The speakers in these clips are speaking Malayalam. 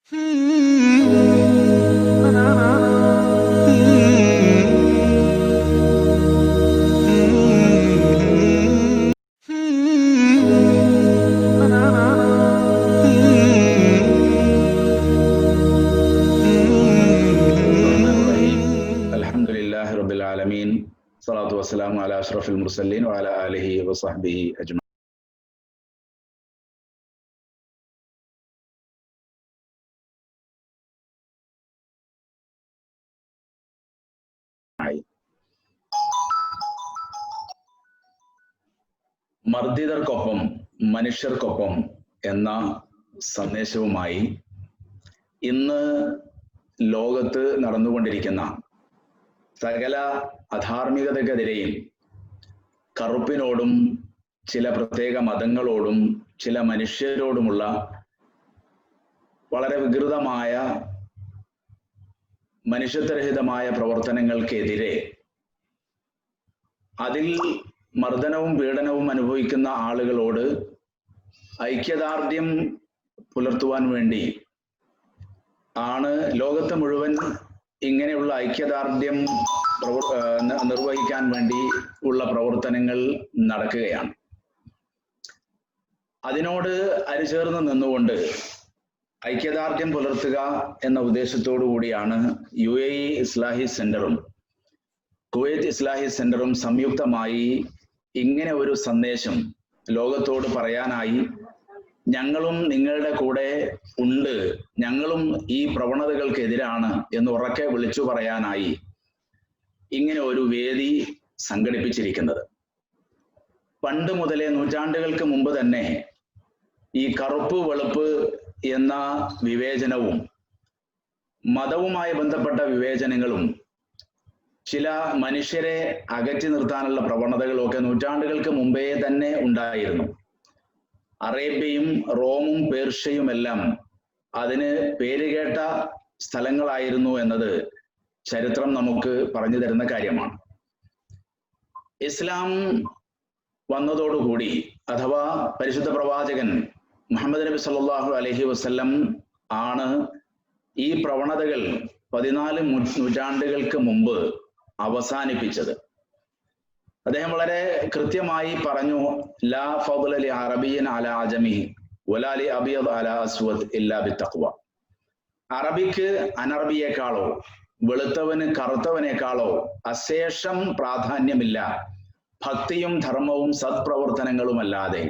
അൽഹംദുലില്ലാഹി റബ്ബിൽ ആലമീൻ സ്വലാത്തു വസ്സലാമു അലാ അഷ്റഫിൽ മുർസലീൻ വഅലാ ആലിഹി വസഹ്ബിഹി അജ്മഈൻ. മർദ്ദിതർക്കൊപ്പം മനുഷ്യർക്കൊപ്പം എന്ന സന്ദേശവുമായി ഇന്ന് ലോകത്ത് നടന്നുകൊണ്ടിരിക്കുന്ന സകല അധാർമികതയ്ക്കെതിരെയും കറുപ്പിനോടും ചില പ്രത്യേക മതങ്ങളോടും ചില മനുഷ്യരോടുമുള്ള വളരെ വികൃതമായ മനുഷ്യത്വരഹിതമായ പ്രവർത്തനങ്ങൾക്കെതിരെ അതിൽ മർദ്ദനവും പീഡനവും അനുഭവിക്കുന്ന ആളുകളോട് ഐക്യദാർഢ്യം പുലർത്തുവാൻ വേണ്ടി ആണ് ലോകത്ത് മുഴുവൻ ഇങ്ങനെയുള്ള ഐക്യദാർഢ്യം നിർവഹിക്കാൻ വേണ്ടി ഉള്ള പ്രവർത്തനങ്ങൾ നടക്കുകയാണ്. അതിനോട് അരിചേർന്ന് നിന്നുകൊണ്ട് ഐക്യദാർഢ്യം പുലർത്തുക എന്ന ഉദ്ദേശത്തോടു കൂടിയാണ് UAE ഇസ്ലാഹി സെന്ററും കുവൈത്ത് ഇസ്ലാഹി സെന്ററും സംയുക്തമായി ഇങ്ങനെ ഒരു സന്ദേശം ലോകത്തോട് പറയാനായി, ഞങ്ങളും നിങ്ങളുടെ കൂടെ ഉണ്ട്, ഞങ്ങളും ഈ പ്രവണതകൾക്കെതിരാണ് എന്ന് ഉറക്കെ വിളിച്ചു പറയാനായി ഇങ്ങനെ ഒരു വേദി സംഘടിപ്പിച്ചിരിക്കുന്നത്. പണ്ട് മുതലേ നൂറ്റാണ്ടുകൾക്ക് മുമ്പ് തന്നെ ഈ കറുപ്പ് വെളുപ്പ് എന്ന വിവേചനവും മതവുമായി ബന്ധപ്പെട്ട വിവേചനങ്ങളും ചില മനുഷ്യരെ അകറ്റി നിർത്താനുള്ള പ്രവണതകളും ഒക്കെ നൂറ്റാണ്ടുകൾക്ക് മുമ്പേ തന്നെ ഉണ്ടായിരുന്നു. അറേബ്യയും റോമും പേർഷ്യയുമെല്ലാം അതിന് പേരുകേട്ട സ്ഥലങ്ങളായിരുന്നു എന്നത് ചരിത്രം നമുക്ക് പറഞ്ഞു തരുന്ന കാര്യമാണ്. ഇസ്ലാം വന്നതോടുകൂടി, അഥവാ പരിശുദ്ധ പ്രവാചകൻ മുഹമ്മദ് നബി സല്ലല്ലാഹു അലൈഹി വസല്ലം ആണ് ഈ പ്രവണതകൾ 14 നൂറ്റാണ്ടുകൾക്ക് മുമ്പ് അവസാനിപ്പിച്ചത്. അദ്ദേഹം വളരെ കൃത്യമായി പറഞ്ഞു, ലാ ഫദ്ല ലി അറബിയ്യൻ അലാ അജമി വലാ ലി അബിയദ് അലാ അസ്വദ് ഇല്ലാ ബിത്തഖ്വ. അറബിക്ക് അനറബിയേക്കാളോ വെളുത്തവന് കറുത്തവനേക്കാളോ അശേഷം പ്രാധാന്യമില്ല ഭക്തിയും ധർമ്മവും സത്പ്രവർത്തനങ്ങളുമല്ലാതെ.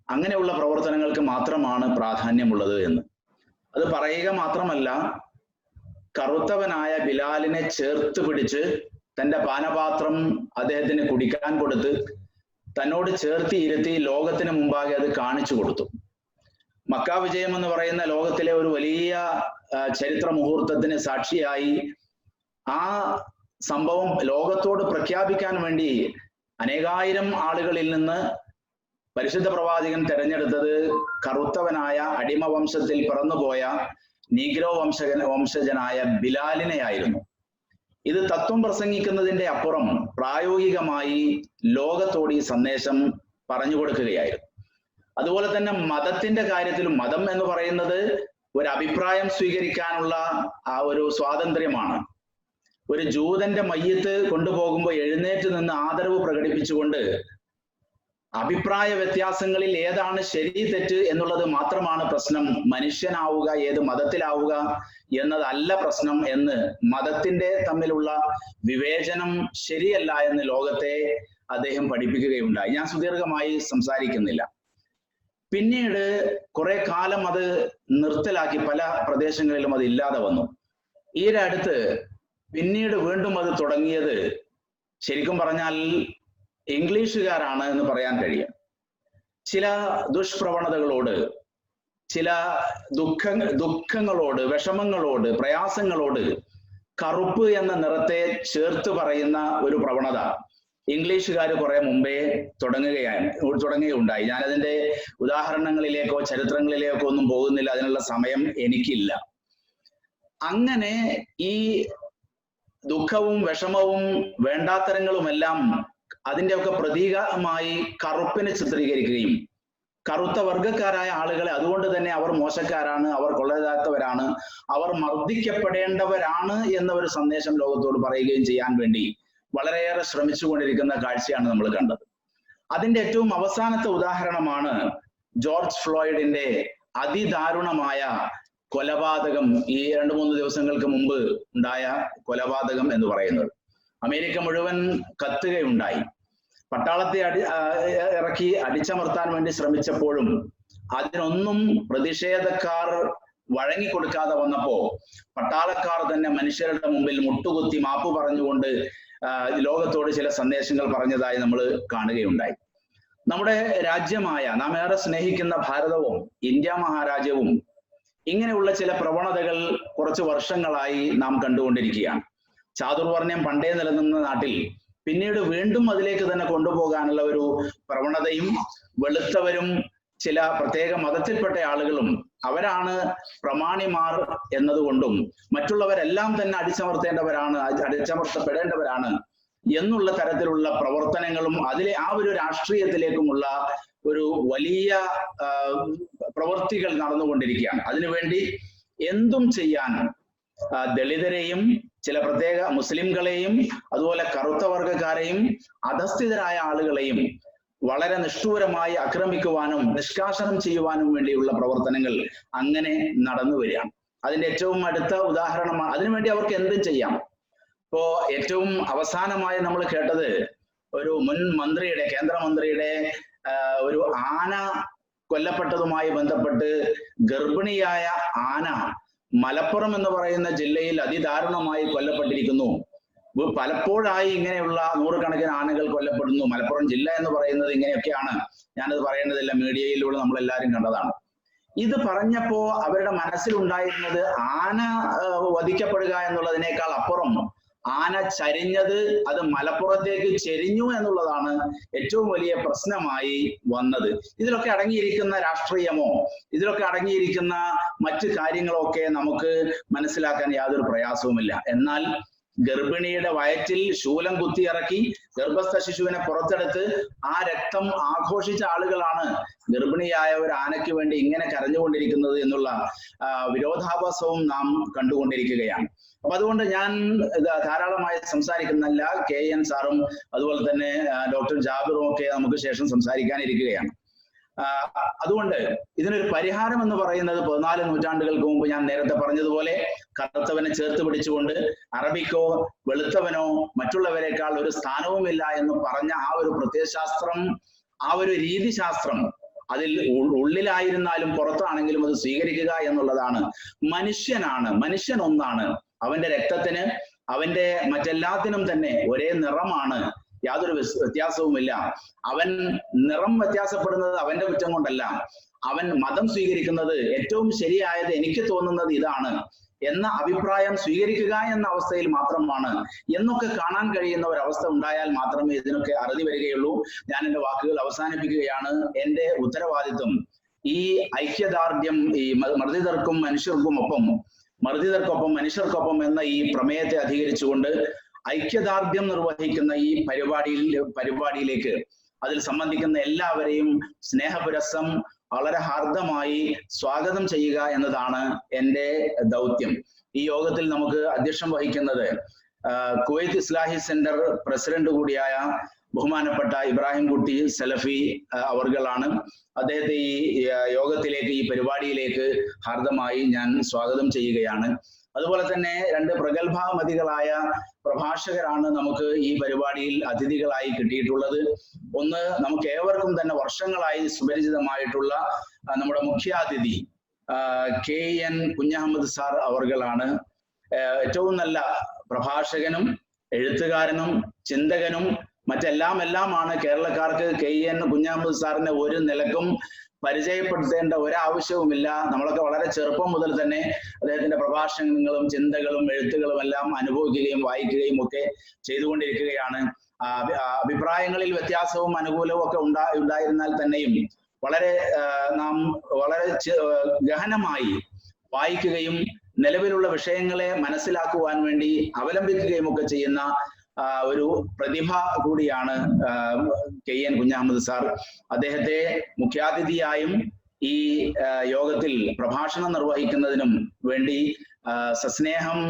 അങ്ങനെയുള്ള പ്രവർത്തനങ്ങൾക്ക് മാത്രമാണ് പ്രാധാന്യമുള്ളത് എന്ന്. അത് പറയുക മാത്രമല്ല, കറുത്തവനായ ബിലാലിനെ ചേർത്ത് പിടിച്ച് തന്റെ പാനപാത്രം അദ്ദേഹത്തിന് കുടിക്കാൻ കൊടുത്ത് തന്നോട് ചേർത്ത് ഇരുത്തി ലോകത്തിന് മുമ്പാകെ അത് കാണിച്ചു കൊടുത്തു. മക്ക വിജയം എന്ന് പറയുന്ന ലോകത്തിലെ ഒരു വലിയ ചരിത്ര മുഹൂർത്തത്തിന് സാക്ഷിയായി ആ സംഭവം ലോകത്തോട് പ്രഖ്യാപിക്കാൻ വേണ്ടി അനേകായിരം ആളുകളിൽ നിന്ന് പരിശുദ്ധ പ്രവാചകൻ തെരഞ്ഞെടുത്തത് കറുത്തവനായ അടിമ വംശത്തിൽ പിറന്നുപോയ നീഗ്രോ വംശജനായ ബിലാലിനെയായിരുന്നു. ഇത് തത്വം പ്രസംഗിക്കുന്നതിന്റെ അപ്പുറം പ്രായോഗികമായി ലോകത്തോട് ഈ സന്ദേശം പറഞ്ഞു കൊടുക്കുകയായിരുന്നു. അതുപോലെ തന്നെ മതത്തിന്റെ കാര്യത്തിലും, മതം എന്ന് പറയുന്നത് ഒരു അഭിപ്രായം സ്വീകരിക്കാനുള്ള ആ ഒരു സ്വാതന്ത്ര്യമാണ്. ഒരു ജൂതന്റെ മയ്യത്ത് കൊണ്ടുപോകുമ്പോൾ എഴുന്നേറ്റ് നിന്ന് ആദരവ് പ്രകടിപ്പിച്ചുകൊണ്ട് അഭിപ്രായ വ്യത്യാസങ്ങളിൽ ഏതാണ് ശരി തെറ്റ് എന്നുള്ളത് മാത്രമാണ് പ്രശ്നം, മനുഷ്യനാവുക, ഏത് മതത്തിലാവുക എന്നതല്ല പ്രശ്നം എന്ന് മതത്തിന്റെ തമ്മിലുള്ള വിവേചനം ശരിയല്ല എന്ന് ലോകത്തെ അദ്ദേഹം പഠിപ്പിക്കുകയുണ്ടായി. ഞാൻ സുദീർഘമായി സംസാരിക്കുന്നില്ല. പിന്നീട് കുറെ കാലം അത് നിർത്തലാക്കി, പല പ്രദേശങ്ങളിലും അത് ഇല്ലാതെ വന്നു. ഈ അടുത്ത് പിന്നീട് വീണ്ടും അത് തുടങ്ങിയത് ശരിക്കും പറഞ്ഞാൽ ഇംഗ്ലീഷുകാരാണ് എന്ന് പറയാൻ കഴിയും. ചില ദുഷ്പ്രവണതകളോട്, ചില ദുഃഖങ്ങളോട്, വിഷമങ്ങളോട്, പ്രയാസങ്ങളോട് കറുപ്പ് എന്ന നിറത്തെ ചേർത്ത് പറയുന്ന ഒരു പ്രവണത ഇംഗ്ലീഷുകാർ കുറെ മുമ്പേ തുടങ്ങുകയുണ്ടായി. ഞാനതിന്റെ ഉദാഹരണങ്ങളിലേക്കോ ചരിത്രങ്ങളിലേക്കോ ഒന്നും പോകുന്നില്ല, അതിനുള്ള സമയം എനിക്കില്ല. അങ്ങനെ ഈ ദുഃഖവും വിഷമവും വേണ്ടാത്തരങ്ങളുമെല്ലാം അതിൻ്റെയൊക്കെ പ്രതീകമായി കറുപ്പിനെ ചിത്രീകരിക്കുകയും കറുത്ത വർഗക്കാരായ ആളുകളെ അതുകൊണ്ട് തന്നെ അവർ മോശക്കാരാണ്, അവർ കൊള്ളരുതാത്തവരാണ്, അവർ മർദ്ദിക്കപ്പെടേണ്ടവരാണ് എന്ന ഒരു സന്ദേശം ലോകത്തോട് പറയുകയും ചെയ്യാൻ വേണ്ടി വളരെയേറെ ശ്രമിച്ചുകൊണ്ടിരിക്കുന്ന കാഴ്ചയാണ് നമ്മൾ കണ്ടത്. അതിന്റെ ഏറ്റവും അവസാനത്തെ ഉദാഹരണമാണ് ജോർജ് ഫ്ലോയിഡിന്റെ അതിദാരുണമായ കൊലപാതകം. ഈ 2-3 ദിവസങ്ങൾക്ക് മുമ്പ് ഉണ്ടായ കൊലപാതകം എന്ന് പറയുന്നത് അമേരിക്ക മുഴുവൻ കത്തുകയുണ്ടായി. പട്ടാളത്തെ ഇറക്കി അടിച്ചമർത്താൻ വേണ്ടി ശ്രമിച്ചപ്പോഴും അതിനൊന്നും പ്രതിഷേധക്കാർ വഴങ്ങിക്കൊടുക്കാതെ വന്നപ്പോ പട്ടാളക്കാർ തന്നെ മനുഷ്യരുടെ മുമ്പിൽ മുട്ടുകുത്തി മാപ്പ് പറഞ്ഞുകൊണ്ട് ലോകത്തോട് ചില സന്ദേശങ്ങൾ പറഞ്ഞതായി നമ്മൾ കാണുകയുണ്ടായി. നമ്മുടെ രാജ്യമായ നാം ഏറെ സ്നേഹിക്കുന്ന ഭാരതവും ഇന്ത്യ മഹാരാജ്യവും ഇങ്ങനെയുള്ള ചില പ്രവണതകൾ കുറച്ച് വർഷങ്ങളായി നാം കണ്ടുകൊണ്ടിരിക്കുകയാണ്. ചാതുർവർണ്ണ്യം പണ്ടേ നിലനിന്ന നാട്ടിൽ പിന്നീട് വീണ്ടും അതിലേക്ക് തന്നെ കൊണ്ടുപോകാനുള്ള ഒരു പ്രവണതയും വെളുത്തവരും ചില പ്രത്യേക മതത്തിൽപ്പെട്ട ആളുകളും അവരാണ് പ്രമാണിമാർ എന്നതുകൊണ്ടും മറ്റുള്ളവരെല്ലാം തന്നെ അടിച്ചമർത്തേണ്ടവരാണ്, അടിച്ചമർത്തപ്പെടേണ്ടവരാണ് എന്നുള്ള തരത്തിലുള്ള പ്രവർത്തനങ്ങളും അതിലെ ആ ഒരു രാഷ്ട്രീയത്തിലേക്കുമുള്ള ഒരു വലിയ പ്രവൃത്തികൾ നടന്നുകൊണ്ടിരിക്കുകയാണ്. അതിനുവേണ്ടി എന്തും ചെയ്യാൻ ദളിതരെയും ചില പ്രത്യേക മുസ്ലിംകളെയും അതുപോലെ കറുത്ത വർഗക്കാരെയും അധസ്ഥിതരായ ആളുകളെയും വളരെ നിഷ്ഠൂരമായി ആക്രമിക്കുവാനും നിഷ്കാസനം ചെയ്യുവാനും വേണ്ടിയുള്ള പ്രവർത്തനങ്ങൾ അങ്ങനെ നടന്നു വരികയാണ്. അതിന്റെ ഏറ്റവും അടുത്ത ഉദാഹരണമാണ്. അതിനുവേണ്ടി അവർക്ക് എന്തും ചെയ്യാം. ഇപ്പോ ഏറ്റവും അവസാനമായി നമ്മൾ കേട്ടത് ഒരു മുൻ മന്ത്രിയുടെ, കേന്ദ്രമന്ത്രിയുടെ ഒരു ആന കൊല്ലപ്പെട്ടതുമായി ബന്ധപ്പെട്ട് ഗർഭിണിയായ ആന മലപ്പുറം എന്ന് പറയുന്ന ജില്ലയിൽ അതിദാരുണമായി കൊല്ലപ്പെട്ടിരിക്കുന്നു. പലപ്പോഴായി ഇങ്ങനെയുള്ള നൂറുകണക്കിന് ആനകൾ കൊല്ലപ്പെടുന്നു. മലപ്പുറം ജില്ല എന്ന് പറയുന്നത് ഇങ്ങനെയൊക്കെയാണ്. ഞാനത് പറയേണ്ടതില്ല, മീഡിയയിലൂടെ നമ്മൾ എല്ലാവരും കണ്ടതാണ്. ഇത് പറഞ്ഞപ്പോ അവരുടെ മനസ്സിലുണ്ടായിരുന്നത് ആന വധിക്കപ്പെടുക എന്നുള്ളതിനേക്കാൾ അപ്പുറം ആന ചരിഞ്ഞത് അത് മലപ്പുറത്തേക്ക് ചെരിഞ്ഞു എന്നുള്ളതാണ് ഏറ്റവും വലിയ പ്രശ്നമായി വന്നത്. ഇതിലൊക്കെ അടങ്ങിയിരിക്കുന്ന രാഷ്ട്രീയമോ ഇതിലൊക്കെ അടങ്ങിയിരിക്കുന്ന മറ്റു കാര്യങ്ങളോ ഒക്കെ നമുക്ക് മനസ്സിലാക്കാൻ യാതൊരു പ്രയാസവുമില്ല. എന്നാൽ ഗർഭിണിയുടെ വയറ്റിൽ ശൂലം കുത്തിയിറക്കി ഗർഭസ്ഥ ശിശുവിനെ പുറത്തെടുത്ത് ആ രക്തം ആഘോഷിച്ച ആളുകളാണ് ഗർഭിണിയായ ഒരു ആനയ്ക്ക് വേണ്ടി ഇങ്ങനെ കരഞ്ഞുകൊണ്ടിരിക്കുന്നത് എന്നുള്ള വിരോധാഭാസവും നാം കണ്ടുകൊണ്ടിരിക്കുകയാണ്. അപ്പൊ അതുകൊണ്ട് ഞാൻ ധാരാളമായി സംസാരിക്കുന്നില്ല. KN സാറും അതുപോലെ തന്നെ ഡോക്ടർ ജാബിറും ഒക്കെ നമുക്ക് ശേഷം സംസാരിക്കാനിരിക്കുകയാണ്. അതുകൊണ്ട് ഇതിനൊരു പരിഹാരം എന്ന് പറയുന്നത് 14 നൂറ്റാണ്ടുകൾക്ക് മുമ്പ് ഞാൻ നേരത്തെ പറഞ്ഞതുപോലെ കറുത്തവനെ ചേർത്ത് പിടിച്ചുകൊണ്ട് അറബിക്കോ വെളുത്തവനോ മറ്റുള്ളവരെക്കാൾ ഒരു സ്ഥാനവുമില്ല എന്ന് പറഞ്ഞ ആ ഒരു പ്രത്യയശാസ്ത്രം, ആ ഒരു രീതിശാസ്ത്രം അതിൽ ഉള്ളിലായിരുന്നാലും പുറത്താണെങ്കിലും അത് സ്വീകരിക്കുക എന്നുള്ളതാണ്. മനുഷ്യനാണ്, മനുഷ്യൻ ഒന്നാണ്. അവന്റെ രക്തത്തിന് അവന്റെ മറ്റെല്ലാത്തിനും തന്നെ ഒരേ നിറമാണ്, യാതൊരു വ്യത്യാസവുമില്ല. അവൻ നിറം വ്യത്യാസപ്പെടുന്നത് അവന്റെ കുറ്റം കൊണ്ടല്ല. അവൻ മതം സ്വീകരിക്കുന്നത് ഏറ്റവും ശരിയായത് എനിക്ക് തോന്നുന്നത് ഇതാണ് എന്ന അഭിപ്രായം സ്വീകരിക്കുക എന്ന അവസ്ഥയിൽ മാത്രമാണ് എന്നൊക്കെ കാണാൻ കഴിയുന്ന ഒരവസ്ഥ ഉണ്ടായാൽ മാത്രമേ ഇതിനൊക്കെ അറുതി വരികയുള്ളൂ. ഞാൻ എൻ്റെ വാക്കുകൾ അവസാനിപ്പിക്കുകയാണ്. എൻ്റെ ഉത്തരവാദിത്വം ഈ ഐക്യദാർഢ്യം, ഈ മർദ്ദിതർക്കൊപ്പം മനുഷ്യർക്കൊപ്പം എന്ന ഈ പ്രമേയത്തെ അധികരിച്ചുകൊണ്ട് ഐക്യദാർഢ്യം നിർവഹിക്കുന്ന ഈ പരിപാടിയിലേക്ക് അതിൽ സംബന്ധിക്കുന്ന എല്ലാവരെയും സ്നേഹപുരസ്സം വളരെ ഹാർദമായി സ്വാഗതം ചെയ്യുക എന്നതാണ് എൻ്റെ ദൗത്യം. ഈ യോഗത്തിൽ നമുക്ക് അധ്യക്ഷം വഹിക്കുന്നത് കുവൈത്ത് ഇസ്ലാഹി സെന്റർ പ്രസിഡന്റ് കൂടിയായ ബഹുമാനപ്പെട്ട ഇബ്രാഹിം കുട്ടി സലഫി അവർകളാണ്. അദ്ദേഹത്തെ ഈ യോഗത്തിലേക്ക്, ഈ പരിപാടിയിലേക്ക് ഹാർദമായി ഞാൻ സ്വാഗതം ചെയ്യുകയാണ്. അതുപോലെ തന്നെ 2 പ്രഗത്ഭമതികളായ പ്രഭാഷകരാണ് നമുക്ക് ഈ പരിപാടിയിൽ അതിഥികളായി കിട്ടിയിട്ടുള്ളത്. ഒന്ന്, നമുക്ക് ഏവർക്കും തന്നെ വർഷങ്ങളായി സുപരിചിതമായിട്ടുള്ള നമ്മുടെ മുഖ്യാതിഥി KN കുഞ്ഞഹമ്മദ് സാർ അവർകളാണ്. ഏറ്റവും നല്ല പ്രഭാഷകനും എഴുത്തുകാരനും ചിന്തകനും മറ്റെല്ലാമാണ്. കേരളക്കാർക്ക് KN കുഞ്ഞഹമ്മദ് സാറിനെ ഒരു നിലക്കും പരിചയപ്പെടുത്തേണ്ട ഒരാവശ്യവുമില്ല. നമ്മളൊക്കെ വളരെ ചെറുപ്പം മുതൽ തന്നെ അദ്ദേഹത്തിന്റെ പ്രഭാഷണങ്ങളും ചിന്തകളും എഴുത്തുകളും എല്ലാം അനുഭവിക്കുകയും വായിക്കുകയും ഒക്കെ ചെയ്തുകൊണ്ടിരിക്കുകയാണ്. അഭിപ്രായങ്ങളിൽ വ്യത്യാസവും അനുകൂലവും ഒക്കെ ഉണ്ടായിരുന്നാൽ തന്നെയും നാം വളരെ ഗഹനമായി വായിക്കുകയും നിലവിലുള്ള വിഷയങ്ങളെ മനസ്സിലാക്കുവാൻ വേണ്ടി അവലംബിക്കുകയും ഒക്കെ ചെയ്യുന്ന ഒരു പ്രതിഭ കൂടിയാണ് KN കുഞ്ഞഹമ്മദ് സാർ. അദ്ദേഹത്തെ മുഖ്യാതിഥിയായും ഈ യോഗത്തിൽ പ്രഭാഷണം നിർവഹിക്കുന്നതിനും വേണ്ടി സസ്നേഹം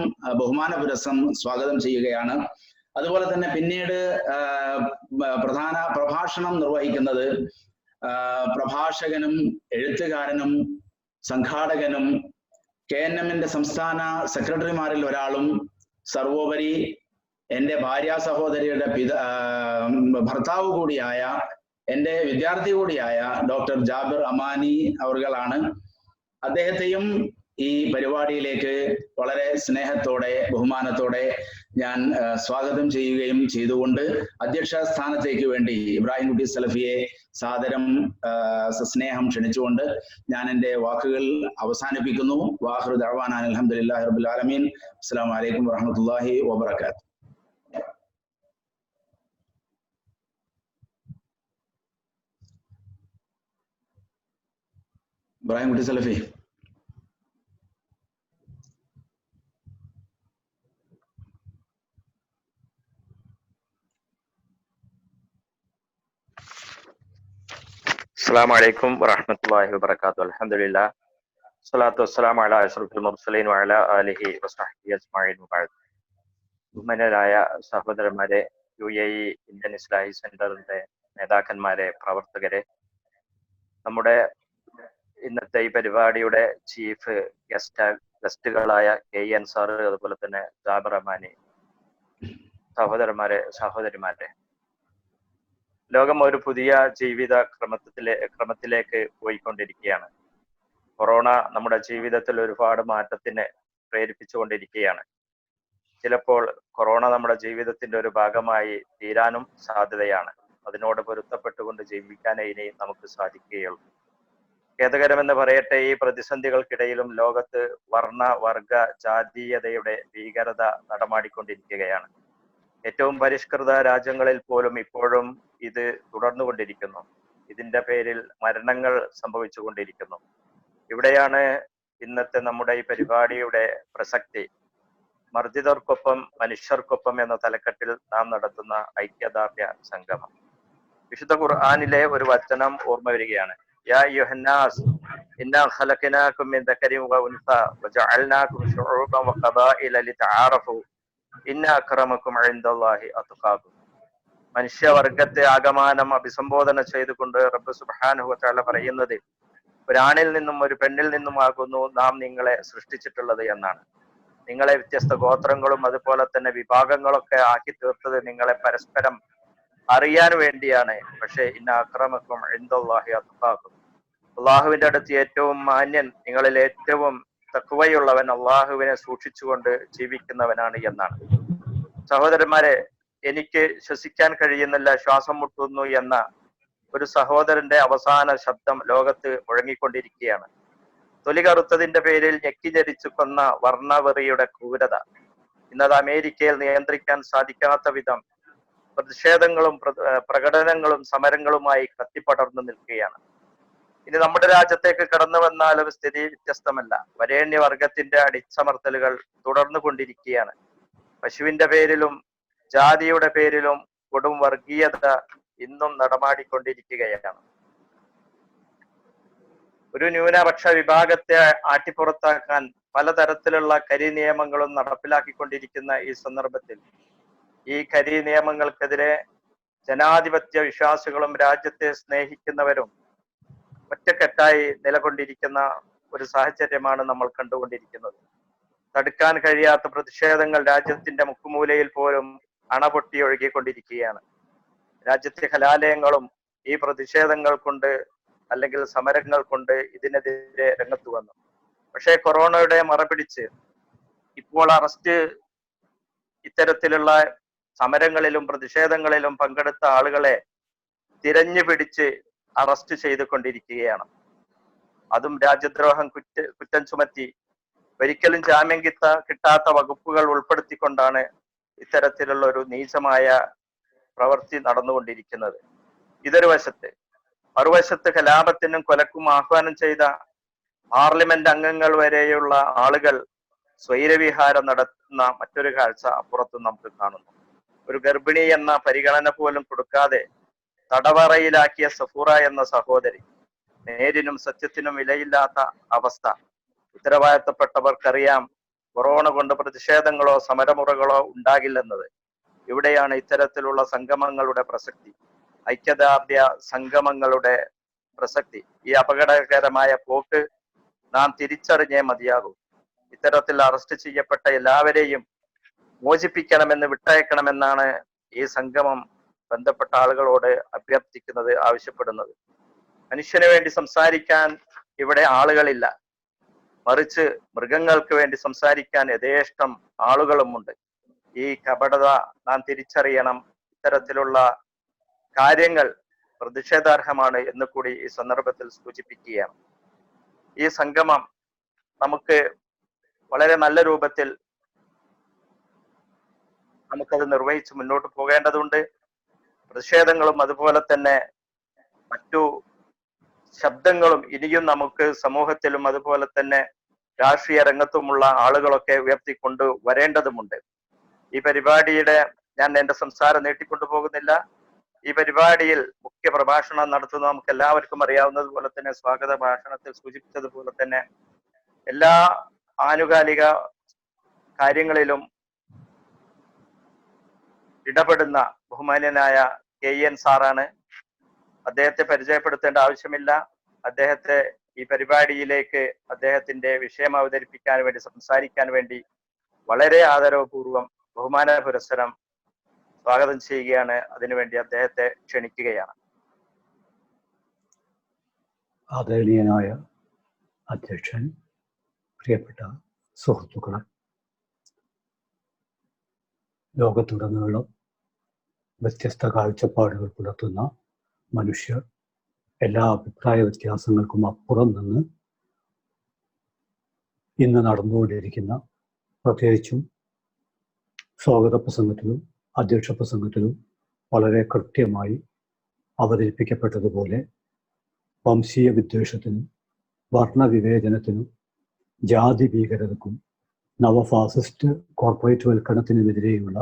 ബഹുമാന പുരസ്സരം സ്വാഗതം ചെയ്യുകയാണ്. അതുപോലെ തന്നെ പിന്നീട് പ്രധാന പ്രഭാഷണം നിർവഹിക്കുന്നത് പ്രഭാഷകനും എഴുത്തുകാരനും സംഘാടകനും KNM-ന്റെ സംസ്ഥാന സെക്രട്ടറിമാരിൽ ഒരാളും സർവോപരി എൻ്റെ ഭാര്യ സഹോദരിയുടെ ഭർത്താവ് കൂടിയായ എൻ്റെ വിദ്യാർത്ഥി കൂടിയായ ഡോക്ടർ ജാബിർ അമാനി അവർകളാണ്. അദ്ദേഹത്തെയും ഈ പരിപാടിയിലേക്ക് വളരെ സ്നേഹത്തോടെ ബഹുമാനത്തോടെ ഞാൻ സ്വാഗതം ചെയ്യുകയും ചെയ്തുകൊണ്ട് അധ്യക്ഷ സ്ഥാനത്തേക്ക് വേണ്ടി ഇബ്രാഹിം കുട്ടി സലഫിയെ സാദരം സസ്നേഹം ക്ഷണിച്ചുകൊണ്ട് ഞാൻ എൻ്റെ വാക്കുകൾ അവസാനിപ്പിക്കുന്നു. വാഹിറു ദഅ്വാനാ അൽഹംദുലില്ലാഹി റബ്ബിൽ ആലമീൻ. അസ്സലാമു അലൈക്കും വറഹ്മത്തുള്ളാഹി വബറകാതുഹു. ഇബ്രാഹിം കുട്ടി സലഫി. അസ്സലാമു അലൈക്കും വറഹ്മത്തുള്ളാഹി വബറകാതുഹു. അൽഹംദുലില്ലാഹ് സ്വലാത്തു വസ്സലാമു അലാ അഷ്റഫിൽ മുർസലീൻ വഅലാ ആലിഹി വസഹ്ബിഹി അജ്മഈൻ. വബഅദ്. ബഹുമാന്യരായ സഹോദരന്മാരെ, UAE ഇന്ത്യൻ ഇസ്ലാഹി സെന്ററിന്റെ നേതാക്കന്മാരെ, പ്രവർത്തകരെ, നമ്മുടെ ഇന്നത്തെ ഈ പരിപാടിയുടെ ചീഫ് ഗസ്റ്റുകളായ KN സാർ, അതുപോലെ തന്നെ ജാബിർ അമാനി, സഹോദരന്മാരെ, സഹോദരിമാരെ, ലോകം ഒരു പുതിയ ജീവിത ക്രമത്തിലേക്ക് പോയിക്കൊണ്ടിരിക്കുകയാണ്. കൊറോണ നമ്മുടെ ജീവിതത്തിൽ ഒരുപാട് മാറ്റത്തിന് പ്രേരിപ്പിച്ചുകൊണ്ടിരിക്കുകയാണ്. ചിലപ്പോൾ കൊറോണ നമ്മുടെ ജീവിതത്തിന്റെ ഒരു ഭാഗമായി തീരാനും സാധ്യതയാണ്. അതിനോട് പൊരുത്തപ്പെട്ടുകൊണ്ട് ജീവിക്കാനേ ഇനി നമുക്ക് സാധിക്കുകയുള്ളൂ. ഖേദകരമെന്ന് പറയട്ടെ, ഈ പ്രതിസന്ധികൾക്കിടയിലും ലോകത്ത് വർണ്ണ വർഗ ജാതീയതയുടെ ഭീകരത നടമാടിക്കൊണ്ടിരിക്കുകയാണ്. ഏറ്റവും പരിഷ്കൃത രാജ്യങ്ങളിൽ പോലും ഇപ്പോഴും ഇത് തുടർന്നുകൊണ്ടിരിക്കുന്നു. ഇതിന്റെ പേരിൽ മരണങ്ങൾ സംഭവിച്ചുകൊണ്ടിരിക്കുന്നു. ഇവിടെയാണ് ഇന്നത്തെ നമ്മുടെ ഈ പരിപാടിയുടെ പ്രസക്തി. മർദ്ദിതർക്കൊപ്പം മനുഷ്യർക്കൊപ്പം എന്ന തലക്കെട്ടിൽ നാം നടത്തുന്ന ഐക്യദാർഢ്യ സംഗമം. വിശുദ്ധ ഖുർആനിലെ ഒരു വചനം ഓർമ്മ വരികയാണ്. യാ അയ്യുഹന്നാസ് ഇന്നാ ഖലഖനാകും മിൻ ദക്കരിൻ വ ഉൻസ വജഅൽനാകും ശുഊബൻ വഖബാഇല ലിതആറഫു ഇന്ന അക്രമക്കും ഇൻദല്ലാഹി അത്ഖാകും. മനുഷ്യവർഗത്തെ ആകമാനം അഭിസംബോധന ചെയ്തുകൊണ്ട് റബ്ബ് സുബ്ഹാനഹു വ തആല പറയുന്നത്, ഒരാണിൽ നിന്നും ഒരു പെണ്ണിൽ നിന്നുമാകുന്നു നാം നിങ്ങളെ സൃഷ്ടിച്ചിട്ടുള്ളത് എന്നാണ്. നിങ്ങളെ വ്യത്യസ്ത ഗോത്രങ്ങളും അതുപോലെ തന്നെ വിഭാഗങ്ങളൊക്കെ ആക്കി തീർത്തത് നിങ്ങളെ പരസ്പരം അറിയാൻ വേണ്ടിയാണ്. പക്ഷെ ഇന്ന അക്രമക്കും ഇൻദല്ലാഹി അത്ഖാകും, അള്ളാഹുവിന്റെ അടുത്ത് ഏറ്റവും മാന്യൻ, നിങ്ങളിൽ ഏറ്റവും തഖ്വയുള്ളവൻ അള്ളാഹുവിനെ സൂക്ഷിച്ചുകൊണ്ട് ജീവിക്കുന്നവനാണ് എന്നാണ്. സഹോദരന്മാരെ, എനിക്ക് ശ്വസിക്കാൻ കഴിയുന്നില്ല, ശ്വാസം മുട്ടുന്നു എന്ന ഒരു സഹോദരന്റെ അവസാന ശബ്ദം ലോകത്ത് മുഴങ്ങിക്കൊണ്ടിരിക്കുകയാണ്. തൊലി കറുത്തതിന്റെ പേരിൽ ഞെക്കിഞ്ഞരിച്ചു കൊന്ന വർണ്ണവെറിയുടെ ക്രൂരത ഇന്നത് അമേരിക്കയിൽ നിയന്ത്രിക്കാൻ സാധിക്കാത്ത വിധം പ്രതിഷേധങ്ങളും പ്രകടനങ്ങളും സമരങ്ങളുമായി കത്തിപ്പടർന്നു നിൽക്കുകയാണ്. ഇനി നമ്മുടെ രാജ്യത്തേക്ക് കടന്നു വന്നാലും സ്ഥിതി വ്യത്യസ്തമല്ല. വരേണ്യവർഗത്തിന്റെ അടിച്ചമർത്തലുകൾ തുടർന്നു കൊണ്ടിരിക്കുകയാണ്. പശുവിന്റെ പേരിലും ജാതിയുടെ പേരിലും കൊടും വർഗീയത ഇന്നും നടമാടിക്കൊണ്ടിരിക്കുകയാണ്. ഒരു ന്യൂനപക്ഷ വിഭാഗത്തെ ആട്ടിപ്പുറത്താക്കാൻ പലതരത്തിലുള്ള കരി നിയമങ്ങളും നടപ്പിലാക്കിക്കൊണ്ടിരിക്കുന്ന ഈ സന്ദർഭത്തിൽ ഈ കരി നിയമങ്ങൾക്കെതിരെ ജനാധിപത്യ വിശ്വാസികളും രാജ്യത്തെ സ്നേഹിക്കുന്നവരും ഒറ്റക്കെട്ടായി നിലകൊണ്ടിരിക്കുന്ന ഒരു സാഹചര്യമാണ് നമ്മൾ കണ്ടുകൊണ്ടിരിക്കുന്നത്. തടുക്കാൻ കഴിയാത്ത പ്രതിഷേധങ്ങൾ രാജ്യത്തിന്റെ മുക്കുമൂലയിൽ പോലും അണപൊട്ടി ഒഴുകിക്കൊണ്ടിരിക്കുകയാണ്. രാജ്യത്തെ കലാലയങ്ങളും ഈ പ്രതിഷേധങ്ങൾ കൊണ്ട് അല്ലെങ്കിൽ സമരങ്ങൾ കൊണ്ട് ഇതിനെതിരെ രംഗത്ത് വന്നു. പക്ഷേ കൊറോണയുടെ മറപിടിച്ച് ഇപ്പോൾ ഇത്തരത്തിലുള്ള സമരങ്ങളിലും പ്രതിഷേധങ്ങളിലും പങ്കെടുത്ത ആളുകളെ തിരഞ്ഞു പിടിച്ച് അറസ്റ്റ് ചെയ്തുകൊണ്ടിരിക്കുകയാണ്. അതും രാജ്യദ്രോഹം കുറ്റം ചുമത്തി ഒരിക്കലും ജാമ്യം കിട്ടാത്ത വകുപ്പുകൾ ഉൾപ്പെടുത്തിക്കൊണ്ടാണ് ഇത്തരത്തിലുള്ള ഒരു നീചമായ പ്രവൃത്തി നടന്നുകൊണ്ടിരിക്കുന്നത്. ഇതൊരു വശത്ത്. മറുവശത്ത് കലാപത്തിനും കൊലക്കും ആഹ്വാനം ചെയ്ത പാർലമെന്റ് അംഗങ്ങൾ വരെയുള്ള ആളുകൾ സ്വൈരവിഹാരം നടത്തുന്ന മറ്റൊരു കാഴ്ച അപ്പുറത്തും നമുക്ക് കാണുന്നു. ഒരു ഗർഭിണി എന്ന പരിഗണന പോലും കൊടുക്കാതെ തടവറയിലാക്കിയ സഫൂറ എന്ന സഹോദരി, നേരിനും സത്യത്തിനും വിലയില്ലാത്ത അവസ്ഥ. ഉത്തരവാദിത്തപ്പെട്ടവർക്കറിയാം കൊറോണ കൊണ്ട് പ്രതിഷേധങ്ങളോ സമരമുറകളോ ഉണ്ടാകില്ലെന്നത്. ഇവിടെയാണ് ഇത്തരത്തിലുള്ള സംഗമങ്ങളുടെ പ്രസക്തി, ഐക്യദാർഢ്യ സംഗമങ്ങളുടെ പ്രസക്തി. ഈ അപകടകരമായ പോക്ക് നാം തിരിച്ചറിഞ്ഞേ മതിയാകൂ. ഇത്തരത്തിൽ അറസ്റ്റ് ചെയ്യപ്പെട്ട എല്ലാവരെയും മോചിപ്പിക്കണമെന്ന്, വിട്ടയക്കണമെന്നാണ് ഈ സംഗമം ബന്ധപ്പെട്ട ആളുകളോട് അഭ്യർത്ഥിക്കുന്നത്, ആവശ്യപ്പെടുന്നത്. മനുഷ്യന് വേണ്ടി സംസാരിക്കാൻ ഇവിടെ ആളുകളില്ല, മറിച്ച് മൃഗങ്ങൾക്ക് വേണ്ടി സംസാരിക്കാൻ യഥേഷ്ടം ആളുകളുമുണ്ട്. ഈ കപടത നാം തിരിച്ചറിയണം. ഇത്തരത്തിലുള്ള കാര്യങ്ങൾ പ്രതിഷേധാർഹമാണ് എന്ന് കൂടി ഈ സന്ദർഭത്തിൽ സൂചിപ്പിക്കുകയാണ്. ഈ സംഗമം നമുക്ക് വളരെ നല്ല രൂപത്തിൽ നമുക്കത് നിർവഹിച്ച് മുന്നോട്ട് പോകേണ്ടതുണ്ട്. പ്രതിഷേധങ്ങളും അതുപോലെ തന്നെ മറ്റു ശബ്ദങ്ങളും ഇനിയും നമുക്ക് സമൂഹത്തിലും അതുപോലെ തന്നെ രാഷ്ട്രീയ രംഗത്തുമുള്ള ആളുകളൊക്കെ ഉയർത്തിക്കൊണ്ട് വരേണ്ടതുമുണ്ട്. ഈ പരിപാടിയുടെ ഞാൻ എൻ്റെ സംസാരം നീട്ടിക്കൊണ്ടു പോകുന്നില്ല. ഈ പരിപാടിയിൽ മുഖ്യ പ്രഭാഷണം നടത്തുന്ന നമുക്ക് എല്ലാവർക്കും അറിയാവുന്നതുപോലെ തന്നെ സ്വാഗത ഭാഷണത്തിൽ സൂചിപ്പിച്ചതുപോലെ തന്നെ എല്ലാ ആനുകാലിക കാര്യങ്ങളിലും ഇടപെടുന്ന ബഹുമാന്യനായ KN സാറാണ്. അദ്ദേഹത്തെ പരിചയപ്പെടുത്തേണ്ട ആവശ്യമില്ല. അദ്ദേഹത്തെ ഈ പരിപാടിയിലേക്ക് അദ്ദേഹത്തിന്റെ വിഷയം അവതരിപ്പിക്കാൻ വേണ്ടി, സംസാരിക്കാൻ വേണ്ടി വളരെ ആദരവപൂർവം ബഹുമാന പുരസ്സരം സ്വാഗതം ചെയ്യുകയാണ്. അതിനുവേണ്ടി അദ്ദേഹത്തെ ക്ഷണിക്കുകയാണ്. ആദരണീയനായ അധ്യക്ഷൻ, പ്രിയപ്പെട്ട സുഹൃത്തുക്കളെ, ലോകത്തുടനീളം വ്യത്യസ്ത കാഴ്ചപ്പാടുകൾ പുലർത്തുന്ന മനുഷ്യർ എല്ലാ അഭിപ്രായ വ്യത്യാസങ്ങൾക്കും അപ്പുറം നിന്ന് ഇന്ന് നടന്നുകൊണ്ടിരിക്കുന്ന, പ്രത്യേകിച്ചും സ്വാഗത പ്രസംഗത്തിലും അധ്യക്ഷ പ്രസംഗത്തിലും വളരെ കൃത്യമായി അവതരിപ്പിക്കപ്പെട്ടതുപോലെ വംശീയ വിദ്വേഷത്തിനും വർണ്ണവിവേചനത്തിനും ജാതി ഭീകരതക്കും നവഫാസിസ്റ്റ് കോർപ്പറേറ്റ് വൽക്കരണത്തിനുമെതിരെയുള്ള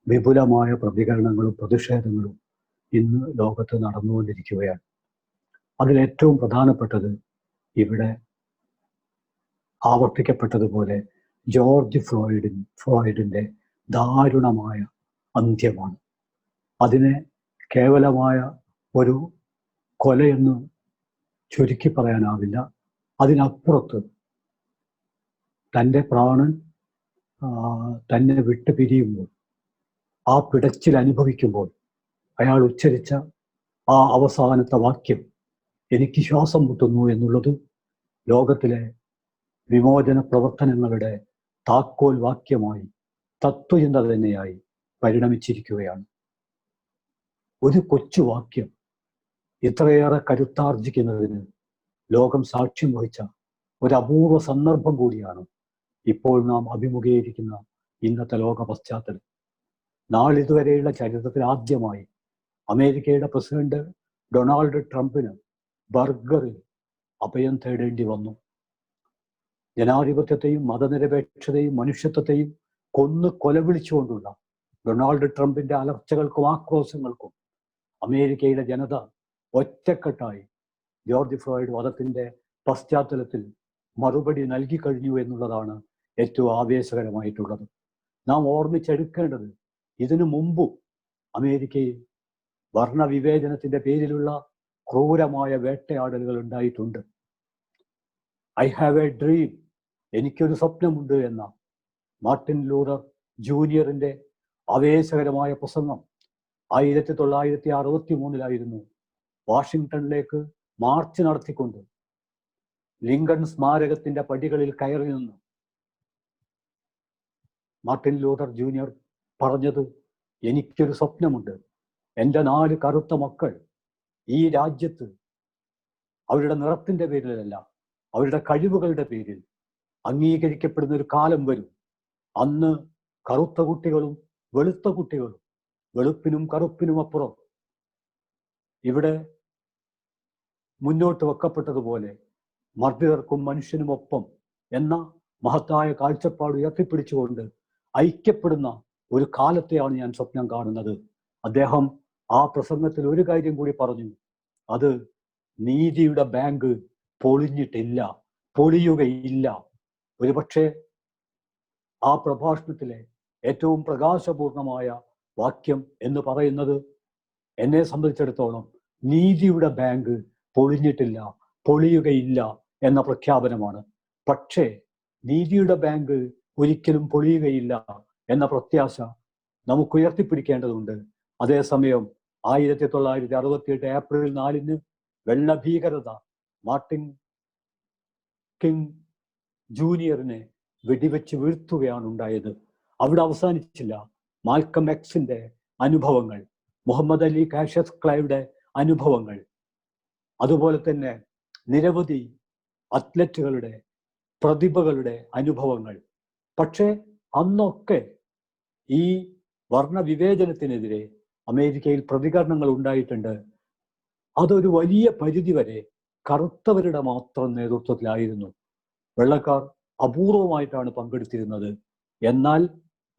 വിപുലമായ പ്രതികരണങ്ങളും പ്രതിഷേധങ്ങളും ഇന്ന് ലോകത്ത് നടന്നുകൊണ്ടിരിക്കുകയാണ്. അതിലേറ്റവും പ്രധാനപ്പെട്ടത് ആവർത്തിക്കപ്പെട്ടതുപോലെ ജോർജ് ഫ്ലോയിഡിന്റെ ദാരുണമായ അന്ത്യമാണ്. അതിനെ കേവലമായ ഒരു കൊലയെന്ന് ചുരുക്കി പറയാനാവില്ല. അതിനപ്പുറത്ത് തൻ്റെ പ്രാണൻ തന്നെ വിട്ടു പിരിയുമ്പോൾ, ആ പിടച്ചിൽ അനുഭവിക്കുമ്പോൾ അയാൾ ഉച്ചരിച്ച ആ അവസാനത്തെ വാക്യം, എനിക്ക് ശ്വാസം മുട്ടുന്നു എന്നുള്ളത് ലോകത്തിലെ വിമോചന പ്രവർത്തനങ്ങളുടെ താക്കോൽ വാക്യമായി, തത്വചിന്ത തന്നെയായി പരിണമിച്ചിരിക്കുകയാണ്. ഒരു കൊച്ചു വാക്യം ഇത്രയേറെ കരുത്താർജിക്കുന്നതിന് ലോകം സാക്ഷ്യം വഹിച്ച ഒരു അപൂർവ സന്ദർഭം കൂടിയാണ് ഇപ്പോൾ നാം അഭിമുഖീകരിക്കുന്ന ഇന്നത്തെ ലോക പശ്ചാത്തലം. നാളിതുവരെയുള്ള ചരിത്രത്തിൽ ആദ്യമായി അമേരിക്കയുടെ പ്രസിഡന്റ് ഡൊണാൾഡ് ട്രംപിന് ബർഗറിൽ അഭയം തേടേണ്ടി വന്നു. ജനാധിപത്യത്തെയും മതനിരപേക്ഷതയും മനുഷ്യത്വത്തെയും കൊലവിളിച്ചുകൊണ്ടുള്ള ഡൊണാൾഡ് ട്രംപിന്റെ അലർച്ചകൾക്കും ആക്രോശങ്ങൾക്കും അമേരിക്കയുടെ ജനത ഒറ്റക്കെട്ടായി ജോർജ് ഫ്ലോയിഡ് വധത്തിന്റെ പശ്ചാത്തലത്തിൽ മറുപടി നൽകി കഴിഞ്ഞു എന്നുള്ളതാണ് ഏറ്റവും ആവേശകരമായിട്ടുള്ളത്. നാം ഓർമ്മിച്ചെടുക്കേണ്ടത്, ഇതിനു മുമ്പും അമേരിക്കയിൽ വർണ്ണവിവേചനത്തിന്റെ പേരിലുള്ള ക്രൂരമായ വേട്ടയാടലുകൾ ഉണ്ടായിട്ടുണ്ട്. ഐ ഹാവ് എ ഡ്രീം, എനിക്കൊരു സ്വപ്നമുണ്ട് എന്ന മാർട്ടിൻ ലൂതർ ജൂനിയറിന്റെ ആവേശകരമായ പ്രസംഗം 1963 വാഷിംഗ്ടണിലേക്ക് മാർച്ച് നടത്തിക്കൊണ്ട് ലിങ്കൺ സ്മാരകത്തിന്റെ പടികളിൽ കയറി നിന്ന് മാർട്ടിൻ ലൂതർ ജൂനിയർ പറഞ്ഞത്, എനിക്കൊരു സ്വപ്നമുണ്ട്, എൻ്റെ 4 കറുത്ത മക്കൾ ഈ രാജ്യത്ത് അവരുടെ നിറത്തിന്റെ പേരിലല്ല, അവരുടെ കഴിവുകളുടെ പേരിൽ അംഗീകരിക്കപ്പെടുന്ന ഒരു കാലം വരും. അന്ന് കറുത്ത കുട്ടികളും വെളുത്ത കുട്ടികളും, വെളുപ്പിനും കറുപ്പിനും അപ്പുറം ഇവിടെ മുന്നോട്ട് വെക്കപ്പെട്ടതുപോലെ മർദ്ദിതർക്കും മനുഷ്യനുമൊപ്പം എന്ന മഹത്തായ കാഴ്ചപ്പാട് ഉയർത്തിപ്പിടിച്ചുകൊണ്ട് ഐക്യപ്പെടുന്ന ഒരു കാലത്തെയാണ് ഞാൻ സ്വപ്നം കാണുന്നത്. അദ്ദേഹം ആ പ്രസംഗത്തിൽ ഒരു കാര്യം കൂടി പറഞ്ഞു. അത് നീതിയുടെ ബാങ്ക് പൊളിഞ്ഞിട്ടില്ല, പൊളിയുകയില്ല. ഒരുപക്ഷെ ആ പ്രഭാഷണത്തിലെ ഏറ്റവും പ്രകാശപൂർണമായ വാക്യം എന്ന് പറയുന്നത് എന്നെ സംബന്ധിച്ചിടത്തോളം നീതിയുടെ ബാങ്ക് പൊളിഞ്ഞിട്ടില്ല, പൊളിയുകയില്ല എന്ന പ്രഖ്യാപനമാണ്. പക്ഷേ നീതിയുടെ ബാങ്ക് ഒരിക്കലും പൊളിയുകയില്ല എന്ന പ്രത്യാശ നമുക്ക് ഉയർത്തിപ്പിടിക്കേണ്ടതുണ്ട്. അതേസമയം 1968 ഏപ്രിൽ 4 വെള്ളഭീകരത മാർട്ടിൻ കിങ് ജൂനിയറിനെ വെടിവെച്ച് വീഴ്ത്തുകയാണ് ഉണ്ടായത്. അവിടെ അവസാനിച്ചില്ല. മാൽക്കം എക്സിന്റെ അനുഭവങ്ങൾ, മുഹമ്മദ് അലി കാഷ്യസ് ക്ലൈയുടെ അനുഭവങ്ങൾ, അതുപോലെ തന്നെ നിരവധി അത്ലറ്റുകളുടെ, പ്രതിഭകളുടെ അനുഭവങ്ങൾ. പക്ഷേ അന്നൊക്കെ ഈ വർണ്ണവിവേചനത്തിനെതിരെ അമേരിക്കയിൽ പ്രതികരണങ്ങൾ ഉണ്ടായിട്ടുണ്ട്. അതൊരു വലിയ പരിധിവരെ കറുത്തവരുടെ മാത്രം നേതൃത്വത്തിലായിരുന്നു. വെള്ളക്കാർ അപൂർവമായിട്ടാണ് പങ്കെടുത്തിരുന്നത്. എന്നാൽ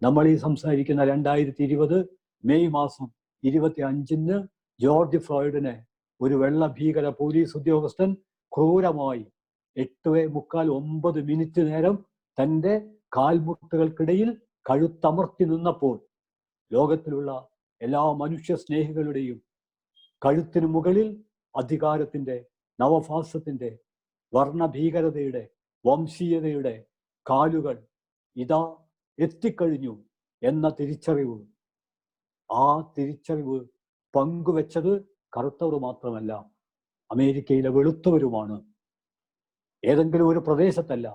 നമ്മൾ ഈ സംസാരിക്കുന്ന 2020 മെയ് മാസം 25 ജോർജ് ഫ്ലോയ്ഡിനെ ഒരു വെള്ള ഭീകര പോലീസ് ഉദ്യോഗസ്ഥൻ ക്രൂരമായി 8:45-9 മിനിറ്റ് നേരം തൻ്റെ കാൽമുട്ടുകൾക്കിടയിൽ കഴുത്തമർത്തി നിന്നപ്പോൾ ലോകത്തിലുള്ള എല്ലാ മനുഷ്യ സ്നേഹികളുടെയും കഴുത്തിനു മുകളിൽ അധികാരത്തിന്റെ, നവഫാസത്തിന്റെ, വർണ്ണഭീകരതയുടെ, വംശീയതയുടെ കാലുകൾ ഇതാ എത്തിക്കഴിഞ്ഞു എന്ന തിരിച്ചറിവ്, ആ തിരിച്ചറിവ് പങ്കുവെച്ചത് കറുത്തവർ മാത്രമല്ല, അമേരിക്കയിലെ വെളുത്തവരുമാണ്. ഏതെങ്കിലും ഒരു പ്രദേശത്തല്ല,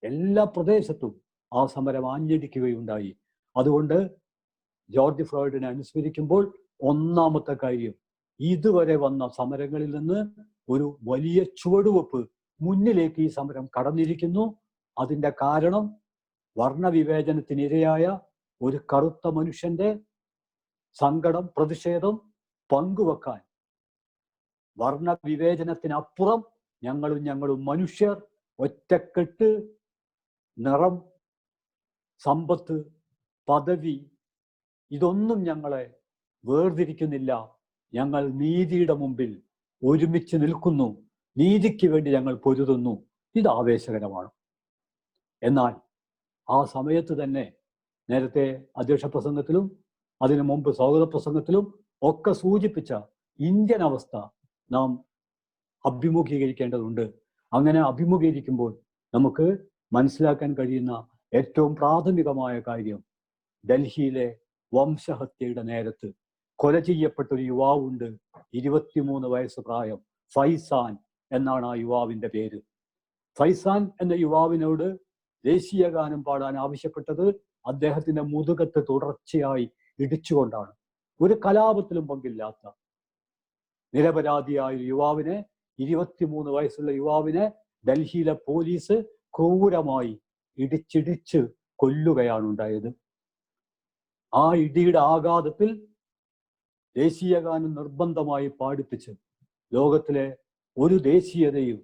എല്ലാ പ്രദേശത്തും ആ സമരം ആഞ്ഞടിക്കുകയുണ്ടായി. അതുകൊണ്ട് ജോർജ് ഫ്ലോയ്ഡിനെ അനുസ്മരിക്കുമ്പോൾ ഒന്നാമത്തെ കാര്യം, ഇതുവരെ വന്ന സമരങ്ങളിൽ നിന്ന് ഒരു വലിയ ചുവടുവെപ്പ് മുന്നിലേക്ക് ഈ സമരം കടന്നിരിക്കുന്നു. അതിൻ്റെ കാരണം വർണ്ണവിവേചനത്തിനിരയായ ഒരു കറുത്ത മനുഷ്യന്റെ സങ്കടം, പ്രതിഷേധം പങ്കുവെക്കാൻ വർണ്ണവിവേചനത്തിനപ്പുറം ഞങ്ങളും മനുഷ്യർ, ഒറ്റക്കെട്ട്, നിറം, സമ്പത്ത്, പദവി, ഇതൊന്നും ഞങ്ങളെ വേർതിരിക്കുന്നില്ല. ഞങ്ങൾ നീതിയുടെ മുമ്പിൽ ഒരുമിച്ച് നിൽക്കുന്നു, നീതിക്ക് വേണ്ടി ഞങ്ങൾ പൊരുതുന്നു. ഇത് ആവേശകരമാണ്. എന്നാൽ ആ സമയത്ത് തന്നെ നേരത്തെ അധ്യക്ഷ പ്രസംഗത്തിലും അതിനു മുമ്പ് സ്വാഗത പ്രസംഗത്തിലും ഒക്കെ സൂചിപ്പിച്ച ഇന്ത്യൻ അവസ്ഥ നാം അഭിമുഖീകരിക്കേണ്ടതുണ്ട്. അങ്ങനെ അഭിമുഖീകരിക്കുമ്പോൾ നമുക്ക് മനസ്സിലാക്കാൻ കഴിയുന്ന ഏറ്റവും പ്രാഥമികമായ കാര്യം, ഡൽഹിയിലെ വംശഹത്യയുടെ നേരത്ത് കൊല ചെയ്യപ്പെട്ട ഒരു യുവാവുണ്ട്, 23 വയസ്സ് പ്രായം, ഫൈസാൻ എന്നാണ് ആ യുവാവിന്റെ പേര്. ഫൈസാൻ എന്ന യുവാവിനോട് ദേശീയ ഗാനം പാടാൻ ആവശ്യപ്പെട്ടത് അദ്ദേഹത്തിന്റെ മുതുകത്ത് തുടർച്ചയായി ഇടിച്ചുകൊണ്ടാണ്. ഒരു കലാപത്തിലും പങ്കില്ലാത്ത നിരപരാധിയായ യുവാവിനെ, 23 വയസ്സുള്ള യുവാവിനെ ഡൽഹിയിലെ പോലീസ് ക്രൂരമായി ഇടിച്ചിടിച്ച് കൊല്ലുകയാണ് ഉണ്ടായത്. ആ ഇടിയുടെ ആഘാതത്തിൽ ദേശീയ ഗാനം നിർബന്ധമായി പാടിപ്പിച്ച് ലോകത്തിലെ ഒരു ദേശീയതയും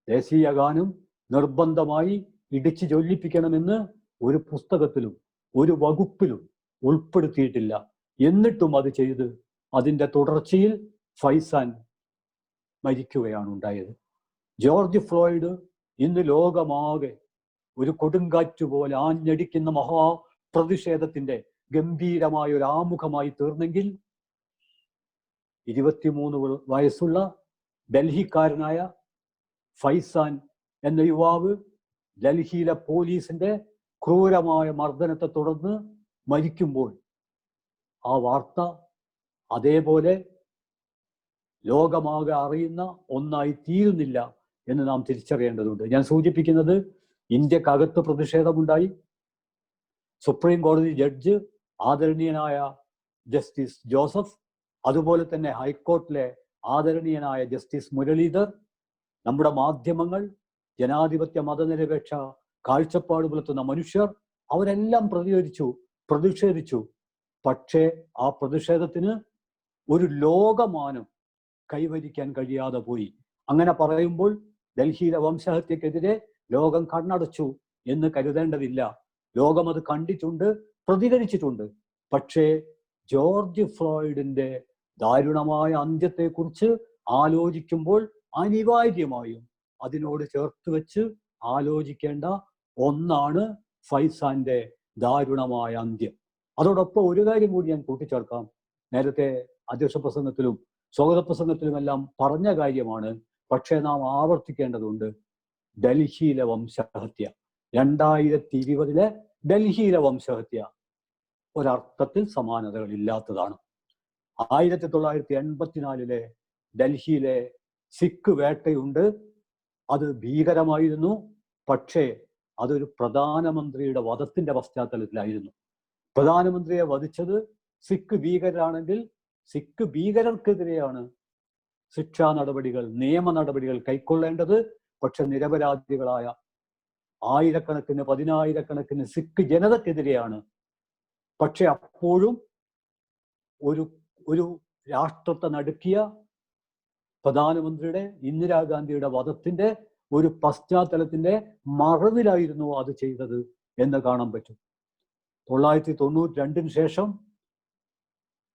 ദേശീയ ഗാനം നിർബന്ധമായി ഇടിച്ചു ചൊല്ലിപ്പിക്കണമെന്ന് ഒരു പുസ്തകത്തിലും ഒരു വകുപ്പിലും ഉൾപ്പെടുത്തിയിട്ടില്ല. എന്നിട്ടും അത് ചെയ്ത് അതിൻ്റെ തുടർച്ചയിൽ ഫൈസാൻ മരിക്കുകയാണ് ഉണ്ടായത്. ജോർജ് ഫ്ലോയ്ഡ് ഇന്ന് ലോകമാകെ ഒരു കൊടുങ്കാറ്റ് പോലെ ആഞ്ഞടിക്കുന്ന മഹാപ്രതിഷേധത്തിന്റെ ഗംഭീരമായ ഒരു ആമുഖമായി തീർന്നെങ്കിൽ 23 വയസ്സുള്ള ഡൽഹിക്കാരനായ ഫൈസാൻ എന്ന യുവാവ് ഡൽഹിയിലെ പോലീസിന്റെ ക്രൂരമായ മർദ്ദനത്തെ തുടർന്ന് മരിക്കുമ്പോൾ ആ വാർത്ത അതേപോലെ ലോകമാകെ അറിയുന്ന ഒന്നായി തീരുന്നില്ല എന്ന് നാം തിരിച്ചറിയേണ്ടതുണ്ട്. ഞാൻ സൂചിപ്പിക്കുന്നത്, ഇന്ത്യക്കകത്ത് പ്രതിഷേധമുണ്ടായി. സുപ്രീം കോടതി ജഡ്ജ് ആദരണീയനായ ജസ്റ്റിസ് ജോസഫ്, അതുപോലെ തന്നെ ഹൈക്കോർട്ടിലെ ആദരണീയനായ ജസ്റ്റിസ് മുരളീധർ, നമ്മുടെ മാധ്യമങ്ങൾ, ജനാധിപത്യ മതനിരപേക്ഷ കാഴ്ചപ്പാട് പുലർത്തുന്ന മനുഷ്യർ, അവരെല്ലാം പ്രതിഷേധിച്ചു. പക്ഷേ ആ പ്രതിഷേധത്തിന് ഒരു ലോകമാനം കൈവരിക്കാൻ കഴിയാതെ പോയി. അങ്ങനെ പറയുമ്പോൾ ഡൽഹിയിലെ വംശഹത്യക്കെതിരെ ലോകം കണ്ണടച്ചു എന്ന് കരുതേണ്ടതില്ല. ലോകം അത് കണ്ടിട്ടുണ്ട്. പ്രതികരിച്ചിട്ടുണ്ട്. പക്ഷേ ജോർജ് ഫ്ലോയിഡിന്റെ ദാരുണമായ അന്ത്യത്തെക്കുറിച്ച് ആലോചിക്കുമ്പോൾ അനിവാര്യമായും അതിനോട് ചേർത്ത് വെച്ച് ആലോചിക്കേണ്ട ഒന്നാണ് ഫൈസാന്റെ ദാരുണമായ അന്ത്യം. അതോടൊപ്പം ഒരു കാര്യം കൂടി ഞാൻ കൂട്ടിച്ചേർക്കാം. നേരത്തെ അധ്യക്ഷ പ്രസംഗത്തിലും സ്വാഗത പ്രസംഗത്തിലുമെല്ലാം പറഞ്ഞ കാര്യമാണ്, പക്ഷേ നാം ആവർത്തിക്കേണ്ടതുണ്ട്. ഡൽഹിയിലെ വംശഹത്യ, 2020 ഡൽഹിയിലെ വംശഹത്യ ഒരർത്ഥത്തിൽ സമാനതകൾ ഇല്ലാത്തതാണ്. 1984 ഡൽഹിയിലെ സിഖ് വേട്ടയുണ്ട്. അത് ഭീകരമായിരുന്നു. പക്ഷേ അതൊരു പ്രധാനമന്ത്രിയുടെ വധത്തിന്റെ പശ്ചാത്തലത്തിലായിരുന്നു. പ്രധാനമന്ത്രിയെ വധിച്ചത് സിഖ് ഭീകരരാണെങ്കിൽ സിഖ് ഭീകരർക്കെതിരെയാണ് ശിക്ഷാ നടപടികൾ, നിയമ നടപടികൾ കൈക്കൊള്ളേണ്ടത്. പക്ഷെ നിരപരാധികളായ ആയിരക്കണക്കിന് പതിനായിരക്കണക്കിന് സിഖ് ജനതക്കെതിരെയാണ്. പക്ഷെ അപ്പോഴും ഒരു രാഷ്ട്രത്തെ നടുക്കിയ പ്രധാനമന്ത്രിയുടെ ഇന്ദിരാഗാന്ധിയുടെ വധത്തിന്റെ ഒരു പശ്ചാത്തലത്തിന്റെ മറവിലായിരുന്നു അത് ചെയ്തത് എന്ന് കാണാൻ പറ്റും. 1992 ശേഷം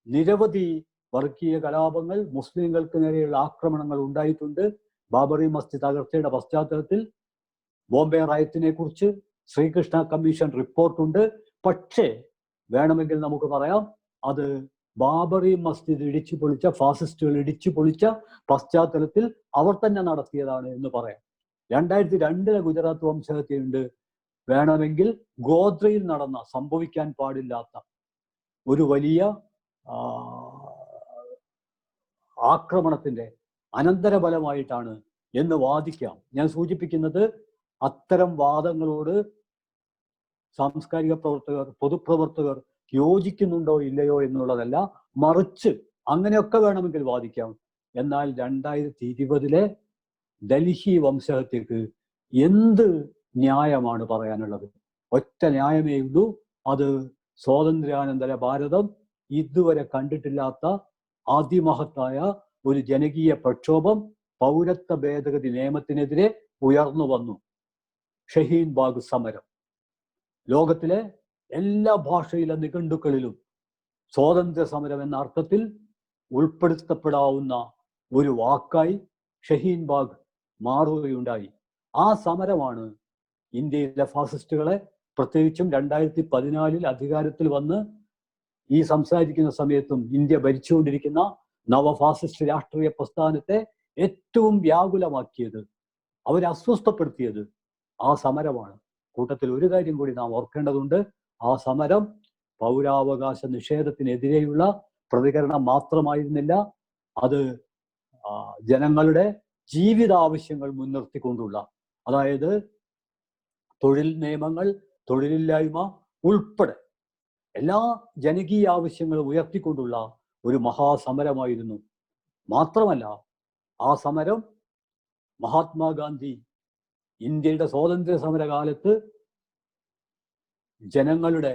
നിരവധി വർഗീയ കലാപങ്ങൾ, മുസ്ലിങ്ങൾക്ക് നേരെയുള്ള ആക്രമണങ്ങൾ ഉണ്ടായിട്ടുണ്ട്. ബാബറി മസ്ജിദ് തകർച്ചയുടെ പശ്ചാത്തലത്തിൽ ബോംബെ റയറ്റിനെ കുറിച്ച് ശ്രീകൃഷ്ണ കമ്മീഷൻ റിപ്പോർട്ടുണ്ട്. പക്ഷേ വേണമെങ്കിൽ നമുക്ക് പറയാം അത് ബാബറി മസ്ജിദ് ഇടിച്ചു പൊളിച്ച, ഫാസിസ്റ്റുകൾ ഇടിച്ചു പൊളിച്ച പശ്ചാത്തലത്തിൽ അവർ തന്നെ നടത്തിയതാണ് എന്ന് പറയാം. 2002 ഗുജറാത്ത് വംശഹത്യയുണ്ട്. വേണമെങ്കിൽ ഗോദ്രയിൽ നടന്ന, സംഭവിക്കാൻ പാടില്ലാത്ത ഒരു വലിയ ആക്രമണത്തിന്റെ അനന്തരഫലമായിട്ടാണ് എന്ന് വാദിക്കാം. ഞാൻ സൂചിപ്പിക്കുന്നത് അത്തരം വാദങ്ങളോട് സാംസ്കാരിക പ്രവർത്തകർ, പൊതുപ്രവർത്തകർ യോജിക്കുന്നുണ്ടോ ഇല്ലയോ എന്നുള്ളതല്ല, മറിച്ച് അങ്ങനെയൊക്കെ വേണമെങ്കിൽ വാദിക്കാം. എന്നാൽ 2020 ഡൽഹി വംശഹത്യക്ക് എന്ത് ന്യായമാണ് പറയാനുള്ളത്? ഒറ്റ ന്യായമേ ഉള്ളൂ. അത് സ്വാതന്ത്ര്യാനന്തര ഭാരതം ഇതുവരെ കണ്ടിട്ടില്ലാത്ത അതിമഹത്തായ ഒരു ജനകീയ പ്രക്ഷോഭം പൗരത്വ ഭേദഗതി നിയമത്തിനെതിരെ ഉയർന്നു വന്നു. ഷഹീൻ ബാഗ് സമരം ലോകത്തിലെ എല്ലാ ഭാഷയിലെ നിഘണ്ടുക്കളിലും സ്വാതന്ത്ര്യ സമരം എന്ന അർത്ഥത്തിൽ ഉൾപ്പെടുത്തപ്പെടാവുന്ന ഒരു വാക്കായി ഷഹീൻ ബാഗ് മാറുകയുണ്ടായി. ആ സമരമാണ് ഇന്ത്യയിലെ ഫാസിസ്റ്റുകളെ, പ്രത്യേകിച്ചും 2014 അധികാരത്തിൽ വന്ന് ഈ സംസാരിക്കുന്ന സമയത്തും ഇന്ത്യ ഭരിച്ചുകൊണ്ടിരിക്കുന്ന നവഫാസിസ്റ്റ് രാഷ്ട്രീയ പ്രസ്ഥാനത്തെ ഏറ്റവും വ്യാകുലമാക്കിയത്, അവരെ അസ്വസ്ഥപ്പെടുത്തിയത് ആ സമരമാണ്. കൂട്ടത്തിൽ ഒരു കാര്യം കൂടി നാം ഓർക്കേണ്ടതുണ്ട്. ആ സമരം പൗരാവകാശ നിഷേധത്തിനെതിരെയുള്ള പ്രതികരണം മാത്രമായിരുന്നില്ല, അത് ജനങ്ങളുടെ ജീവിതാവശ്യങ്ങൾ മുൻനിർത്തിക്കൊണ്ടുള്ള, അതായത് തൊഴിൽ നിയമങ്ങൾ, തൊഴിലില്ലായ്മ ഉൾപ്പെടെ എല്ലാ ജനകീയ ആവശ്യങ്ങളും ഉയർത്തിക്കൊണ്ടുള്ള ഒരു മഹാസമരമായിരുന്നു. മാത്രമല്ല ആ സമരം മഹാത്മാഗാന്ധി ഇന്ത്യയുടെ സ്വാതന്ത്ര്യ സമരകാലത്ത് ജനങ്ങളുടെ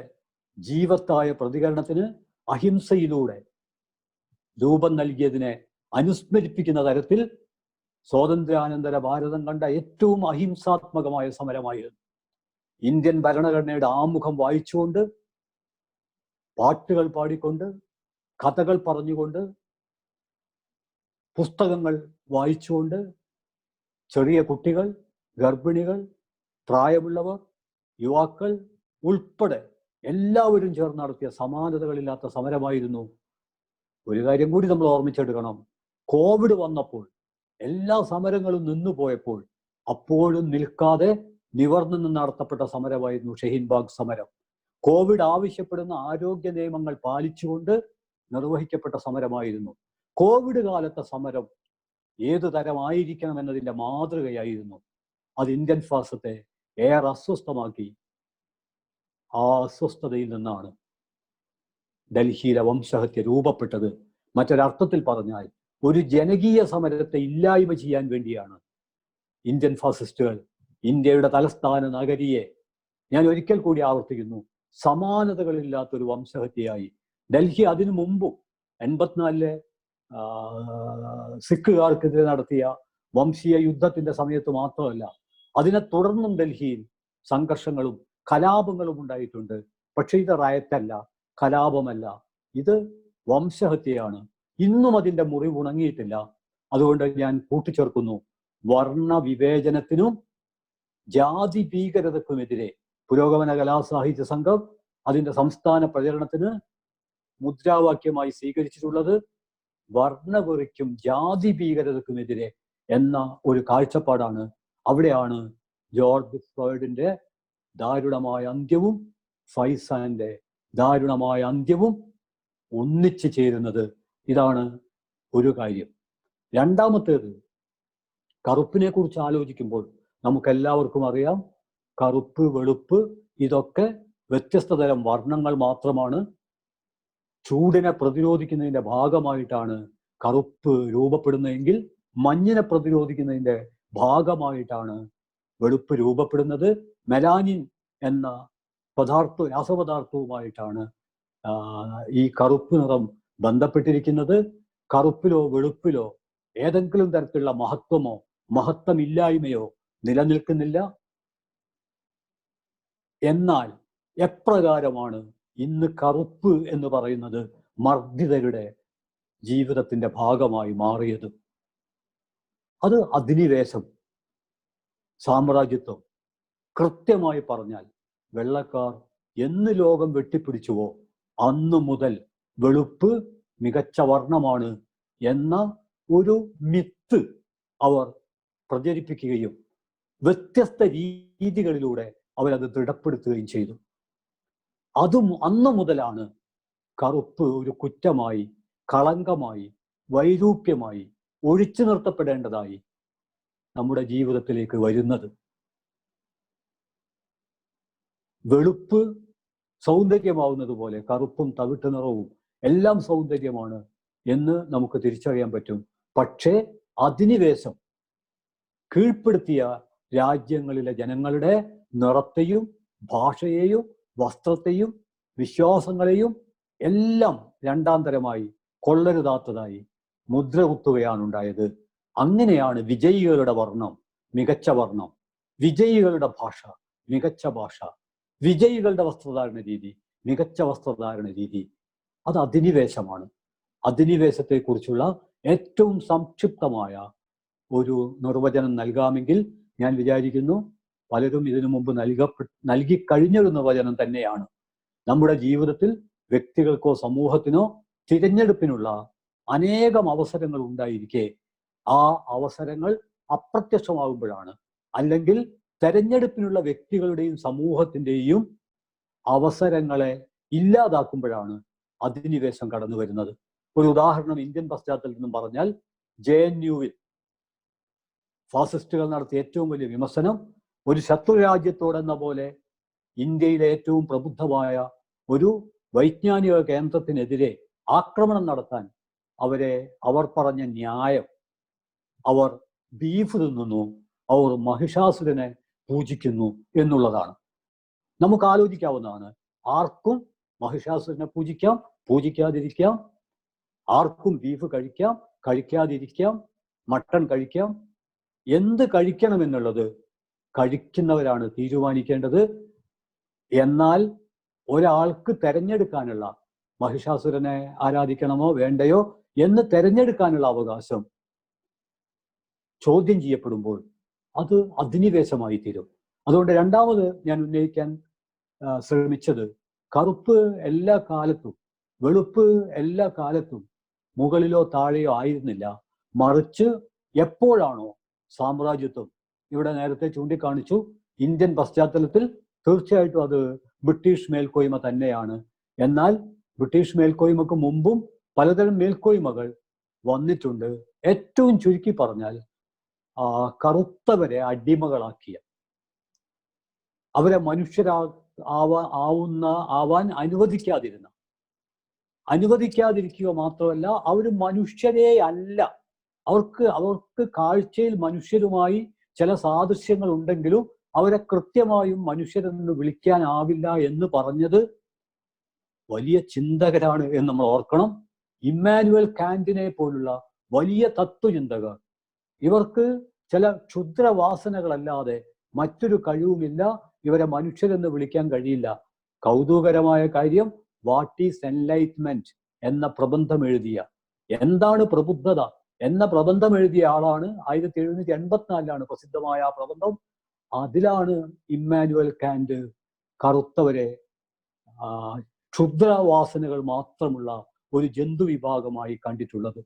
ജീവത്തായ പ്രതികരണത്തിന് അഹിംസയിലൂടെ രൂപം നൽകിയതിനെ അനുസ്മരിപ്പിക്കുന്ന തരത്തിൽ സ്വാതന്ത്ര്യാനന്തര ഭാരതം കണ്ട ഏറ്റവും അഹിംസാത്മകമായ സമരമായിരുന്നു. ഇന്ത്യൻ ഭരണഘടനയുടെ ആമുഖം വായിച്ചുകൊണ്ട്, പാട്ടുകൾ പാടിക്കൊണ്ട്, കഥകൾ പറഞ്ഞുകൊണ്ട്, പുസ്തകങ്ങൾ വായിച്ചുകൊണ്ട് ചെറിയ കുട്ടികൾ, ഗർഭിണികൾ, പ്രായമുള്ളവർ, യുവാക്കൾ ഉൾപ്പെടെ എല്ലാവരും ചേർന്ന് നടത്തിയ സമാനതകളില്ലാത്ത സമരമായിരുന്നു. ഒരു കാര്യം കൂടി നമ്മൾ ഓർമ്മിച്ചെടുക്കണം. കോവിഡ് വന്നപ്പോൾ എല്ലാ സമരങ്ങളും നിന്നുപോയപ്പോൾ അപ്പോഴും നിൽക്കാതെ നിവർന്നു നടത്തപ്പെട്ട സമരമായിരുന്നു ഷഹീൻ ബാഗ് സമരം. കോവിഡ് ആവശ്യപ്പെടുന്ന ആരോഗ്യ നിയമങ്ങൾ പാലിച്ചുകൊണ്ട് നിർവഹിക്കപ്പെട്ട സമരമായിരുന്നു. കോവിഡ് കാലത്തെ സമരം ഏതു തരമായിരിക്കണം എന്നതിൻ്റെ മാതൃകയായിരുന്നു. അത് ഇന്ത്യൻ ഫാസത്തെ ഏറെ അസ്വസ്ഥമാക്കി. ആ അസ്വസ്ഥതയിൽ നിന്നാണ് ഡൽഹിയിലെ വംശഹത്യ രൂപപ്പെട്ടത്. മറ്റൊരർത്ഥത്തിൽ പറഞ്ഞാൽ ഒരു ജനകീയ സമരത്തെ ഇല്ലായ്മ ചെയ്യാൻ വേണ്ടിയാണ് ഇന്ത്യൻ ഫാസിസ്റ്റുകൾ ഇന്ത്യയുടെ തലസ്ഥാന നഗരിയെ, ഞാൻ ഒരിക്കൽ കൂടി ആവർത്തിക്കുന്നു, സമാനതകളില്ലാത്തൊരു വംശഹത്യയായി ഡൽഹി അതിനു മുമ്പും 84 സിഖുകാർക്കെതിരെ നടത്തിയ വംശീയ യുദ്ധത്തിന്റെ സമയത്ത് മാത്രമല്ല, അതിനെ തുടർന്നും ഡൽഹിയിൽ സംഘർഷങ്ങളും കലാപങ്ങളും ഉണ്ടായിട്ടുണ്ട്. പക്ഷെ ഇത് റയറ്റല്ല, കലാപമല്ല, ഇത് വംശഹത്യയാണ്. ഇന്നും അതിൻ്റെ മുറിവ് ഉണങ്ങിയിട്ടില്ല. അതുകൊണ്ട് ഞാൻ കൂട്ടിച്ചേർക്കുന്നു, വർണ്ണ വിവേചനത്തിനും ജാതി ഭീകരതക്കുമെതിരെ പുരോഗമന കലാസാഹിത്യ സംഘം അതിൻ്റെ സംസ്ഥാന പ്രചരണത്തിന് മുദ്രാവാക്യമായി സ്വീകരിച്ചിട്ടുള്ളത് വർണ്ണവെറിക്കും ജാതി ഭീകരതക്കുമെതിരെ എന്ന ഒരു കാഴ്ചപ്പാടാണ്. അവിടെയാണ് ജോർജ് ഫ്ലോയ്ഡിന്റെ ദാരുണമായ അന്ത്യവും ഫൈസാന്റെ ദാരുണമായ അന്ത്യവും ഒന്നിച്ചു ചേരുന്നത്. ഇതാണ് ഒരു കാര്യം. രണ്ടാമത്തേത്, കറുപ്പിനെ കുറിച്ച് ആലോചിക്കുമ്പോൾ നമുക്കെല്ലാവർക്കും അറിയാം, കറുപ്പ്, വെളുപ്പ് ഇതൊക്കെ വ്യത്യസ്ത തരം വർണ്ണങ്ങൾ മാത്രമാണ്. ചൂടിനെ പ്രതിരോധിക്കുന്നതിന്റെ ഭാഗമായിട്ടാണ് കറുപ്പ് രൂപപ്പെടുന്നതെങ്കിൽ മഞ്ഞിനെ പ്രതിരോധിക്കുന്നതിന്റെ ഭാഗമായിട്ടാണ് വെളുപ്പ് രൂപപ്പെടുന്നത്. മെലാനിൻ എന്ന രാസപദാർത്ഥവുമായിട്ടാണ് ഈ കറുപ്പ് നിറം ബന്ധപ്പെട്ടിരിക്കുന്നത്. കറുപ്പിലോ വെളുപ്പിലോ ഏതെങ്കിലും തരത്തിലുള്ള മഹത്വമോ മഹത്വമില്ലായ്മയോ നിലനിൽക്കുന്നില്ല. എന്നാൽ എപ്രകാരമാണ് ഇന്ന് കറുപ്പ് എന്ന് പറയുന്നത് മർദ്ദിതരുടെ ജീവിതത്തിന്റെ ഭാഗമായി മാറിയത്? അത് അധിനിവേശം, സാമ്രാജ്യത്വം. കൃത്യമായി പറഞ്ഞാൽ വെള്ളക്കാർ എന്ന് ലോകം വെട്ടിപ്പിടിച്ചുവോ അന്നു മുതൽ വെളുപ്പ് മികച്ച വർണ്ണമാണ് എന്ന ഒരു മിത്ത് അവർ പ്രചരിപ്പിക്കുകയും വ്യത്യസ്ത രീതികളിലൂടെ അവരത് ദൃഢപ്പെടുത്തുകയും ചെയ്തു. അതും അന്നു മുതലാണ് കറുപ്പ് ഒരു കുറ്റമായി, കളങ്കമായി, വൈരൂപ്യമായി, ഒഴിച്ചു നിർത്തപ്പെടേണ്ടതായി നമ്മുടെ ജീവിതത്തിലേക്ക് വരുന്നത്. വെളുപ്പ് സൗന്ദര്യമാവുന്നത് പോലെ കറുപ്പും തവിട്ട് നിറവും എല്ലാം സൗന്ദര്യമാണ് എന്ന് നമുക്ക് തിരിച്ചറിയാൻ പറ്റും. പക്ഷേ അധിനിവേശം കീഴ്പ്പെടുത്തിയ രാജ്യങ്ങളിലെ ജനങ്ങളുടെ നിറത്തെയും ഭാഷയെയും വസ്ത്രത്തെയും വിശ്വാസങ്ങളെയും എല്ലാം രണ്ടാം തരമായി കൊള്ളരുതാത്തതായി മുദ്ര കുത്തുകയാണ് ഉണ്ടായത്. അങ്ങനെയാണ് വിജയികളുടെ വർണ്ണം മികച്ച വർണ്ണം, വിജയികളുടെ ഭാഷ മികച്ച ഭാഷ, വിജയികളുടെ വസ്ത്രധാരണ രീതി മികച്ച വസ്ത്രധാരണ രീതി. അത് അധിനിവേശമാണ്. അധിനിവേശത്തെക്കുറിച്ചുള്ള ഏറ്റവും സംക്ഷിപ്തമായ ഒരു നിർവചനം നൽകാമെങ്കിൽ ഞാൻ വിചാരിക്കുന്നു പലരും ഇതിനു മുമ്പ് നൽകി കഴിഞ്ഞൊരു നിർവചനം തന്നെയാണ്. നമ്മുടെ ജീവിതത്തിൽ വ്യക്തികൾക്കോ സമൂഹത്തിനോ തിരഞ്ഞെടുപ്പിനുള്ള അനേകം അവസരങ്ങൾ ഉണ്ടായിരിക്കെ ആ അവസരങ്ങൾ അപ്രത്യക്ഷമാകുമ്പോഴാണ്, അല്ലെങ്കിൽ തെരഞ്ഞെടുപ്പിനുള്ള വ്യക്തികളുടെയും സമൂഹത്തിൻ്റെയും അവസരങ്ങളെ ഇല്ലാതാക്കുമ്പോഴാണ് അധിനിവേശം കടന്നു വരുന്നത്. ഒരു ഉദാഹരണം ഇന്ത്യൻ പശ്ചാത്തലത്തിൽ നിന്നും പറഞ്ഞാൽ, JNUവിൽ ഫാസിസ്റ്റുകൾ നടത്തിയ ഏറ്റവും വലിയ വിമർശനം ഒരു ശത്രു രാജ്യത്തോടെന്ന പോലെ ഇന്ത്യയിലെ ഏറ്റവും പ്രബുദ്ധമായ ഒരു വൈജ്ഞാനിക കേന്ദ്രത്തിനെതിരെ ആക്രമണം നടത്താൻ അവർ പറഞ്ഞ ന്യായം, അവർ ബീഫ് തിന്നുന്നു, അവർ മഹിഷാസുരനെ പൂജിക്കുന്നു എന്നുള്ളതാണ്. നമുക്ക് ആലോചിക്കാവുന്നതാണ്. ആർക്കും മഹിഷാസുരനെ പൂജിക്കാം, പൂജിക്കാതിരിക്കാം. ആർക്കും ബീഫ് കഴിക്കാം, കഴിക്കാതിരിക്കാം. മട്ടൺ കഴിക്കാം. എന്ത് കഴിക്കണമെന്നുള്ളത് കഴിക്കുന്നവരാണ് തീരുമാനിക്കേണ്ടത്. എന്നാൽ ഒരാൾക്ക് തെരഞ്ഞെടുക്കാനുള്ള, മഹിഷാസുരനെ ആരാധിക്കണമോ വേണ്ടയോ എന്ന് തെരഞ്ഞെടുക്കാനുള്ള അവകാശം ചോദ്യം ചെയ്യപ്പെടുമ്പോൾ അത് അധിനിവേശമായി തീരും. അതുകൊണ്ട് രണ്ടാമത് ഞാൻ ഉന്നയിക്കാൻ ശ്രമിച്ചത്, കറുപ്പ് എല്ലാ കാലത്തും വെളുപ്പ് എല്ലാ കാലത്തും മുകളിലോ താഴെയോ ആയിരുന്നില്ല. മറിച്ച് എപ്പോഴാണോ സാമ്രാജ്യത്വം, ഇവിടെ നേരത്തെ ചൂണ്ടിക്കാണിച്ചു, ഇന്ത്യൻ പശ്ചാത്തലത്തിൽ തീർച്ചയായിട്ടും അത് ബ്രിട്ടീഷ് മേൽക്കോയ്മ തന്നെയാണ്. എന്നാൽ ബ്രിട്ടീഷ് മേൽക്കോയ്മക്ക് മുമ്പും പലതരം മേൽക്കോയ്മകൾ വന്നിട്ടുണ്ട്. ഏറ്റവും ചുരുക്കി പറഞ്ഞാൽ കറുത്തവരെ അടിമകളാക്കിയ, അവരെ ആവാൻ അനുവദിക്കാതിരിക്കുക മാത്രമല്ല, അവർ മനുഷ്യരെ അല്ല. അവർക്ക് കാഴ്ചയിൽ മനുഷ്യരുമായി ചില സാദൃശ്യങ്ങൾ ഉണ്ടെങ്കിലും അവരെ കൃത്യമായും മനുഷ്യരെന്ന് വിളിക്കാനാവില്ല എന്ന് പറഞ്ഞത് വലിയ ചിന്തകരാണ് എന്ന് നമ്മൾ ഓർക്കണം. ഇമ്മാനുവൽ കാന്റിനെ പോലുള്ള വലിയ തത്വചിന്തകർ, ഇവർക്ക് ചില ക്ഷുദ്രവാസനകളല്ലാതെ മറ്റൊരു കഴിവുമില്ല. ഇവരെ മനുഷ്യരെന്ന് വിളിക്കാൻ കഴിയില്ല. കൗതുകകരമായ കാര്യം, വാട്ട് ഈസ് എൻലൈറ്റ്മെന്റ് എന്ന പ്രബന്ധം എഴുതിയ, എന്താണ് പ്രബുദ്ധത എന്ന പ്രബന്ധം എഴുതിയ ആളാണ്. 1784 പ്രസിദ്ധമായ ആ പ്രബന്ധം. അതിലാണ് ഇമ്മാനുവൽ കാന്റ് കറുത്തവരെ ക്ഷുദ്രവാസനകൾ മാത്രമുള്ള ഒരു ജന്തു വിഭാഗമായി കണ്ടിട്ടുള്ളത്.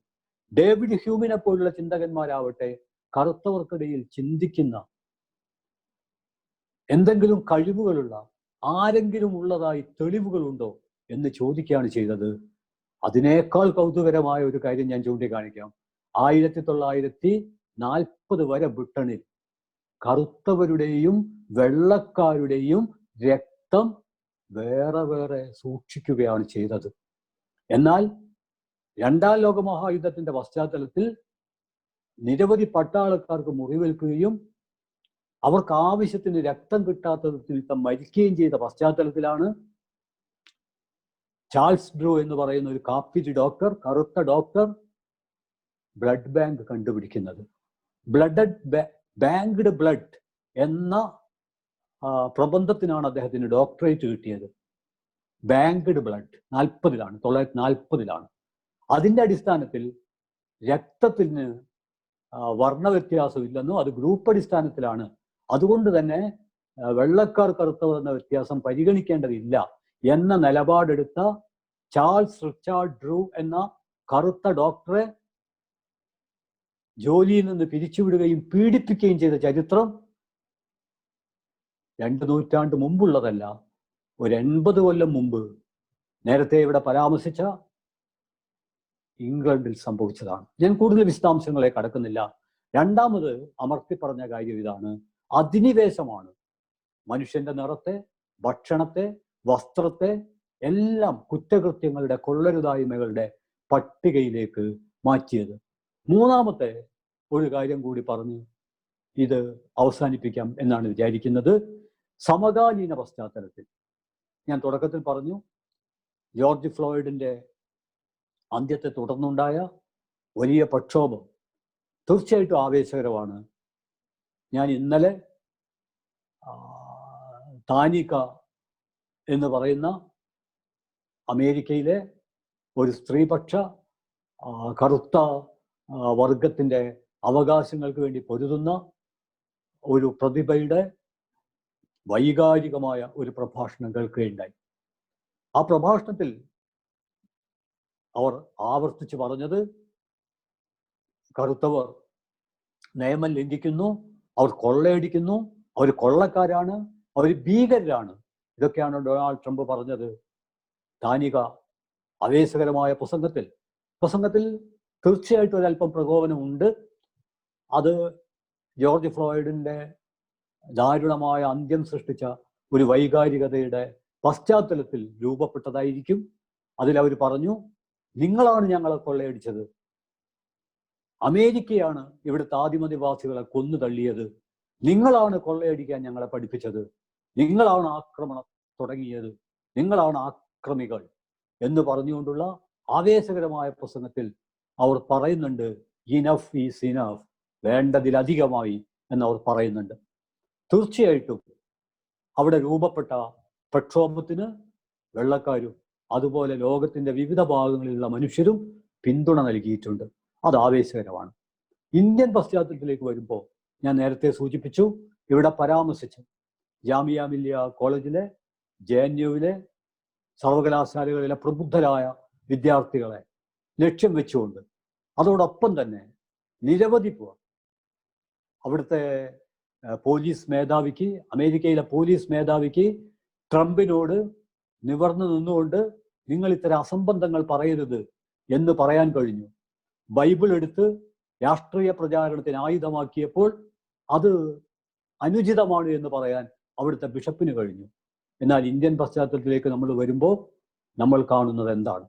ഡേവിഡ് ഹ്യൂമിനെ പോലുള്ള ചിന്തകന്മാരാവട്ടെ കറുത്തവർക്കിടയിൽ ചിന്തിക്കുന്ന, എന്തെങ്കിലും കഴിവുകളുള്ള ആരെങ്കിലും ഉള്ളതായി തെളിവുകളുണ്ടോ എന്ന് ചോദിക്കുകയാണ് ചെയ്തത്. അതിനേക്കാൾ കൗതുകരമായ ഒരു കാര്യം ഞാൻ ചൂണ്ടിക്കാണിക്കാം. 1940 വരെ ബ്രിട്ടനിൽ കറുത്തവരുടെയും വെള്ളക്കാരുടെയും രക്തം വേറെ വേറെ സൂക്ഷിക്കുകയാണ് ചെയ്തത്. എന്നാൽ രണ്ടാം ലോകമഹായുദ്ധത്തിന്റെ പശ്ചാത്തലത്തിൽ നിരവധി പട്ടാളക്കാർക്ക് മുറിവേൽക്കുകയും അവർക്ക് ആവശ്യത്തിന് രക്തം കിട്ടാത്തത് നിമിത്തം മരിക്കുകയും ചെയ്ത പശ്ചാത്തലത്തിലാണ് ചാൾസ് ഡ്രൂ എന്ന് പറയുന്ന ഒരു കാപ്പിരി ഡോക്ടർ, കറുത്ത ഡോക്ടർ, ബ്ലഡ് ബാങ്ക് കണ്ടുപിടിക്കുന്നത്. ബാങ്ക്ഡ് ബ്ലഡ് എന്ന പ്രബന്ധത്തിനാണ് അദ്ദേഹത്തിന് ഡോക്ടറേറ്റ് കിട്ടിയത്. ബാങ്ക്ഡ് ബ്ലഡ് 1940 അതിന്റെ അടിസ്ഥാനത്തിൽ രക്തത്തിന് വർണ്ണവ്യത്യാസമില്ലെന്നും അത് ഗ്രൂപ്പ് അടിസ്ഥാനത്തിലാണ്, അതുകൊണ്ട് തന്നെ വെള്ളക്കാർ കറുത്തവർ എന്ന വ്യത്യാസം പരിഗണിക്കേണ്ടതില്ല എന്ന നിലപാടെടുത്ത ചാൾസ് റിച്ചാർഡ് ഡ്രൂ എന്ന കറുത്ത ഡോക്ടറെ ജോലിയിൽ നിന്ന് പിരിച്ചുവിടുകയും പീഡിപ്പിക്കുകയും ചെയ്ത ചരിത്രം 2 നൂറ്റാണ്ട് മുമ്പുള്ളതല്ല, ഒരു 80 കൊല്ലം മുമ്പ് നേരത്തെ ഇവിടെ പരാമർശിച്ച ഇംഗ്ലണ്ടിൽ സംഭവിച്ചതാണ്. ഞാൻ കൂടുതൽ വിശദാംശങ്ങളെ കടക്കുന്നില്ല. രണ്ടാമത് അമർത്തി പറഞ്ഞ കാര്യം ഇതാണ്: അധിനിവേശമാണ് മനുഷ്യന്റെ നിറത്തെ, ഭക്ഷണത്തെ, വസ്ത്രത്തെ എല്ലാം കുറ്റകൃത്യങ്ങളുടെ, കൊള്ളരുതായ്മകളുടെ പട്ടികയിലേക്ക് മാറ്റിയത്. മൂന്നാമത്തെ ഒരു കാര്യം കൂടി പറഞ്ഞ് ഇത് അവസാനിപ്പിക്കാം എന്നാണ് വിചാരിക്കുന്നത്. സമകാലീന പശ്ചാത്തലത്തിൽ ഞാൻ തുടക്കത്തിൽ പറഞ്ഞു, ജോർജ് ഫ്ലോയിഡിന്റെ അന്ത്യത്തെ തുടർന്നുണ്ടായ വലിയ പ്രക്ഷോഭം തീർച്ചയായിട്ടും ആവേശകരമാണ്. ഞാൻ ഇന്നലെ താനിക എന്ന് പറയുന്ന അമേരിക്കയിലെ ഒരു സ്ത്രീപക്ഷ കറുത്ത വർഗത്തിന്റെ അവകാശങ്ങൾക്ക് വേണ്ടി പൊരുതുന്ന ഒരു പ്രതിഭയുടെ വൈകാരികമായ ഒരു പ്രഭാഷണം കേൾക്കുകയുണ്ടായി. ആ പ്രഭാഷണത്തിൽ അവർ ആവർത്തിച്ച് പറഞ്ഞത്, കറുത്തവർ നിയമം ലംഘിക്കുന്നു, അവർ കൊള്ളയടിക്കുന്നു, അവർ കൊള്ളക്കാരാണ്, അവർ ഭീകരരാണ്. ഇതൊക്കെയാണ് ഡൊണാൾഡ് ട്രംപ് പറഞ്ഞത്. താനിക ആവേശകരമായ പ്രസംഗത്തിൽ തീർച്ചയായിട്ടും ഒരല്പം പ്രകോപനമുണ്ട്. അത് ജോർജ് ഫ്ലോയിഡിന്റെ ദാരുണമായ അന്ത്യം സൃഷ്ടിച്ച ഒരു വൈകാരികതയുടെ പശ്ചാത്തലത്തിൽ രൂപപ്പെട്ടതായിരിക്കും. അതിലവർ പറഞ്ഞു, നിങ്ങളാണ് ഞങ്ങളെ കൊള്ളയടിച്ചത്, അമേരിക്കയാണ് ഇവിടുത്തെ ആദിമനിവാസികളെ കൊന്നു തള്ളിയത്, നിങ്ങളാണ് കൊള്ളയടിക്കാൻ ഞങ്ങളെ പഠിപ്പിച്ചത്, നിങ്ങളാണ് ആക്രമണം തുടങ്ങിയത്, നിങ്ങളാണ് ആക്രമികൾ എന്ന് പറഞ്ഞുകൊണ്ടുള്ള ആവേശകരമായ പ്രസംഗത്തിൽ അവർ പറയുന്നുണ്ട്, ഇനഫ് ഈസ് ഇനഫ്, വേണ്ടതിലധികമായി എന്നവർ പറയുന്നുണ്ട്. തീർച്ചയായിട്ടും അവിടെ രൂപപ്പെട്ട പ്രക്ഷോഭത്തിന് വെള്ളക്കാരും അതുപോലെ ലോകത്തിന്റെ വിവിധ ഭാഗങ്ങളിലുള്ള മനുഷ്യരും പിന്തുണ നൽകിയിട്ടുണ്ട്. അത് ആവേശകരമാണ്. ഇന്ത്യൻ പശ്ചാത്തലത്തിലേക്ക് വരുമ്പോൾ ഞാൻ നേരത്തെ സൂചിപ്പിച്ചു, ഇവിടെ പരാമർശിച്ചു ജാമിയ മില്ലിയ കോളേജിലെ, JNUവിലെ സർവകലാശാലകളിലെ പ്രബുദ്ധരായ വിദ്യാർത്ഥികളെ ലക്ഷ്യം വെച്ചുകൊണ്ട്, അതോടൊപ്പം തന്നെ നിരവധി അവിടുത്തെ പോലീസ് മേധാവിക്ക്, അമേരിക്കയിലെ പോലീസ് മേധാവിക്ക് ട്രംപിനോട് നിവർന്നു നിന്നുകൊണ്ട് നിങ്ങൾ ഇത്തരം അസംബന്ധങ്ങൾ പറയരുത് എന്ന് പറയാൻ കഴിഞ്ഞു. ബൈബിൾ എടുത്ത് രാഷ്ട്രീയ പ്രചാരണത്തിന് ആയുധമാക്കിയപ്പോൾ അത് അനുചിതമാണ് എന്ന് പറയാൻ അവിടുത്തെ ബിഷപ്പിന് കഴിഞ്ഞു. എന്നാൽ ഇന്ത്യൻ പശ്ചാത്തലത്തിലേക്ക് നമ്മൾ വരുമ്പോൾ നമ്മൾ കാണുന്നത് എന്താണ്?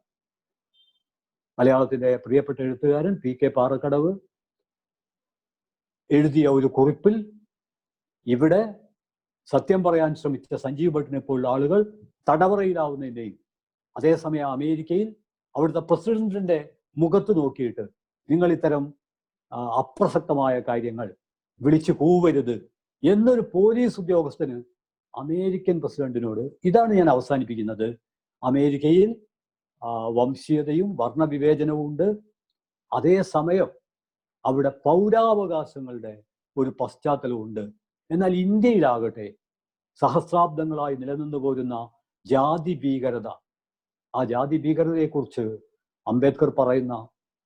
മലയാളത്തിന്റെ പ്രിയപ്പെട്ട എഴുത്തുകാരൻ PK പാറക്കടവ് എഴുതിയ ഒരു കുറിപ്പിൽ ഇവിടെ സത്യം പറയാൻ ശ്രമിച്ച സഞ്ജീവ് ഭട്ടിനെ പോലുള്ള ആളുകൾ തടവറയിലാവുന്നതിൻ്റെയും, അതേസമയം അമേരിക്കയിൽ അവിടുത്തെ പ്രസിഡന്റിന്റെ മുഖത്ത് നോക്കിയിട്ട് നിങ്ങൾ ഇത്തരം അപ്രസക്തമായ കാര്യങ്ങൾ വിളിച്ചു കൂവരുത് എന്നൊരു പോലീസ് ഉദ്യോഗസ്ഥന് അമേരിക്കൻ പ്രസിഡന്റിനോട് ഇതാണ് ഞാൻ അവസാനിപ്പിക്കുന്നത്. അമേരിക്കയിൽ വംശീയതയും വർണ്ണവിവേചനവും ഉണ്ട്. അതേസമയം അവിടെ പൗരാവകാശങ്ങളുടെ ഒരു പശ്ചാത്തലമുണ്ട്. എന്നാൽ ഇന്ത്യയിലാകട്ടെ സഹസ്രാബ്ദങ്ങളായി നിലനിന്നു പോരുന്ന ജാതി ഭീകരത, ആ ജാതി ഭീകരതയെക്കുറിച്ച് അംബേദ്കർ പറയുന്ന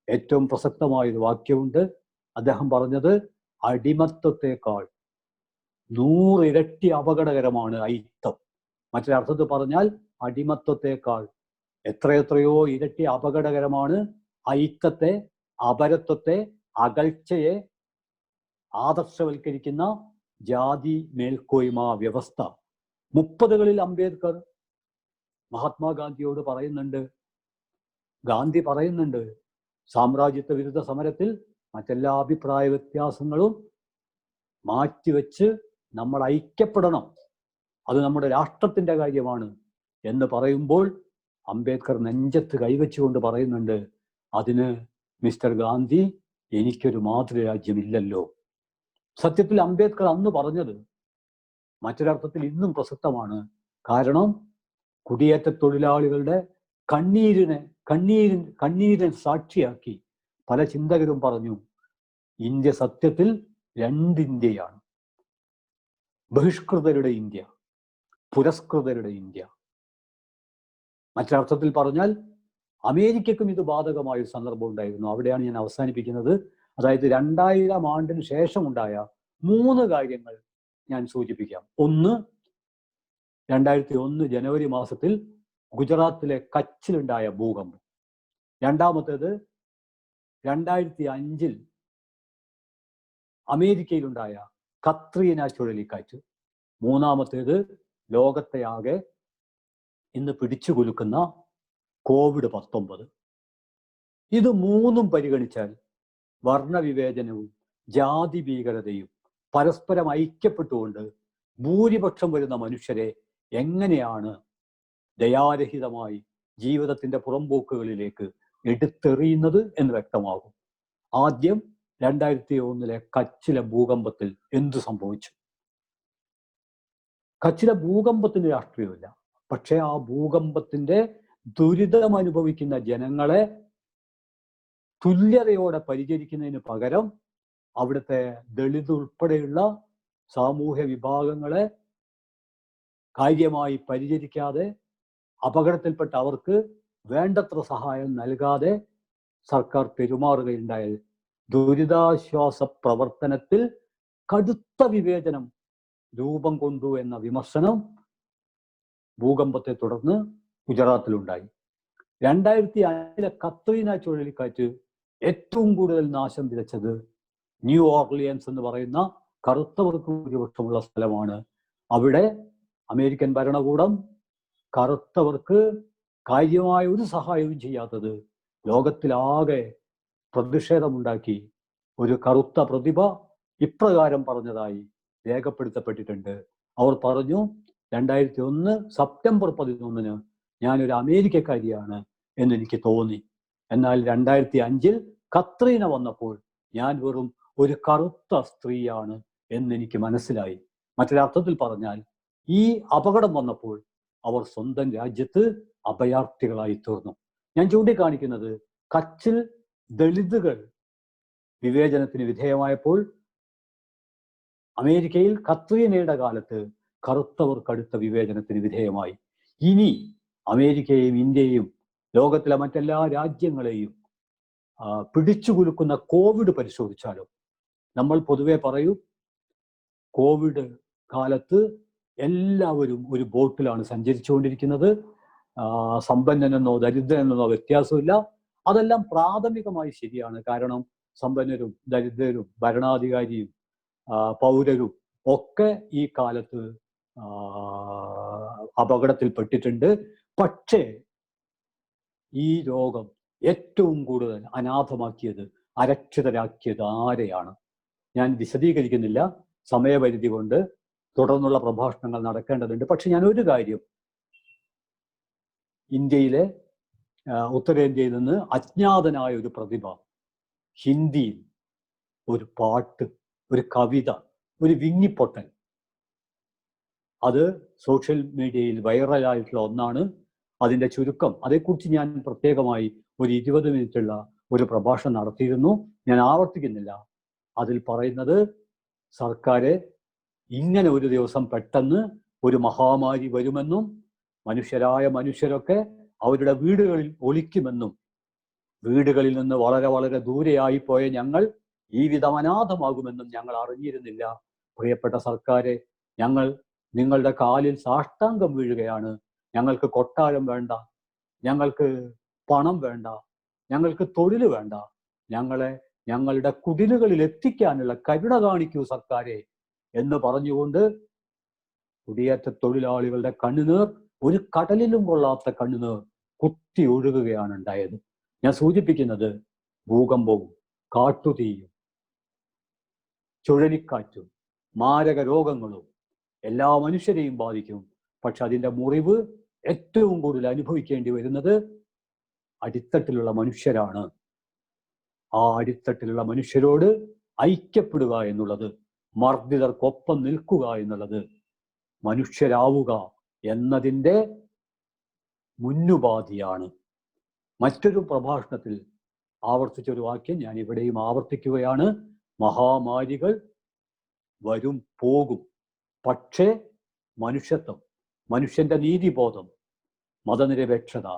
ഏറ്റവും പ്രസക്തമായൊരു വാക്യമുണ്ട്. അദ്ദേഹം പറഞ്ഞത്, അടിമത്തത്തെക്കാൾ 100 ഇരട്ടി അപകടകരമാണ് അയിത്തം. മറ്റൊരർത്ഥത്തിൽ പറഞ്ഞാൽ അടിമത്തത്തെക്കാൾ എത്രയെത്രയോ ഇരട്ടി അപകടകരമാണ് അയിത്തത്തെ, അപരത്വത്തെ, അകൽച്ചയെ ആദർശവൽക്കരിക്കുന്ന ജാതി മേൽക്കോയ്മ വ്യവസ്ഥ. 30കളിൽ അംബേദ്കർ മഹാത്മാഗാന്ധിയോട് പറയുന്നുണ്ട്, ഗാന്ധി പറയുന്നുണ്ട്, സാമ്രാജ്യത്വ വിരുദ്ധ സമരത്തിൽ മറ്റെല്ലാ അഭിപ്രായ വ്യത്യാസങ്ങളും മാറ്റിവെച്ച് നമ്മൾ ഐക്യപ്പെടണം, അത് നമ്മുടെ രാഷ്ട്രത്തിന്റെ കാര്യമാണ് എന്ന് പറയുമ്പോൾ അംബേദ്കർ നെഞ്ചത്ത് കൈവച്ചുകൊണ്ട് പറയുന്നുണ്ട്, അതിന് മിസ്റ്റർ ഗാന്ധി എനിക്കൊരു മാതൃരാജ്യമില്ലല്ലോ. സത്യത്തിൽ അംബേദ്കർ അന്ന് പറഞ്ഞത് മറ്റൊരർത്ഥത്തിൽ ഇന്നും പ്രസക്തമാണ്. കാരണം കുടിയേറ്റ തൊഴിലാളികളുടെ കണ്ണീരിന് സാക്ഷിയാക്കി പല ചിന്തകരും പറഞ്ഞു, ഇന്ത്യ സത്യത്തിൽ 2 ഇന്ത്യയാണ്. ബഹിഷ്കൃതരുടെ ഇന്ത്യ, പുരസ്കൃതരുടെ ഇന്ത്യ. മറ്റൊരർത്ഥത്തിൽ പറഞ്ഞാൽ അമേരിക്കക്കും ഇത് ബാധകമായ ഒരു സന്ദർഭം ഉണ്ടായിരുന്നു. അവിടെയാണ് ഞാൻ അവസാനിപ്പിക്കുന്നത്. അതായത് 2000 ആണ്ടിന് ശേഷം ഉണ്ടായ 3 കാര്യങ്ങൾ ഞാൻ സൂചിപ്പിക്കാം. ഒന്ന്, 2001 ജനുവരി മാസത്തിൽ ഗുജറാത്തിലെ കച്ചിലുണ്ടായ ഭൂകമ്പം. രണ്ടാമത്തേത് 2005 അമേരിക്കയിലുണ്ടായ കത്രീന ചുഴലിക്കാറ്റ്. മൂന്നാമത്തേത് ലോകത്തെ ആകെ ഇന്ന് പിടിച്ചു കുലുക്കുന്ന COVID-19. ഇത് 3ഉം പരിഗണിച്ചാൽ വർണ്ണവിവേചനവും ജാതി ഭീകരതയും പരസ്പരം ഐക്യപ്പെട്ടുകൊണ്ട് ഭൂരിപക്ഷം വരുന്ന മനുഷ്യരെ എങ്ങനെയാണ് ദയാരഹിതമായി ജീവിതത്തിന്റെ പുറംപോക്കുകളിലേക്ക് എടുത്തെറിയുന്നത് എന്ന് വ്യക്തമാകും. ആദ്യം 2001 കച്ചിലെ ഭൂകമ്പത്തിൽ എന്തു സംഭവിച്ചു? കച്ചിലെ ഭൂകമ്പത്തിന് രാഷ്ട്രീയമില്ല. പക്ഷെ ആ ഭൂകമ്പത്തിന്റെ ദുരിതം അനുഭവിക്കുന്ന ജനങ്ങളെ തുല്യതയോടെ പരിചരിക്കുന്നതിന് പകരം അവിടുത്തെ ദളിത് ഉൾപ്പെടെയുള്ള സാമൂഹ്യ വിഭാഗങ്ങളെ കാര്യമായി പരിചരിക്കാതെ, അപകടത്തിൽപ്പെട്ട അവർക്ക് വേണ്ടത്ര സഹായം നൽകാതെ സർക്കാർ പെരുമാറുകയുണ്ടായത്. ദുരിതാശ്വാസ പ്രവർത്തനത്തിൽ കടുത്ത വിവേചനം രൂപം കൊണ്ടു എന്ന വിമർശനം ഭൂകമ്പത്തെ തുടർന്ന് ഗുജറാത്തിലുണ്ടായി. 2005 കത്രീന ചുഴലിക്കാറ്റ് ഏറ്റവും കൂടുതൽ നാശം വിതച്ചത് ന്യൂ ഓർലിയൻസ് എന്ന് പറയുന്ന കറുത്തവർക്ക് ഭൂരിപക്ഷമുള്ള സ്ഥലമാണ്. അവിടെ അമേരിക്കൻ ഭരണകൂടം കറുത്തവർക്ക് കാര്യമായ ഒരു സഹായവും ചെയ്യാത്തത് ലോകത്തിലാകെ പ്രതിഷേധമുണ്ടാക്കി. ഒരു കറുത്ത പ്രതിഭ ഇപ്രകാരം പറഞ്ഞതായി രേഖപ്പെടുത്തപ്പെട്ടിട്ടുണ്ട്. അവർ പറഞ്ഞു, 2001 സെപ്റ്റംബർ 11 ഞാനൊരു അമേരിക്കക്കാരിയാണ് എന്നെനിക്ക് തോന്നി. എന്നാൽ 2005 കത്രീന വന്നപ്പോൾ ഞാൻ വെറും ഒരു കറുത്ത സ്ത്രീയാണ് എന്നെനിക്ക് മനസ്സിലായി. മറ്റൊരർത്ഥത്തിൽ പറഞ്ഞാൽ ഈ അപകടം വന്നപ്പോൾ അവർ സ്വന്തം രാജ്യത്ത് അഭയാർത്ഥികളായി തീർന്നു. ഞാൻ ചൂണ്ടിക്കാണിക്കുന്നത്, കച്ചിൽ ദളിതുകൾ വിവേചനത്തിന് വിധേയമായപ്പോൾ അമേരിക്കയിൽ കത്രീനയുടെ കാലത്ത് കറുത്തവർ കടുത്ത വിവേചനത്തിന് വിധേയമായി. ഇനി അമേരിക്കയെയും ഇന്ത്യയെയും ലോകത്തിലെ മറ്റെല്ലാ രാജ്യങ്ങളെയും പിടിച്ചുകുലുക്കുന്ന കോവിഡ് പരിശോധിച്ചാലോ? നമ്മൾ പൊതുവെ പറയും, കോവിഡ് കാലത്ത് എല്ലാവരും ഒരു ബോട്ടിലാണ് സഞ്ചരിച്ചുകൊണ്ടിരിക്കുന്നത്, സമ്പന്നനെന്നോ ദരിദ്രനെന്നോ വ്യത്യാസമില്ല. അതെല്ലാം പ്രാഥമികമായി ശരിയാണ്. കാരണം സമ്പന്നരും ദരിദ്രരും ഭരണാധികാരിയും പൗരരും ഒക്കെ ഈ കാലത്ത് അപകടത്തിൽപ്പെട്ടിട്ടുണ്ട്. പക്ഷേ ഈ രോഗം ഏറ്റവും കൂടുതൽ അനാഥമാക്കിയത്, അരക്ഷിതരാക്കിയത് ആരെയാണ്? ഞാൻ വിശദീകരിക്കുന്നില്ല, സമയപരിധി കൊണ്ട് തുടർന്നുള്ള പ്രഭാഷണങ്ങൾ നടക്കേണ്ടതുണ്ട്. പക്ഷെ ഞാൻ ഒരു കാര്യം, ഇന്ത്യയിലെ ഉത്തരേന്ത്യയിൽ നിന്ന് അജ്ഞാതനായ ഒരു പ്രതിഭ ഹിന്ദിയിൽ ഒരു പാട്ട്, ഒരു കവിത, ഒരു വിങ്ങിപ്പൊട്ടൻ അത് സോഷ്യൽ മീഡിയയിൽ വൈറലായിട്ടുള്ള ഒന്നാണ്. അതിൻ്റെ ചുരുക്കം, അതേക്കുറിച്ച് ഞാൻ പ്രത്യേകമായി ഒരു 20 മിനിറ്റുള്ള ഒരു പ്രഭാഷണം നടത്തിയിരുന്നു, ഞാൻ ആവർത്തിക്കുന്നില്ല. അതിൽ പറയുന്നത് സർക്കാര് ഇങ്ങനെ ഒരു ദിവസം പെട്ടെന്ന് ഒരു മഹാമാരി വരുമെന്നും മനുഷ്യരൊക്കെ അവരുടെ വീടുകളിൽ ഒളിക്കുമെന്നും വീടുകളിൽ നിന്ന് വളരെ വളരെ ദൂരെയായി പോയ ഞങ്ങൾ ഈ വിധം അനാഥമാകുമെന്നും ഞങ്ങൾ അറിഞ്ഞിരുന്നില്ല. പ്രിയപ്പെട്ട സർക്കാരെ, ഞങ്ങൾ നിങ്ങളുടെ കാലിൽ സാഷ്ടാംഗം വീഴുകയാണ്. ഞങ്ങൾക്ക് കൊട്ടാരം വേണ്ട, ഞങ്ങൾക്ക് പണം വേണ്ട, ഞങ്ങൾക്ക് തൊഴിൽ വേണ്ട, ഞങ്ങളെ ഞങ്ങളുടെ കുടിലുകളിൽ എത്തിക്കാനുള്ള കരുണ കാണിക്കൂ സർക്കാരെ എന്ന് പറഞ്ഞുകൊണ്ട് കുടിയേറ്റ തൊഴിലാളികളുടെ കണ്ണുനീർ, ഒരു കടലിലും കൊള്ളാത്ത കണ്ണുനീർ കുത്തി ഒഴുകുകയാണ് ഉണ്ടായത്. ഞാൻ സൂചിപ്പിക്കുന്നത് ഭൂകമ്പവും കാട്ടുതീയും ചുഴലിക്കാറ്റും മാരക രോഗങ്ങളും എല്ലാ മനുഷ്യരെയും ബാധിക്കും. പക്ഷെ അതിൻ്റെ മുറിവ് ഏറ്റവും കൂടുതൽ അനുഭവിക്കേണ്ടി വരുന്നത് അടിത്തട്ടിലുള്ള മനുഷ്യരാണ്. ആ അടിത്തട്ടിലുള്ള മനുഷ്യരോട് ഐക്യപ്പെടുക എന്നുള്ളത്, മർദ്ദിതർക്കൊപ്പം നിൽക്കുക എന്നുള്ളത്, മനുഷ്യരാവുക എന്നതിൻ്റെ മുന്നുപാധിയാണ്. മറ്റൊരു പ്രഭാഷണത്തിൽ ആവർത്തിച്ചൊരു വാക്യം ഞാൻ ഇവിടെയും ആവർത്തിക്കുകയാണ്: മഹാമാരികൾ വരും പോകും, പക്ഷേ മനുഷ്യത്വം, മനുഷ്യന്റെ നീതിബോധം, മതനിരപേക്ഷത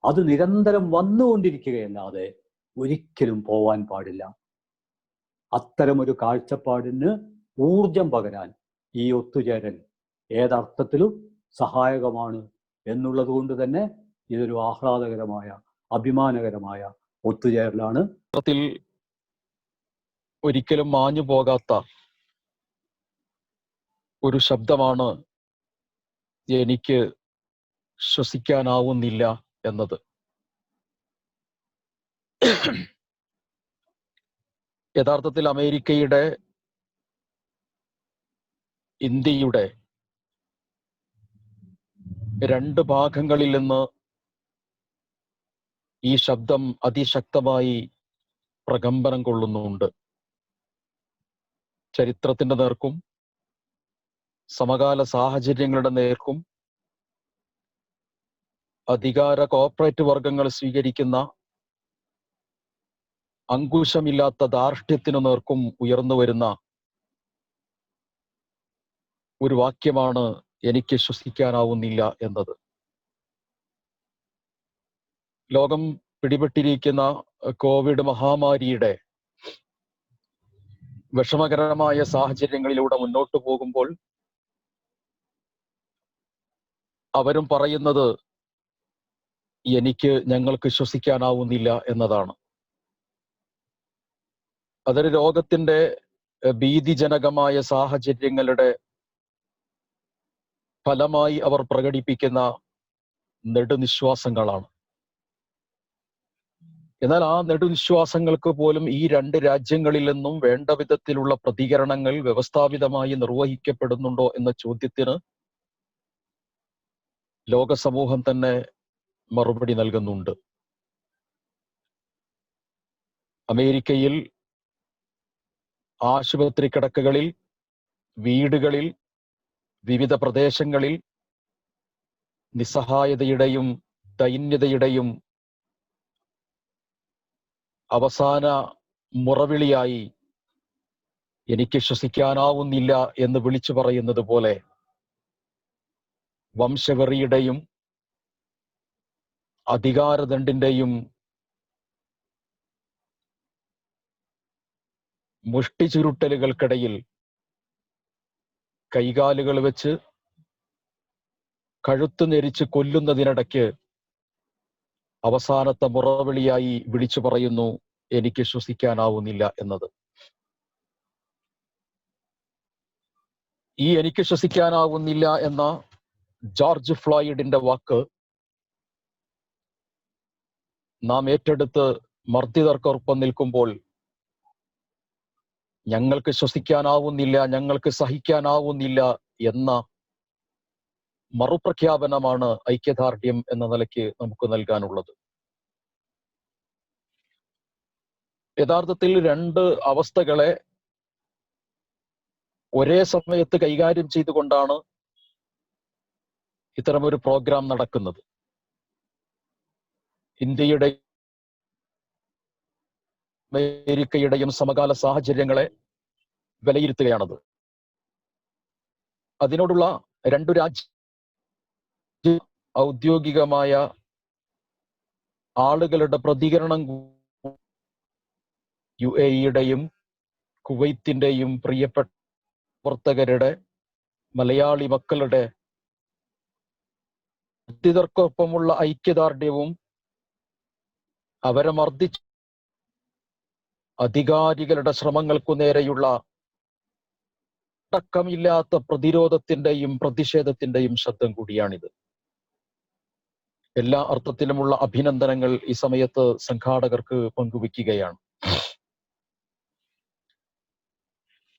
അത് നിരന്തരം വന്നുകൊണ്ടിരിക്കുകയല്ലാതെ ഒരിക്കലും പോവാൻ പാടില്ല. അത്തരമൊരു കാഴ്ചപ്പാടിന് ഊർജം പകരാൻ ഈ ഒത്തുചേരൽ ഏതർത്ഥത്തിലും സഹായകമാണ് എന്നുള്ളത് കൊണ്ട് തന്നെ ഇതൊരു ആഹ്ലാദകരമായ, അഭിമാനകരമായ ഒത്തുചേരലാണ്. ഒരിക്കലും മാഞ്ഞു പോകാത്ത ഒരു ശബ്ദമാണ് എനിക്ക് ശ്വസിക്കാനാവുന്നില്ല എന്നത്. യഥാർത്ഥത്തിൽ അമേരിക്കയുടെ, ഇന്ത്യയുടെ രണ്ട് ഭാഗങ്ങളിൽ നിന്ന് ഈ ശബ്ദം അതിശക്തമായി പ്രകമ്പനം കൊള്ളുന്നുണ്ട്. ചരിത്രത്തിന്റെ നേർക്കും സമകാല സാഹചര്യങ്ങളുടെ നേർക്കും അധികാര കോർപ്പറേറ്റ് വർഗങ്ങൾ സ്വീകരിക്കുന്ന അങ്കുശമില്ലാത്ത ധാർഷ്ട്യത്തിനു നേർക്കും ഉയർന്നു വരുന്ന ഒരു വാക്യമാണ് എനിക്ക് ശ്വസിക്കാനാവുന്നില്ല എന്നത്. ലോകം പിടിപെട്ടിരിക്കുന്ന കോവിഡ് മഹാമാരിയുടെ വിഷമകരമായ സാഹചര്യങ്ങളിലൂടെ മുന്നോട്ട് പോകുമ്പോൾ അവരും പറയുന്നത് ഞങ്ങൾക്ക് ശ്വസിക്കാനാവുന്നില്ല എന്നതാണ്. അതൊരു രോഗത്തിന്റെ ഭീതിജനകമായ സാഹചര്യങ്ങളുടെ ഫലമായി അവർ പ്രകടിപ്പിക്കുന്ന നെടുനിശ്വാസങ്ങളാണ്. എന്നാൽ ആ നെടുനിശ്വാസങ്ങൾക്ക് പോലും ഈ രണ്ട് രാജ്യങ്ങളിൽ നിന്നും വേണ്ട വിധത്തിലുള്ള പ്രതികരണങ്ങൾ വ്യവസ്ഥാപിതമായി നിർവഹിക്കപ്പെടുന്നുണ്ടോ എന്ന ചോദ്യത്തിന് ലോക സമൂഹം തന്നെ മറുപടി നൽകുന്നുണ്ട്. അമേരിക്കയിൽ ആശുപത്രി കിടക്കകളിൽ, വീടുകളിൽ, വിവിധ പ്രദേശങ്ങളിൽ നിസ്സഹായതയുടെയും ദൈന്യതയുടെയും അവസാന മുറവിളിയായി എനിക്ക് ശ്വസിക്കാനാവുന്നില്ല എന്ന് വിളിച്ചു പറയുന്നത് പോലെ വംശവെറിയുടെയും അധികാരദണ്ഡിന്റെയും മുഷ്ടി ചുരുട്ടലുകൾക്കിടയിൽ കൈകാലുകൾ വെച്ച് കഴുത്ത് ഞെരിച്ച് കൊല്ലുന്നതിനിടയ്ക്ക് അവസാനത്തെ മുറവിളിയായി വിളിച്ചു പറയുന്നു എനിക്ക് ശ്വസിക്കാനാവുന്നില്ല എന്നത്. ഈ എനിക്ക് ശ്വസിക്കാനാവുന്നില്ല എന്ന ജോർജ് ഫ്ലോയിഡിന്റെ വാക്ക് നാം ഏറ്റെടുത്ത് മർദ്ദിതർക്കൊപ്പം നിൽക്കുമ്പോൾ ഞങ്ങൾക്ക് ശ്വസിക്കാനാവുന്നില്ല, ഞങ്ങൾക്ക് സഹിക്കാനാവുന്നില്ല എന്ന മറുപ്രഖ്യാപനമാണ് ഐക്യദാർഢ്യം എന്ന നിലയ്ക്ക് നമുക്ക് നൽകാനുള്ളത്. യഥാർത്ഥത്തിൽ രണ്ട് അവസ്ഥകളെ ഒരേ സമയത്ത് കൈകാര്യം ചെയ്തുകൊണ്ടാണ് ഇത്തരമൊരു പ്രോഗ്രാം നടക്കുന്നത്. ഇന്ത്യയുടെ അമേരിക്കയുടെയും സമകാല സാഹചര്യങ്ങളെ വിലയിരുത്തുകയാണത്. അതിനോടുള്ള രണ്ടു രാജ്യ ഔദ്യോഗികമായ ആളുകളുടെ പ്രതികരണം UAE-യുടെയും കുവൈത്തിന്റെയും പ്രിയപ്പെട്ട പ്രവർത്തകരുടെ, മലയാളി മക്കളുടെ ബാധിതർക്കൊപ്പമുള്ള ഐക്യദാർഢ്യവും അവരെ മർദ്ദിച്ച അധികാരികളുടെ ശ്രമങ്ങൾക്കു നേരെയുള്ള അടക്കമില്ലാത്ത പ്രതിരോധത്തിന്റെയും പ്രതിഷേധത്തിന്റെയും ശബ്ദം കൂടിയാണിത്. എല്ലാ അർത്ഥത്തിലുമുള്ള അഭിനന്ദനങ്ങൾ ഈ സമയത്ത് സംഘാടകർക്ക് പങ്കുവയ്ക്കുകയാണ്.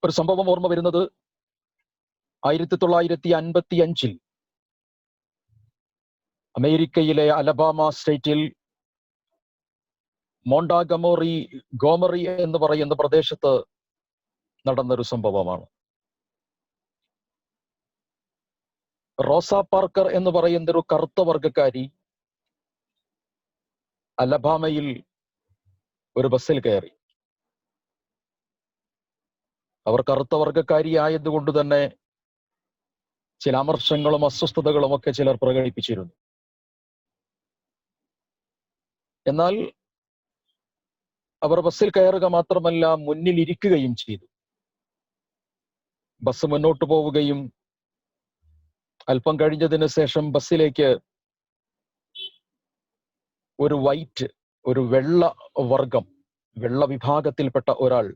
ഒരു സംഭവം ഓർമ്മ വരുന്നത് 1955 അമേരിക്കയിലെ അലബാമ സ്റ്റേറ്റിൽ ഗോമറി എന്ന് പറയുന്ന പ്രദേശത്ത് നടന്നൊരു സംഭവമാണ്. റോസ പാർക്കർ എന്ന് പറയുന്ന ഒരു കറുത്ത വർഗക്കാരി അലബാമയിൽ ഒരു ബസ്സിൽ കയറി. അവർ കറുത്ത വർഗക്കാരി ആയതുകൊണ്ട് തന്നെ ചില അമർഷങ്ങളും അസ്വസ്ഥതകളും ഒക്കെ ചിലർ പ്രകടിപ്പിച്ചിരുന്നു. എന്നാൽ അവർ ബസ്സിൽ കയറുക മാത്രമല്ല, മുന്നിൽ ഇരിക്കുകയും ചെയ്തു. ബസ് മുന്നോട്ട് പോവുകയും അല്പം കഴിഞ്ഞതിന് ശേഷം ബസ്സിലേക്ക് ഒരു വെള്ള വിഭാഗത്തിൽപ്പെട്ട ഒരാൾ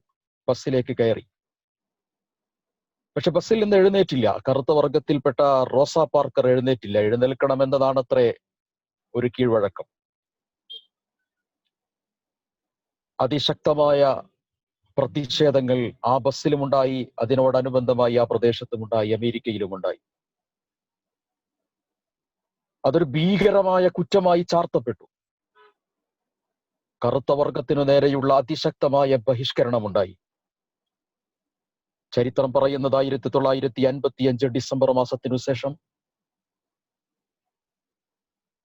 ബസ്സിലേക്ക് കയറി. പക്ഷെ ബസ്സിൽ നിന്ന് എഴുന്നേറ്റില്ല. കറുത്ത വർഗത്തിൽപ്പെട്ട റോസ പാർക്കർ എഴുന്നേറ്റില്ല. എഴുന്നേൽക്കണമെന്നതാണത്രേ ഒരു കീഴ്വഴക്കം. അതിശക്തമായ പ്രതിഷേധങ്ങൾ ആ ബസ്സിലുമുണ്ടായി, അതിനോടനുബന്ധമായി ആ പ്രദേശത്തുമുണ്ടായി, അമേരിക്കയിലുമുണ്ടായി. അതൊരു ഭീകരമായ കുറ്റമായി ചാർത്തപ്പെട്ടു. കറുത്ത വർഗത്തിനു നേരെയുള്ള അതിശക്തമായ ബഹിഷ്കരണമുണ്ടായി. ചരിത്രം പറയുന്നത് 1955 ഡിസംബർ മാസത്തിനു ശേഷം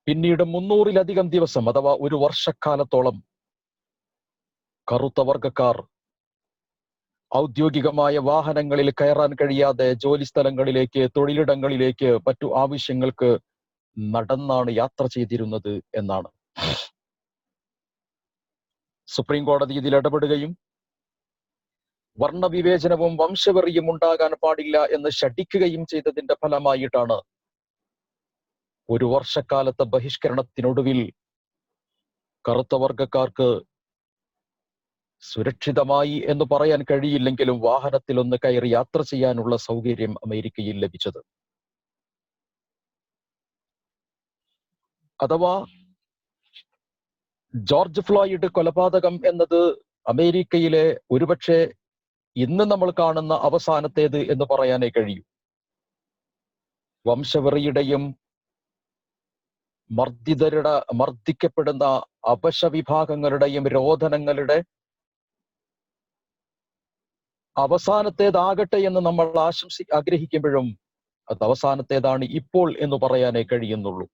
പിന്നീട് 300-ലധികം ദിവസം, അഥവാ ഒരു വർഷക്കാലത്തോളം കറുത്ത വർഗക്കാർ ഔദ്യോഗികമായ വാഹനങ്ങളിൽ കയറാൻ കഴിയാതെ ജോലി സ്ഥലങ്ങളിലേക്ക്, തൊഴിലിടങ്ങളിലേക്ക്, മറ്റു ആവശ്യങ്ങൾക്ക് നടന്നാണ് യാത്ര ചെയ്തിരുന്നത് എന്നാണ്. സുപ്രീം കോടതി ഇതിൽ ഇടപെടുകയും വർണ്ണവിവേചനവും വംശവെറിയും ഉണ്ടാകാൻ പാടില്ല എന്ന് ശഠിക്കുകയും ചെയ്തതിന്റെ ഫലമായിട്ടാണ് ഒരു വർഷക്കാലത്തെ ബഹിഷ്കരണത്തിനൊടുവിൽ കറുത്ത വർഗക്കാർക്ക് സുരക്ഷിതമായി എന്ന് പറയാൻ കഴിയില്ലെങ്കിലും വാഹനത്തിലൊന്ന് കയറി യാത്ര ചെയ്യാനുള്ള സൗകര്യം അമേരിക്കയിൽ ലഭിച്ചത്. അഥവാ ജോർജ് ഫ്ലോയിഡ് കൊലപാതകം എന്നത് അമേരിക്കയിലെ ഒരുപക്ഷെ ഇന്ന് നമ്മൾ കാണുന്ന അവസാനത്തേത് എന്ന് പറയാനേ കഴിയൂ. വംശവെറിയുടെയും മർദ്ദിക്കപ്പെടുന്ന അപശവിഭാഗങ്ങളുടെയും രോദനങ്ങളുടെ അവസാനത്തേതാകട്ടെ എന്ന് നമ്മൾ ആഗ്രഹിക്കുമ്പോഴും അത് അവസാനത്തേതാണ് ഇപ്പോൾ എന്ന് പറയാനേ കഴിയുന്നുള്ളൂ.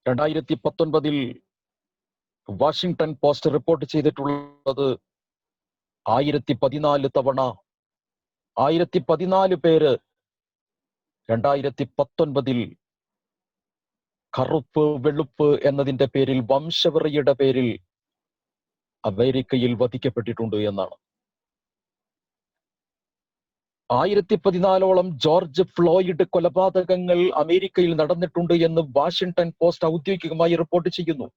2019 വാഷിംഗ്ടൺ പോസ്റ്റ് റിപ്പോർട്ട് ചെയ്തിട്ടുള്ളത് 1014 പേര് 2019 കറുപ്പ് വെളുപ്പ് എന്നതിന്റെ പേരിൽ, വംശവെറിയുടെ പേരിൽ അമേരിക്കയിൽ വധിക്കപ്പെട്ടിട്ടുണ്ട് എന്നാണ്. 1014ഓളം ജോർജ് ഫ്ലോയിഡ് കൊലപാതകങ്ങൾ അമേരിക്കയിൽ നടന്നിട്ടുണ്ട് എന്ന് വാഷിംഗ്ടൺ പോസ്റ്റ് ഔദ്യോഗികമായി റിപ്പോർട്ട് ചെയ്യുന്നു.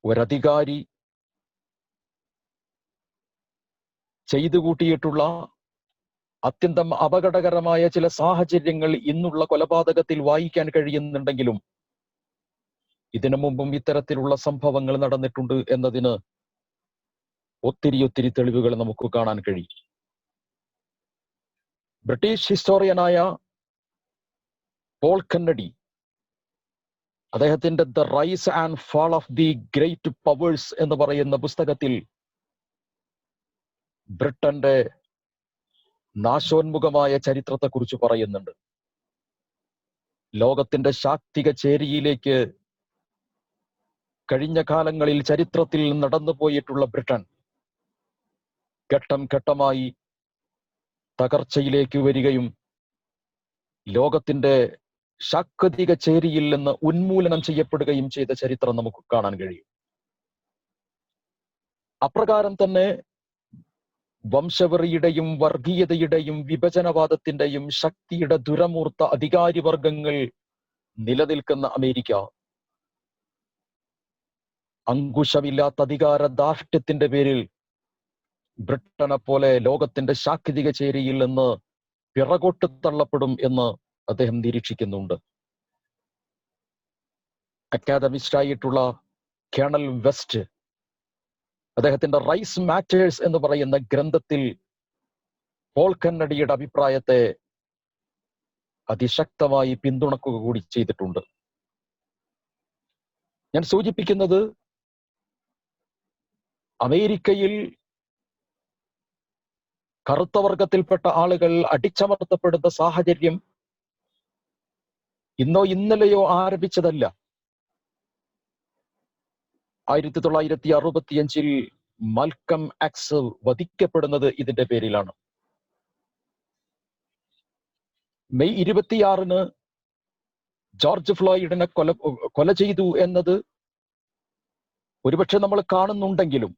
ഒരധികാരി ചെയ്തു കൂട്ടിയിട്ടുള്ള അത്യന്തം അപകടകരമായ ചില സാഹചര്യങ്ങൾ ഇന്നുള്ള കൊലപാതകത്തിൽ വായിക്കാൻ കഴിയുന്നുണ്ടെങ്കിലും ഇതിനു മുമ്പും ഇത്തരത്തിലുള്ള സംഭവങ്ങൾ നടന്നിട്ടുണ്ട് എന്നതിന് ഒത്തിരി തെളിവുകൾ നമുക്ക് കാണാൻ കഴിയും. ബ്രിട്ടീഷ് ഹിസ്റ്റോറിയനായ പോൾ കെന്നഡി അദ്ദേഹത്തിന്റെ the rise and fall of the great powers എന്ന് പറയുന്ന പുസ്തകത്തിൽ ബ്രിട്ടന്റെ നാശോന്മുഖമായ ചരിത്രത്തെക്കുറിച്ച് പറയുന്നുണ്ട്. ലോകത്തിന്റെ ശാക്തിക ചേരിയിലേക്ക് കഴിഞ്ഞ കാലങ്ങളിൽ ചരിത്രത്തിൽ നടന്നു പോയിട്ടുള്ള ബ്രിട്ടൻ ഘട്ടം ഘട്ടമായി തകർച്ചയിലേക്ക് വരികയും ലോകത്തിന്റെ ശാക്തിക ചേരിയിൽ നിന്ന് ഉന്മൂലനം ചെയ്യപ്പെടുകയും ചെയ്ത ചരിത്രം നമുക്ക് കാണാൻ കഴിയും. അപ്രകാരം തന്നെ വംശവെറിയുടെയും വർഗീയതയുടെയും വിഭജനവാദത്തിന്റെയും ശക്തിയുടെ ദുരമൂർത്ത അധികാരിവർഗങ്ങൾ നിലനിൽക്കുന്ന അമേരിക്ക അങ്കുശമില്ലാത്ത അധികാര ധാർഷ്ട്യത്തിന്റെ പേരിൽ ബ്രിട്ടനെ പോലെ ലോകത്തിന്റെ ശാക്തിക ചേരിയിൽ നിന്ന് പിറകോട്ട് തള്ളപ്പെടും എന്ന് അദ്ദേഹം നിരീക്ഷിക്കുന്നുണ്ട്. അക്കാദമിസ്റ്റായിട്ടുള്ള കേണൽ വെസ്റ്റ് അദ്ദേഹത്തിന്റെ റൈസ് മാറ്റേഴ്സ് എന്ന് പറയുന്ന ഗ്രന്ഥത്തിൽ പോൾ കെന്നഡിയുടെ അഭിപ്രായത്തെ അതിശക്തമായി പിന്തുണക്കുക കൂടി ചെയ്തിട്ടുണ്ട്. ഞാൻ സൂചിപ്പിക്കുന്നത് അമേരിക്കയിൽ കറുത്ത വർഗത്തിൽപ്പെട്ട ആളുകൾ അടിച്ചമർത്തപ്പെടുന്ന സാഹചര്യം ഇന്നോ ഇന്നലെയോ ആരംഭിച്ചതല്ല. 1965 മൽക്കം എക്സ് വധിക്കപ്പെടുന്നത് ഇതിന്റെ പേരിലാണ്. മെയ് 26 ജോർജ് ഫ്ലോയിഡിനെ കൊല ചെയ്തു എന്നത് ഒരുപക്ഷെ നമ്മൾ കാണുന്നുണ്ടെങ്കിലും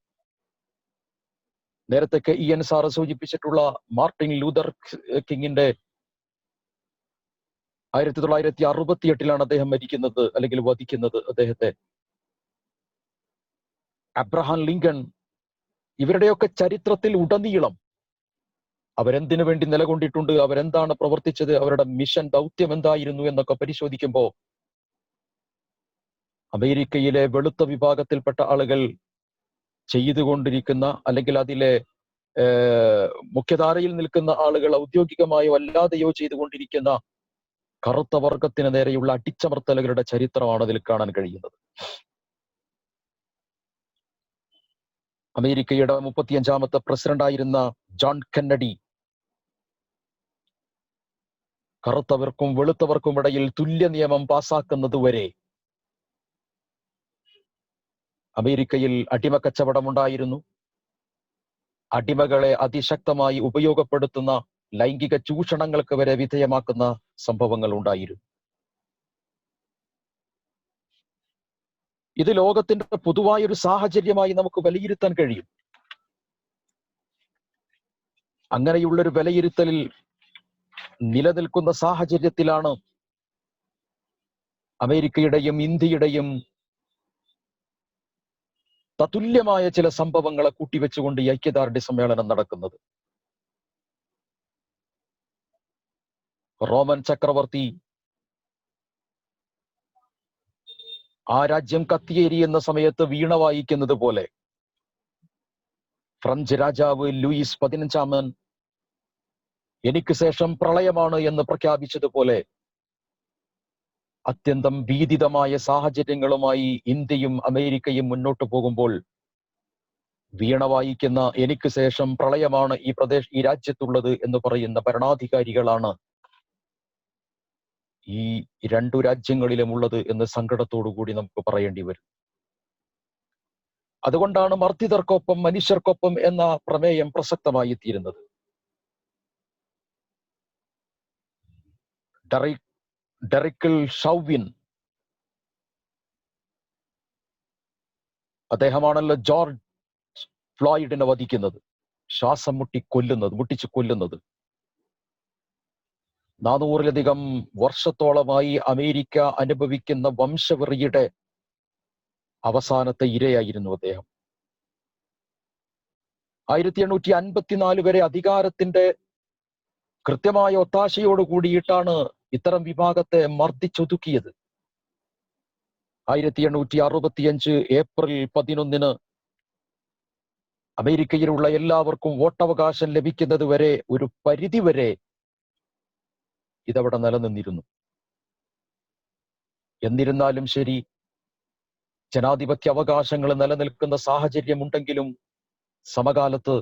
നേരത്തെ EN സാറ് സൂചിപ്പിച്ചിട്ടുള്ള മാർട്ടിൻ ലൂതർ കിങ്ങിന്റെ 1968 അദ്ദേഹം മരിക്കുന്നത് അല്ലെങ്കിൽ വധിക്കുന്നത് അദ്ദേഹത്തെ. അബ്രഹാം ലിങ്കൺ, ഇവരുടെയൊക്കെ ചരിത്രത്തിൽ ഉടനീളം അവരെന്തിനു വേണ്ടി നിലകൊണ്ടിട്ടുണ്ട്, അവരെന്താണ് പ്രവർത്തിച്ചത്, അവരുടെ മിഷൻ ദൗത്യം എന്തായിരുന്നു എന്നൊക്കെ പരിശോധിക്കുമ്പോൾ അമേരിക്കയിലെ വെളുത്ത വിഭാഗത്തിൽപ്പെട്ട ആളുകൾ ചെയ്തുകൊണ്ടിരിക്കുന്ന അല്ലെങ്കിൽ അതിലെ മുഖ്യധാരയിൽ നിൽക്കുന്ന ആളുകൾ ഔദ്യോഗികമായോ അല്ലാതെയോ ചെയ്തുകൊണ്ടിരിക്കുന്ന കറുത്ത വർഗത്തിന് നേരെയുള്ള അടിച്ചമർത്തലുകളുടെ ചരിത്രമാണ് അതിൽ കാണാൻ കഴിയുന്നത്. അമേരിക്കയുടെ 35ാമത്തെ പ്രസിഡന്റായിരുന്ന ജോൺ കെന്നഡി കറുത്തവർക്കും വെളുത്തവർക്കും ഇടയിൽ തുല്യ നിയമം പാസാക്കുന്നതുവരെ അമേരിക്കയിൽ അടിമക്കച്ചവടം ഉണ്ടായിരുന്നു. അടിമകളെ അതിശക്തമായി ഉപയോഗപ്പെടുത്തുന്ന ലൈംഗിക ചൂഷണങ്ങൾക്ക് വരെ വിധേയമാക്കുന്ന സംഭവങ്ങൾ ഉണ്ടായിരുന്നു. ഇത് ലോകത്തിന്റെ പൊതുവായൊരു സാഹചര്യമായി നമുക്ക് വിലയിരുത്താൻ കഴിയും. അങ്ങനെയുള്ളൊരു വിലയിരുത്തലിൽ നിലനിൽക്കുന്ന സാഹചര്യത്തിലാണ് അമേരിക്കയുടെയും ഇന്ത്യയുടെയും തത്തുല്യമായ ചില സംഭവങ്ങളെ കൂട്ടിവെച്ചുകൊണ്ട് ഈ ഐക്യദാർഢ്യ സമ്മേളനം നടക്കുന്നത്. റോമൻ ചക്രവർത്തി ആ രാജ്യം കത്തിയേരിയുന്ന സമയത്ത് വീണ വായിക്കുന്നത് പോലെ ഫ്രഞ്ച് രാജാവ് ലൂയിസ് 15 എനിക്ക് ശേഷം പ്രളയമാണ് എന്ന് പ്രഖ്യാപിച്ചതുപോലെ അത്യന്തം ഭീതിതമായ സാഹചര്യങ്ങളുമായി ഇന്ത്യയും അമേരിക്കയും മുന്നോട്ട് പോകുമ്പോൾ വീണ വായിക്കുന്ന എനിക്ക് ശേഷം പ്രളയമാണ് ഈ രാജ്യത്തുള്ളത് എന്ന് പറയുന്ന ഭരണാധികാരികളാണ് ഈ രണ്ടു രാജ്യങ്ങളിലും ഉള്ളത് എന്ന് സങ്കടത്തോടു കൂടി നമുക്ക് പറയേണ്ടി വരും. അതുകൊണ്ടാണ് മർദ്ദിതർക്കൊപ്പം മനുഷ്യർക്കൊപ്പം എന്ന പ്രമേയം പ്രസക്തമായി തീരുന്നത്. ഡെറിക്കിൾ ഷൗവിൻ അദ്ദേഹമാണല്ലോ ജോർജ് ഫ്ലോയിഡിനെ വധിക്കുന്നത്, ശ്വാസം മുട്ടിച്ചു കൊല്ലുന്നത്. 400-ലധികം വർഷത്തോളമായി അമേരിക്ക അനുഭവിക്കുന്ന വംശവെറിയുടെ അവസാനത്തെ ഇരയായിരുന്നു അദ്ദേഹം. 1854 വരെ അധികാരത്തിന്റെ കൃത്യമായ ഒത്താശയോട് കൂടിയിട്ടാണ് ഇത്തരം വിഭാഗത്തെ മർദ്ദിച്ചൊതുക്കിയത്. 1865 ഏപ്രിൽ 11 അമേരിക്കയിലുള്ള എല്ലാവർക്കും വോട്ടവകാശം ലഭിക്കുന്നത് വരെ ഒരു പരിധിവരെ ഇതവിടെ നിലനിന്നിരുന്നു. എന്നിരുന്നാലും ശരി, ജനാധിപത്യ അവകാശങ്ങൾ നിലനിൽക്കുന്ന സാഹചര്യമുണ്ടെങ്കിലും സമകാലത്ത്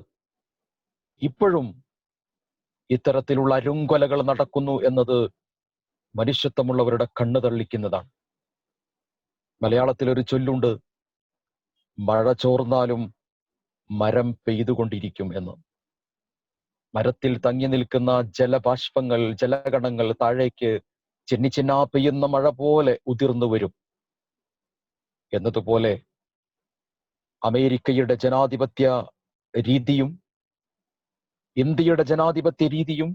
ഇപ്പോഴും ഇത്തരത്തിലുള്ള അരുങ്കൊലകൾ നടക്കുന്നു എന്നത് മനുഷ്യത്വമുള്ളവരുടെ കണ്ണു തള്ളിക്കുന്നതാണ്. മലയാളത്തിൽ ഒരു ചൊല്ലുണ്ട്, മഴ ചോർന്നാലും മരം പെയ്തുകൊണ്ടിരിക്കും എന്ന്. മരത്തിൽ തങ്ങി നിൽക്കുന്ന ജലബാഷ്പങ്ങൾ, ജലഗണങ്ങൾ താഴേക്ക് ചിന്നിച്ചിന്നാ പെയ്യുന്ന മഴ പോലെ ഉതിർന്നു വരും എന്നതുപോലെ അമേരിക്കയുടെ ജനാധിപത്യ രീതിയും ഇന്ത്യയുടെ ജനാധിപത്യ രീതിയും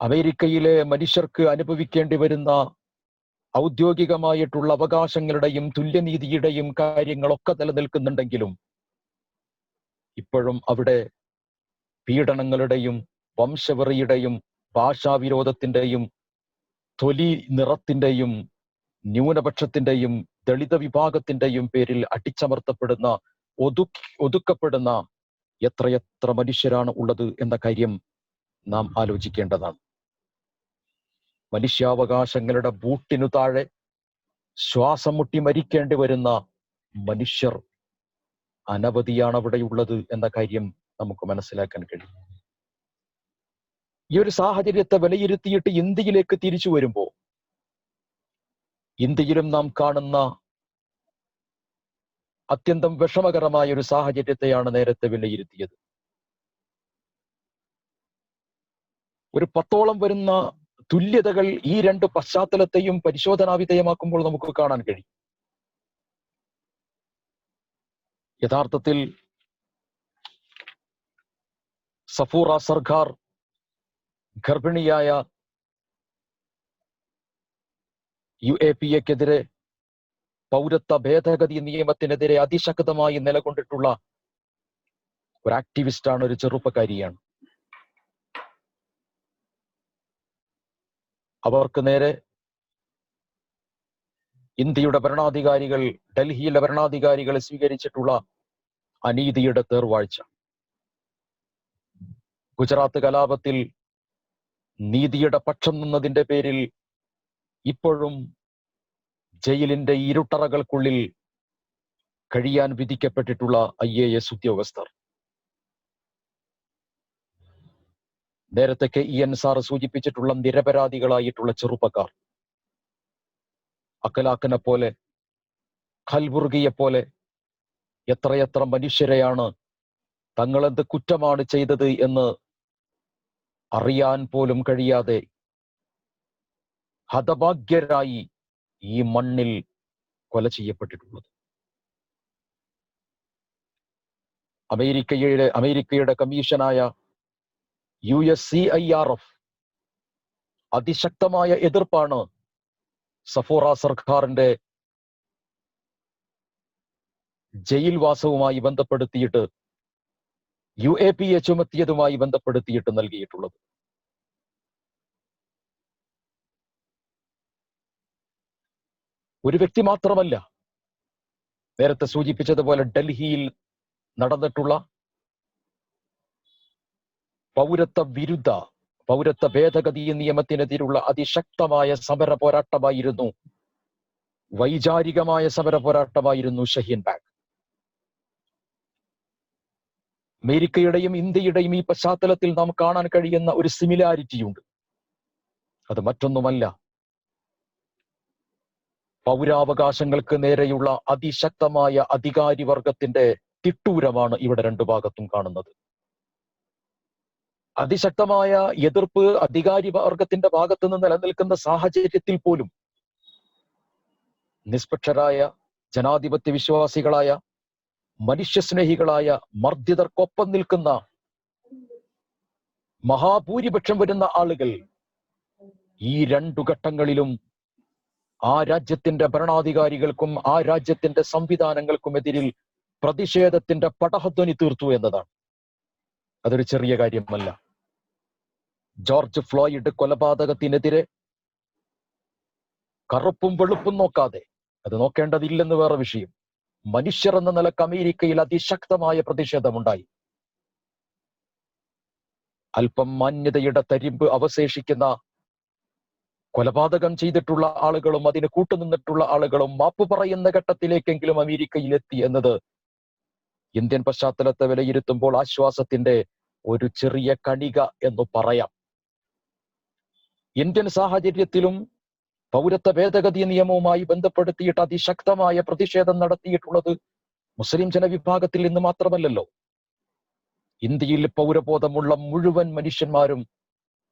അമേരിക്കയിലെ മനുഷ്യർക്ക് അനുഭവിക്കേണ്ടി വരുന്ന ഔദ്യോഗികമായിട്ടുള്ള അവകാശങ്ങളുടെയും തുല്യനീതിയുടെയും കാര്യങ്ങളൊക്കെ നിലനിൽക്കുന്നുണ്ടെങ്കിലും ഇപ്പോഴും അവിടെ പീഡനങ്ങളുടെയും വംശവെറിയുടെയും ഭാഷാവിരോധത്തിന്റെയും തൊലി നിറത്തിന്റെയും ന്യൂനപക്ഷത്തിന്റെയും ദളിത വിഭാഗത്തിന്റെയും പേരിൽ അടിച്ചമർത്തപ്പെടുന്ന ഒതുക്കപ്പെടുന്ന എത്രയെത്ര മനുഷ്യരാണ് ഉള്ളത് എന്ന കാര്യം നാം ആലോചിക്കേണ്ടതാണ്. മനുഷ്യാവകാശങ്ങളുടെ ബൂട്ടിനു താഴെ ശ്വാസം മുട്ടി മരിക്കേണ്ടി വരുന്ന മനുഷ്യർ അനവധിയാണ് അവിടെയുള്ളത് എന്ന കാര്യം നമുക്ക് മനസ്സിലാക്കാൻ കഴിയും. ഈ ഒരു സാഹചര്യത്തെ വിലയിരുത്തിയിട്ട് ഇന്ത്യയിലേക്ക് തിരിച്ചു വരുമ്പോൾ ഇന്ത്യയിലും നാം കാണുന്ന അത്യന്തം വിഷമകരമായ ഒരു സാഹചര്യത്തെയാണ് നേരത്തെ വിലയിരുത്തിയത്. ഒരു 10ഓളം വരുന്ന തുല്യതകൾ ഈ രണ്ട് പശ്ചാത്തലത്തെയും പരിശോധനാ വിധേയമാക്കുമ്പോൾ നമുക്ക് കാണാൻ കഴിയും. യഥാർത്ഥത്തിൽ സഫൂറ സർക്കാർ ഗർഭിണിയായ UAPAക്കെതിരെ പൗരത്വ ഭേദഗതി നിയമത്തിനെതിരെ അതിശക്തമായി നിലകൊണ്ടിട്ടുള്ള ഒരു ആക്ടിവിസ്റ്റാണ്, ഒരു ചെറുപ്പക്കാരിയാണ്. അവർക്ക് നേരെ ഇന്ത്യയുടെ ഭരണാധികാരികൾ, ഡൽഹിയിലെ ഭരണാധികാരികൾ സ്വീകരിച്ചിട്ടുള്ള അനീതിയുടെ തേർവാഴ്ച. ഗുജറാത്ത് കലാപത്തിൽ നീതിയുടെ പക്ഷം നിന്നതിന്റെ പേരിൽ ഇപ്പോഴും ജയിലിന്റെ ഇരുട്ടറകൾക്കുള്ളിൽ കഴിയാൻ വിധിക്കപ്പെട്ടിട്ടുള്ള IAS ഉദ്യോഗസ്ഥർ. നേരത്തെ KEN സാർ സൂചിപ്പിച്ചിട്ടുള്ള നിരപരാധികളായിട്ടുള്ള ചെറുപ്പക്കാർ, അക്കലാക്കനെ പോലെ, ഖൽബുർഗിയെ പോലെ എത്രയെത്ര മനുഷ്യരെയാണ് തങ്ങളെന്ത് കുറ്റമാണ് ചെയ്തത് എന്ന് അറിയാൻ പോലും കഴിയാതെ ഹതഭാഗ്യരായി ഈ മണ്ണിൽ കൊല ചെയ്യപ്പെട്ടിട്ടുള്ളത്. അമേരിക്കയുടെ കമ്മീഷനായ USCIRF അതിശക്തമായ എതിർപ്പാണ് സഫൂറ സർക്കാരിന്റെ ജയിൽവാസവുമായി ബന്ധപ്പെടുത്തിയിട്ട് UAPA ചുമത്തിയതുമായി ബന്ധപ്പെടുത്തിയിട്ട് നൽകിയിട്ടുള്ളത്. ഒരു വ്യക്തി മാത്രമല്ല, നേരത്തെ സൂചിപ്പിച്ചതുപോലെ ഡൽഹിയിൽ നടന്നിട്ടുള്ള പൗരത്വ ഭേദഗതി നിയമത്തിനെതിരുള്ള അതിശക്തമായ സമര പോരാട്ടമായിരുന്നു, വൈചാരികമായ സമര പോരാട്ടമായിരുന്നു ഷഹീൻ ബാഗ്. അമേരിക്കയുടെയും ഇന്ത്യയുടെയും ഈ പശ്ചാത്തലത്തിൽ നാം കാണാൻ കഴിയുന്ന ഒരു സിമിലാരിറ്റിയുണ്ട്. അത് മറ്റൊന്നുമല്ല, പൗരാവകാശങ്ങൾക്ക് നേരെയുള്ള അതിശക്തമായ അധികാരി വർഗത്തിന്റെ തിട്ടൂരമാണ് ഇവിടെ രണ്ടു ഭാഗത്തും കാണുന്നത്. അതിശക്തമായ എതിർപ്പ് അധികാരി വർഗത്തിന്റെ ഭാഗത്ത് നിന്ന് നിലനിൽക്കുന്ന സാഹചര്യത്തിൽ പോലും നിഷ്പക്ഷരായ, ജനാധിപത്യ വിശ്വാസികളായ, മനുഷ്യസ്നേഹികളായ മർദ്ദിതർക്കൊപ്പം നിൽക്കുന്ന മഹാഭൂരിപക്ഷം വരുന്ന ആളുകൾ ഈ രണ്ടു ഘട്ടങ്ങളിലും ആ രാജ്യത്തിന്റെ ഭരണാധികാരികൾക്കും ആ രാജ്യത്തിന്റെ സംവിധാനങ്ങൾക്കുമെതിരിൽ പ്രതിഷേധത്തിന്റെ പടഹധ്വനി തീർത്തു എന്നതാണ്. അതൊരു ചെറിയ കാര്യമല്ല. ജോർജ് ഫ്ലോയിഡ് കൊലപാതകത്തിനെതിരെ കറുപ്പും വെളുപ്പും നോക്കാതെ, അത് നോക്കേണ്ടതില്ലെന്ന് വേറെ വിഷയം, മനുഷ്യർ എന്ന നിലക്ക് അമേരിക്കയിൽ അതിശക്തമായ പ്രതിഷേധമുണ്ടായി. അല്പം മാന്യതയുടെ തരിമ്പ് അവശേഷിക്കുന്ന കൊലപാതകം ചെയ്തിട്ടുള്ള ആളുകളും അതിന് കൂട്ടുനിന്നിട്ടുള്ള ആളുകളും മാപ്പ് പറയുന്ന ഘട്ടത്തിലേക്കെങ്കിലും അമേരിക്കയിൽ എത്തി എന്നത് ഇന്ത്യൻ പശ്ചാത്തലത്തെ വിലയിരുത്തുമ്പോൾ ആശ്വാസത്തിന്റെ ഒരു ചെറിയ കണിക എന്ന് പറയാം. ഇന്ത്യൻ സാഹചര്യത്തിലും പൗരത്വ ഭേദഗതി നിയമവുമായി ബന്ധപ്പെടുത്തിയിട്ട് അതിശക്തമായ പ്രതിഷേധം നടത്തിയിട്ടുള്ളത് മുസ്ലിം ജനവിഭാഗത്തിൽ നിന്ന് മാത്രമല്ലല്ലോ. ഇന്ത്യയിൽ പൗരബോധമുള്ള മുഴുവൻ മനുഷ്യന്മാരും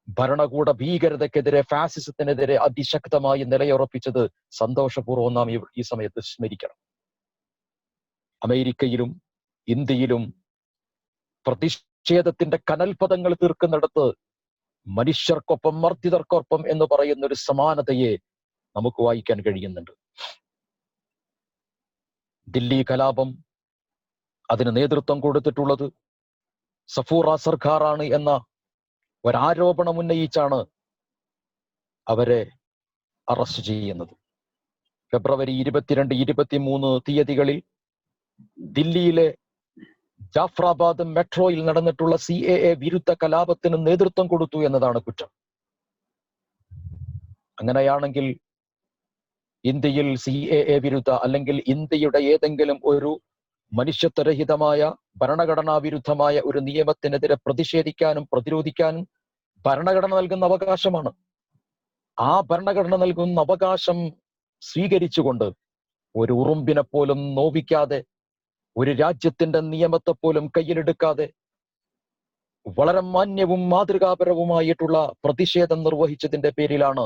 ഭരണകൂട ഭീകരതയ്ക്കെതിരെ, ഫാസിസത്തിനെതിരെ അതിശക്തമായി നിലയുറപ്പിച്ചത് സന്തോഷപൂർവ്വം നാം ഈ സമയത്ത് സ്മരിക്കണം. അമേരിക്കയിലും ഇന്ത്യയിലും പ്രതിഷേധത്തിന്റെ കനൽപദങ്ങൾ തീർക്കുന്നിടത്ത് മനുഷ്യർക്കൊപ്പം മർദ്ദിതർക്കൊപ്പം എന്ന് പറയുന്ന ഒരു സമാനതയെ നമുക്ക് വായിക്കാൻ കഴിയുന്നുണ്ട്. ദില്ലി കലാപം, അതിന് നേതൃത്വം കൊടുത്തിട്ടുള്ളത് സഫൂറ സർക്കാരാണ് എന്ന ഒരാരോപണം ഉന്നയിച്ചാണ് അവരെ അറസ്റ്റ് ചെയ്യുന്നത്. ഫെബ്രുവരി 22, 23 തീയതികളിൽ ദില്ലിയിലെ ജാഫ്രാബാദ് മെട്രോയിൽ നടന്നിട്ടുള്ള CAA വിരുദ്ധ കലാപത്തിന് നേതൃത്വം കൊടുത്തു എന്നതാണ് കുറ്റം. അങ്ങനെയാണെങ്കിൽ ഇന്ത്യയിൽ CAA വിരുദ്ധ അല്ലെങ്കിൽ ഇന്ത്യയുടെ ഏതെങ്കിലും ഒരു മനുഷ്യത്വരഹിതമായ ഭരണഘടനാ വിരുദ്ധമായ ഒരു നിയമത്തിനെതിരെ പ്രതിഷേധിക്കാനും പ്രതിരോധിക്കാനും ഭരണഘടന നൽകുന്ന അവകാശമാണ്. ആ ഭരണഘടന നൽകുന്ന അവകാശം സ്വീകരിച്ചുകൊണ്ട് ഒരു ഉറുമ്പിനെ പോലും നോവിക്കാതെ, ഒരു രാജ്യത്തിന്റെ നിയമത്തെ പോലും കയ്യിലെടുക്കാതെ വളരെ മാന്യവും മാതൃകാപരവുമായിട്ടുള്ള പ്രതിഷേധം നിർവഹിച്ചതിന്റെ പേരിലാണ്,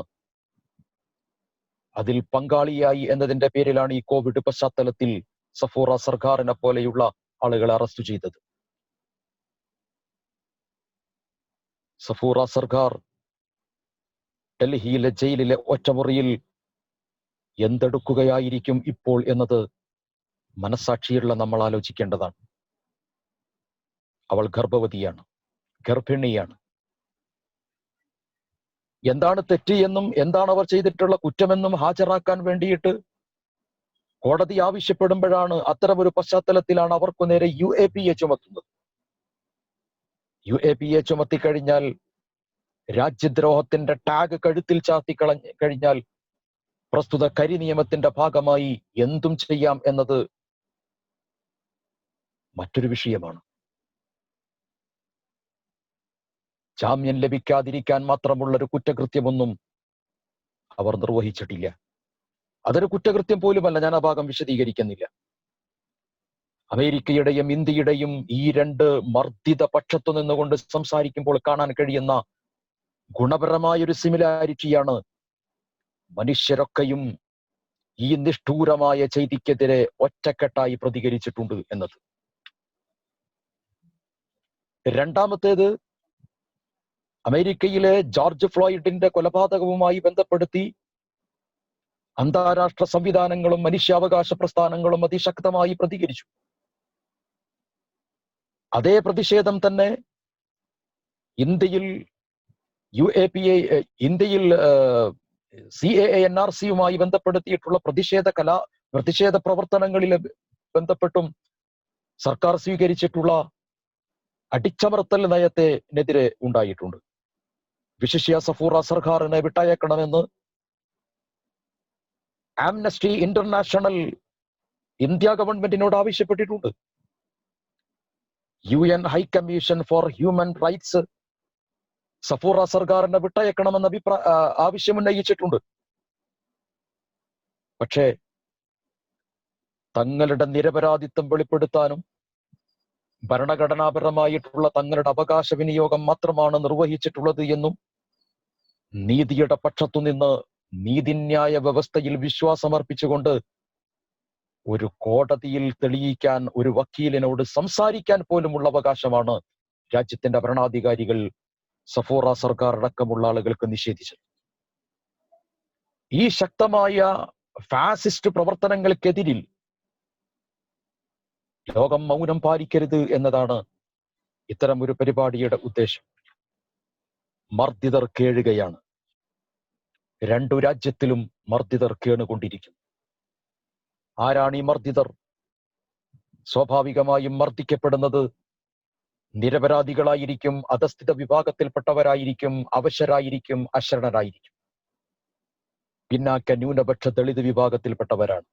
അതിൽ പങ്കാളിയായി എന്നതിന്റെ പേരിലാണ് ഈ കോവിഡ് പശ്ചാത്തലത്തിൽ സഫൂറ സർക്കാരിനെ പോലെയുള്ള ആളുകളെ അറസ്റ്റ് ചെയ്തത്. സഫൂറ സർക്കാർ ഡൽഹിയിലെ ജയിലിലെ ഒറ്റമുറിയിൽ എന്തെടുക്കുകയായിരിക്കും ഇപ്പോൾ എന്നത് മനസാക്ഷിയുള്ള നമ്മൾ ആലോചിക്കേണ്ടതാണ്. അവൾ ഗർഭവതിയാണ്, ഗർഭിണിയാണ്. എന്താണ് തെറ്റ് എന്നും എന്താണ് അവർ ചെയ്തിട്ടുള്ള കുറ്റമെന്നും ഹാജരാക്കാൻ വേണ്ടിയിട്ട് കോടതി ആവശ്യപ്പെടുമ്പോഴാണ്, അത്തരമൊരു പശ്ചാത്തലത്തിലാണ് അവർക്കു നേരെ UAPA ചുമത്തുന്നത്. UAPA ചുമത്തിക്കഴിഞ്ഞാൽ, രാജ്യദ്രോഹത്തിന്റെ ടാഗ് കഴുത്തിൽ ചാർത്തി കഴിഞ്ഞാൽ പ്രസ്തുത കരി നിയമത്തിന്റെ ഭാഗമായി എന്തും ചെയ്യാം എന്നത് മറ്റൊരു വിഷയമാണ്. ജാമ്യം ലഭിക്കാതിരിക്കാൻ മാത്രമുള്ളൊരു കുറ്റകൃത്യമൊന്നും അവർ നിർവഹിച്ചിട്ടില്ല. അതൊരു കുറ്റകൃത്യം പോലുമല്ല. ഞാൻ ആ ഭാഗം വിശദീകരിക്കുന്നില്ല. അമേരിക്കയുടെയും ഇന്ത്യയുടെയും ഈ രണ്ട് മർദ്ദിത പക്ഷത്തു നിന്നുകൊണ്ട് സംസാരിക്കുമ്പോൾ കാണാൻ കഴിയുന്ന ഗുണപരമായൊരു സിമിലാരിറ്റിയാണ് മനുഷ്യരൊക്കെയും ഈ നിഷ്ഠൂരമായ ചെയ്തിക്കെതിരെ ഒറ്റക്കെട്ടായി പ്രതികരിച്ചിട്ടുണ്ട് എന്നത്. രണ്ടാമത്തേത്, അമേരിക്കയിലെ ജോർജ് ഫ്ലോയിഡിന്റെ കൊലപാതകവുമായി ബന്ധപ്പെടുത്തി അന്താരാഷ്ട്ര സംവിധാനങ്ങളും മനുഷ്യാവകാശ പ്രസ്ഥാനങ്ങളും അതിശക്തമായി പ്രതികരിച്ചു. അതേ പ്രതിഷേധം തന്നെ ഇന്ത്യയിൽ ഇന്ത്യയിൽ CAA NRCയുമായി ബന്ധപ്പെടുത്തിയിട്ടുള്ള പ്രതിഷേധ പ്രവർത്തനങ്ങളിൽ ബന്ധപ്പെട്ടും സർക്കാർ സ്വീകരിച്ചിട്ടുള്ള അടിച്ചമർത്തൽ നയത്തിനെതിരെ ഉണ്ടായിട്ടുണ്ട്. വിശിഷ്യ സഫൂറ സർക്കാരിനെ വിട്ടയക്കണമെന്ന് ആംനസ്റ്റി ഇന്റർനാഷണൽ ഇന്ത്യ ഗവൺമെന്റിനോട് ആവശ്യപ്പെട്ടിട്ടുണ്ട്. UN high commission for human rights Safoora സർക്കാരിനെ വിട്ടയക്കണമെന്ന ആവശ്യമുന്നയിച്ചിട്ടുണ്ട്. പക്ഷേ തങ്ങളുടെ നിരപരാധിത്വം വെളിപ്പെടുത്താനും ഭരണഘടനാപരമായിട്ടുള്ള തങ്ങളുടെ അവകാശ വിനിയോഗം മാത്രമാണ് നിർവഹിച്ചിട്ടുള്ളത് എന്നും നീതിയുടെ പക്ഷത്തുനിന്ന് നീതിന്യായ വ്യവസ്ഥയിൽ വിശ്വാസമർപ്പിച്ചുകൊണ്ട് ഒരു കോടതിയിൽ തെളിയിക്കാൻ ഒരു വക്കീലിനോട് സംസാരിക്കാൻ പോലുമുള്ള അവകാശമാണ് രാജ്യത്തിന്റെ ഭരണാധികാരികൾ സഫൂറ സർക്കാർ അടക്കമുള്ള ആളുകൾക്ക് നിഷേധിച്ചത്. ഈ ശക്തമായ ഫാസിസ്റ്റ് പ്രവർത്തനങ്ങൾക്കെതിരിൽ ലോകം മൗനം പാലിക്കരുത് എന്നതാണ് ഇത്തരം ഒരു പരിപാടിയുടെ ഉദ്ദേശം. മർദ്ദിതർ കേഴുകയാണ്. രണ്ടു രാജ്യത്തിലും മർദ്ദിതർ കേണുകൊണ്ടിരിക്കുന്നു. ആരാണ് ഈ മർദ്ദിതർ? സ്വാഭാവികമായും മർദ്ദിക്കപ്പെടുന്നത് നിരപരാധികളായിരിക്കും, അധസ്ഥിത വിഭാഗത്തിൽപ്പെട്ടവരായിരിക്കും, അവശരായിരിക്കും, അശരണരായിരിക്കും, പിന്നാക്ക ന്യൂനപക്ഷ ദളിത് വിഭാഗത്തിൽപ്പെട്ടവരാണ്.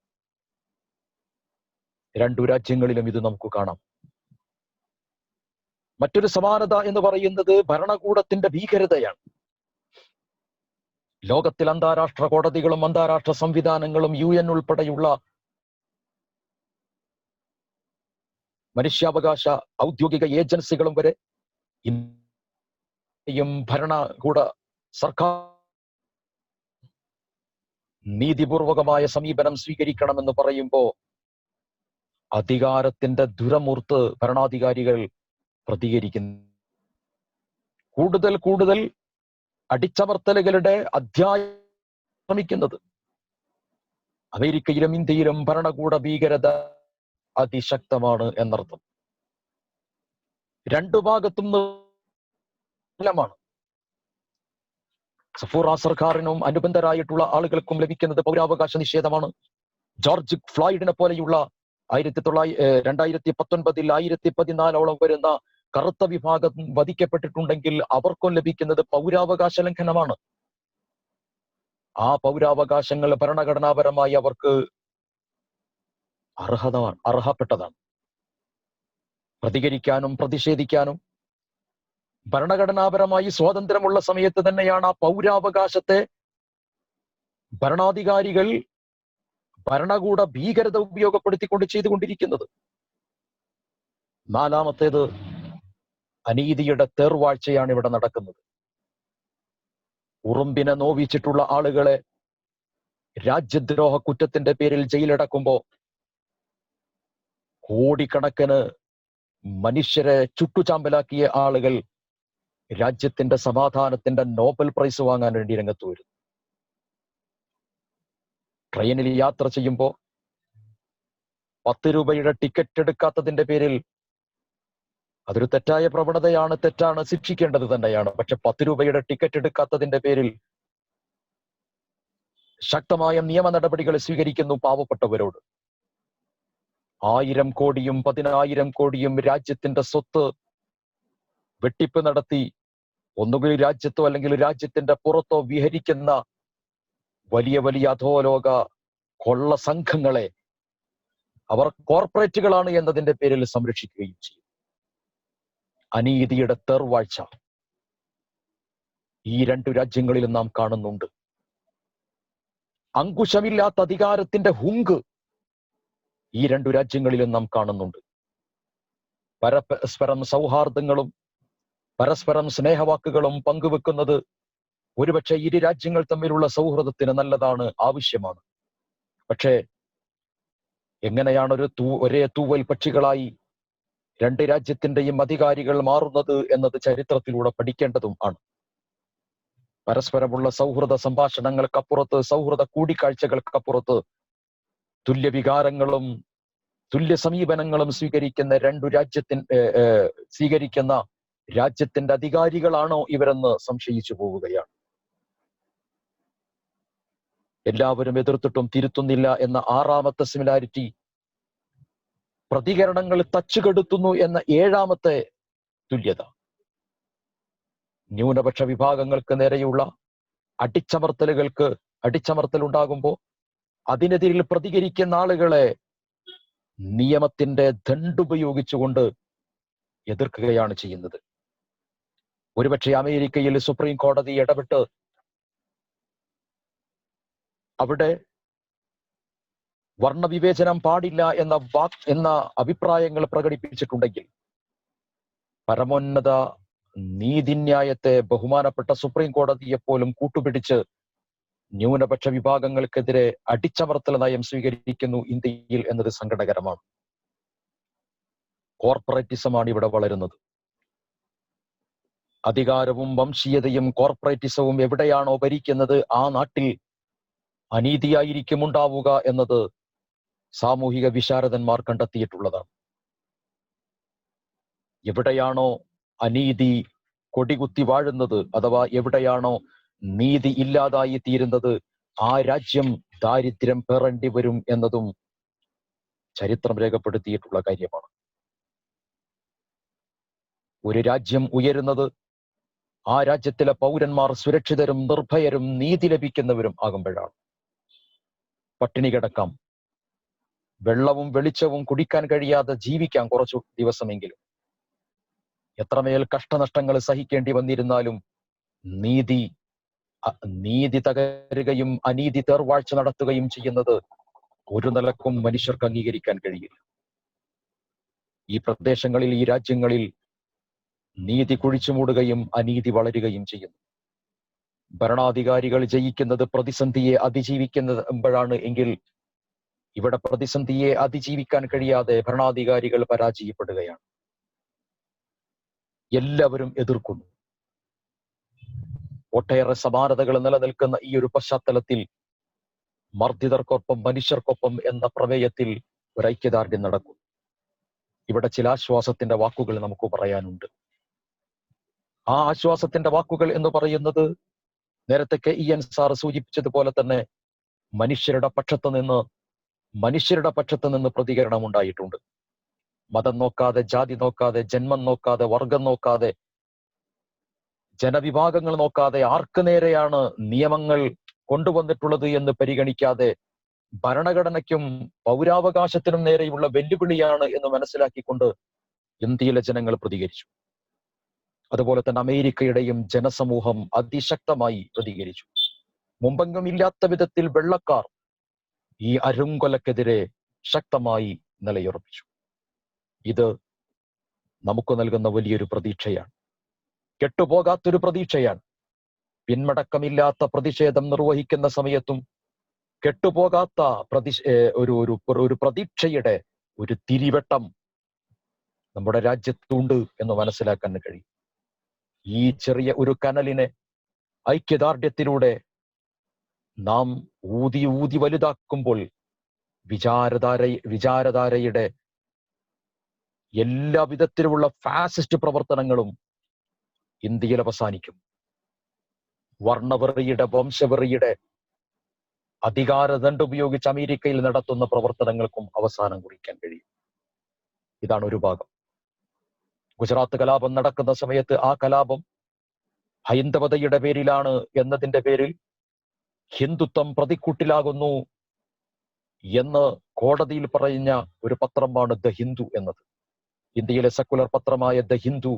രണ്ടു രാജ്യങ്ങളിലും ഇത് നമുക്ക് കാണാം. മറ്റൊരു സമാനത എന്ന് പറയുന്നത് ഭരണകൂടത്തിന്റെ ഭീകരതയാണ്. ലോകത്തിൽ അന്താരാഷ്ട്ര കോടതികളും അന്താരാഷ്ട്ര സംവിധാനങ്ങളും UN ഉൾപ്പെടെയുള്ള മനുഷ്യാവകാശ ഔദ്യോഗിക ഏജൻസികളും വരെ ഭരണകൂട സർക്കാർ നീതിപൂർവകമായ സമീപനം സ്വീകരിക്കണമെന്ന് പറയുമ്പോൾ അധികാരത്തിന്റെ ദുരമൂർത്ത് ഭരണാധികാരികൾ പ്രതികരിക്കുന്നു. കൂടുതൽ കൂടുതൽ അടിച്ചമർത്തലുകളുടെ അധ്യായം ശ്രമിക്കുന്നത്. അമേരിക്കയിലും ഇന്ത്യയിലും ഭരണകൂട ഭീകരത അതിശക്തമാണ് എന്നർത്ഥം. രണ്ടു ഭാഗത്തും ാണ്. സഫൂർ സർക്കാരിനും അനുബന്ധരായിട്ടുള്ള ആളുകൾക്കും ലഭിക്കുന്നത് പൗരാവകാശ നിഷേധമാണ്. ജോർജ് ഫ്ലോയിഡിനെ പോലെയുള്ള 2019 1014 വരുന്ന കറുത്ത വിഭാഗം വധിക്കപ്പെട്ടിട്ടുണ്ടെങ്കിൽ അവർക്കും ലഭിക്കുന്നത് പൗരാവകാശ ലംഘനമാണ്. ആ പൗരാവകാശങ്ങൾ ഭരണഘടനാപരമായി അവർക്ക് അർഹപ്പെട്ടതാണ്. പ്രതികരിക്കാനും പ്രതിഷേധിക്കാനും ഭരണഘടനാപരമായി സ്വാതന്ത്ര്യമുള്ള സമയത്ത് തന്നെയാണ് ആ പൗരാവകാശത്തെ ഭരണാധികാരികൾ ഭരണകൂട ഭീകരത ഉപയോഗപ്പെടുത്തിക്കൊണ്ട് ചെയ്തുകൊണ്ടിരിക്കുന്നത്. നാലാമത്തേത് അനീതിയുടെ തേർവാഴ്ചയാണ് ഇവിടെ നടക്കുന്നത്. ഉറുമ്പിനെ നോവിച്ചിട്ടുള്ള ആളുകളെ രാജ്യദ്രോഹ കുറ്റത്തിന്റെ പേരിൽ ജയിലടക്കുമ്പോ കോടിക്കണക്കിന് മനുഷ്യരെ ചുട്ടുചാമ്പലാക്കിയ ആളുകൾ രാജ്യത്തിന്റെ സമാധാനത്തിന്റെ നോബൽ പ്രൈസ് വാങ്ങാൻ വേണ്ടി രംഗത്ത് വരും. ട്രെയിനിൽ യാത്ര ചെയ്യുമ്പോൾ 10 രൂപയുടെ ടിക്കറ്റ് എടുക്കാത്തതിന്റെ പേരിൽ അതൊരു തെറ്റായ പ്രവണതയാണ്, തെറ്റാണ്, ശിക്ഷിക്കേണ്ടത് തന്നെയാണ്. പക്ഷെ 10 രൂപയുടെ ടിക്കറ്റ് എടുക്കാത്തതിന്റെ പേരിൽ ശക്തമായ നിയമ നടപടികൾ സ്വീകരിക്കുന്നു പാവപ്പെട്ടവരോട്. 1000 കോടിയും 10,000 കോടിയും രാജ്യത്തിന്റെ സ്വത്ത് വെട്ടിപ്പ് നടത്തി ഒന്നുകിൽ രാജ്യത്തോ അല്ലെങ്കിൽ രാജ്യത്തിന്റെ പുറത്തോ വിഹരിക്കുന്ന വലിയ വലിയ അധോലോക കൊള്ള സംഘങ്ങളെ അവർ കോർപ്പറേറ്റുകളാണ് എന്നതിന്റെ പേരിൽ സംരക്ഷിക്കുകയും ചെയ്യും. അനീതിയുടെ തേർവാഴ്ച ഈ 2 രാജ്യങ്ങളിലും നാം കാണുന്നുണ്ട്. അങ്കുശമില്ലാത്ത അധികാരത്തിന്റെ ഹുങ്ക് ഈ 2 രാജ്യങ്ങളിലും നാം കാണുന്നുണ്ട്. പരസ്പരം സൗഹാർദ്ദങ്ങളും പരസ്പരം സ്നേഹവാക്കുകളും പങ്കുവെക്കുന്നത് ഒരുപക്ഷെ 2 രാജ്യങ്ങൾ തമ്മിലുള്ള സൗഹൃദത്തിന് നല്ലതാണ്, ആവശ്യമാണ്. പക്ഷേ എങ്ങനെയാണ് ഒരേ തൂവൽ പക്ഷികളായി 2 രാജ്യത്തിന്റെയും അധികാരികൾ മാറുന്നത് എന്നത് ചരിത്രത്തിലൂടെ പഠിക്കേണ്ടതും ആണ്. പരസ്പരമുള്ള സൗഹൃദ സംഭാഷണങ്ങൾക്കപ്പുറത്ത്, സൗഹൃദ കൂടിക്കാഴ്ചകൾക്കപ്പുറത്ത് തുല്യ വികാരങ്ങളും തുല്യ സമീപനങ്ങളും സ്വീകരിക്കുന്ന രാജ്യത്തിന്റെ അധികാരികളാണോ ഇവരെന്ന് സംശയിച്ചു പോവുകയാണ്. എല്ലാവരും എതിർത്തിട്ടും തിരുത്തുന്നില്ല എന്ന 6ാമത്തെ സിമിലാരിറ്റി, പ്രതികരണങ്ങൾ തച്ചുകെടുത്തുന്നു എന്ന 7ാമത്തെ തുല്യത, ന്യൂനപക്ഷ വിഭാഗങ്ങൾക്ക് നേരെയുള്ള അടിച്ചമർത്തൽ ഉണ്ടാകുമ്പോൾ അതിനെതിരിൽ പ്രതികരിക്കുന്ന ആളുകളെ നിയമത്തിന്റെ ദണ്ഡുപയോഗിച്ചുകൊണ്ട് എതിർക്കുകയാണ് ചെയ്യുന്നത്. ഒരുപക്ഷെ അമേരിക്കയിൽ സുപ്രീം കോടതി ഇടപെട്ട് അവിടെ വർണ്ണവിവേചനം പാടില്ല എന്ന അഭിപ്രായങ്ങൾ പ്രകടിപ്പിച്ചിട്ടുണ്ടെങ്കിൽ പരമോന്നത നീതിന്യായത്തെ ബഹുമാനപ്പെട്ട സുപ്രീം കോടതിയെപ്പോലും കൂട്ടുപിടിച്ച് ന്യൂനപക്ഷ വിഭാഗങ്ങൾക്കെതിരെ അടിച്ചമർത്തൽ നയം സ്വീകരിക്കുന്നു ഇന്ത്യയിൽ എന്നത് സങ്കടകരമാണ്. കോർപ്പറേറ്റിസമാണ് ഇവിടെ വളരുന്നത്. അധികാരവും വംശീയതയും കോർപ്പറേറ്റിസവും എവിടെയാണോ ഭരിക്കുന്നത് ആ നാട്ടിൽ അനീതിയായിരിക്കും ഉണ്ടാവുക എന്നത് സാമൂഹിക വിശാരദന്മാർ കണ്ടെത്തിയിട്ടുള്ളതാണ്. എവിടെയാണോ അനീതി കൊടികുത്തി വാഴുന്നത്, അഥവാ എവിടെയാണോ നീതി ഇല്ലാതായി തീരുന്നത്, ആ രാജ്യം ദാരിദ്ര്യം പേറേണ്ടി വരും എന്നതും ചരിത്രം രേഖപ്പെടുത്തിയിട്ടുള്ള കാര്യമാണ്. ഒരു രാജ്യം ഉയരുന്നത് ആ രാജ്യത്തിലെ പൗരന്മാർ സുരക്ഷിതരും നിർഭയരും നീതി ലഭിക്കുന്നവരും ആകുമ്പോഴാണ്. പട്ടിണി കിടക്കാം, വെള്ളവും വെളിച്ചവും കുടിക്കാൻ കഴിയാതെ ജീവിക്കാം കുറച്ചു ദിവസമെങ്കിലും. എത്രമേൽ കഷ്ടനഷ്ടങ്ങൾ സഹിക്കേണ്ടി വന്നിരുന്നാലും നീതി തകരുകയും അനീതി തേർവാഴ്ച നടത്തുകയും ചെയ്യുന്നത് ഒരു നിലക്കും മനുഷ്യർക്ക് അംഗീകരിക്കാൻ കഴിയില്ല. ഈ പ്രദേശങ്ങളിൽ, ഈ രാജ്യങ്ങളിൽ നീതി കുഴിച്ചുമൂടുകയും അനീതി വളരുകയും ചെയ്യുന്നു. ഭരണാധികാരികൾ ജയിക്കുന്നത് പ്രതിസന്ധിയെ അതിജീവിക്കുമ്പോഴാണ് എങ്കിൽ ഇവിടെ പ്രതിസന്ധിയെ അതിജീവിക്കാൻ കഴിയാതെ ഭരണാധികാരികൾ പരാജയപ്പെടുകയാണ്. എല്ലാവരും എതിർക്കുന്നു. ഒട്ടേറെ സമാനതകൾ നിലനിൽക്കുന്ന ഈ ഒരു പശ്ചാത്തലത്തിൽ മർദ്ദിതർക്കൊപ്പം മനുഷ്യർക്കൊപ്പം എന്ന പ്രമേയത്തിൽ ഒരു ഐക്യദാർഢ്യം നടക്കും. ഇവിടെ ചില ആശ്വാസത്തിന്റെ വാക്കുകൾ നമുക്ക് പറയാനുണ്ട്. ആ ആശ്വാസത്തിന്റെ വാക്കുകൾ എന്ന് പറയുന്നത് നേരത്തെ KEN സാർ സൂചിപ്പിച്ചതുപോലെ തന്നെ മനുഷ്യരുടെ പക്ഷത്ത് നിന്ന് പ്രതികരണം ഉണ്ടായിട്ടുണ്ട്. മതം നോക്കാതെ, ജാതി നോക്കാതെ, ജന്മം നോക്കാതെ, വർഗം നോക്കാതെ, ജനവിഭാഗങ്ങൾ നോക്കാതെ ആർക്ക് നേരെയാണ് നിയമങ്ങൾ കൊണ്ടുവന്നിട്ടുള്ളത് എന്ന് പരിഗണിക്കാതെ ഭരണഘടനയ്ക്കും പൗരാവകാശത്തിനും നേരെയുള്ള വെല്ലുവിളിയാണ് എന്ന് മനസ്സിലാക്കിക്കൊണ്ട് ഇന്ത്യയിലെ ജനങ്ങൾ പ്രതികരിച്ചു. അതുപോലെ തന്നെ അമേരിക്കയുടെയും ജനസമൂഹം അതിശക്തമായി പ്രതികരിച്ചു. മുമ്പെങ്കും ഇല്ലാത്ത വിധത്തിൽ വെള്ളക്കാർ ഈ അരുങ്കൊലക്കെതിരെ ശക്തമായി നിലയുറപ്പിച്ചു. ഇത് നമുക്ക് നൽകുന്ന വലിയൊരു പ്രതീക്ഷയാണ്, കെട്ടുപോകാത്തൊരു പ്രതീക്ഷയാണ്. പിന്മടക്കമില്ലാത്ത പ്രതിഷേധം നിർവഹിക്കുന്ന സമയത്തും കെട്ടുപോകാത്ത ഒരു പ്രതീക്ഷയുടെ ഒരു തിരിവട്ടം നമ്മുടെ രാജ്യത്തുണ്ട് എന്ന് മനസ്സിലാക്കാൻ കഴിയും. ഈ ചെറിയ ഒരു കനലിനെ ഐക്യദാർഢ്യത്തിലൂടെ നാം ഊതി ഊതി വലുതാക്കുമ്പോൾ വിചാരധാരയുടെ എല്ലാ വിധത്തിലുമുള്ള ഫാസിസ്റ്റ് പ്രവർത്തനങ്ങളും ഇന്ത്യയിൽ അവസാനിക്കും. വർണ്ണവെറിയുടെ, വംശവെറിയുടെ അധികാരദണ്ഡ് ഉപയോഗിച്ച് അമേരിക്കയിൽ നടത്തുന്ന പ്രവർത്തനങ്ങൾക്കും അവസാനം കുറിക്കാൻ കഴിയും. ഇതാണ് ഒരു ഭാഗം. ഗുജറാത്ത് കലാപം നടക്കുന്ന സമയത്ത് ആ കലാപം ഹൈന്ദവതയുടെ പേരിലാണ് എന്നതിന്റെ പേരിൽ ഹിന്ദുത്വം പ്രതിക്കൂട്ടിലാകുന്നു എന്ന് കോടതിയിൽ പറഞ്ഞ ഒരു പത്രമാണ് ദ ഹിന്ദു എന്നത്. ഇന്ത്യയിലെ സെക്കുലർ പത്രമായ ദ ഹിന്ദു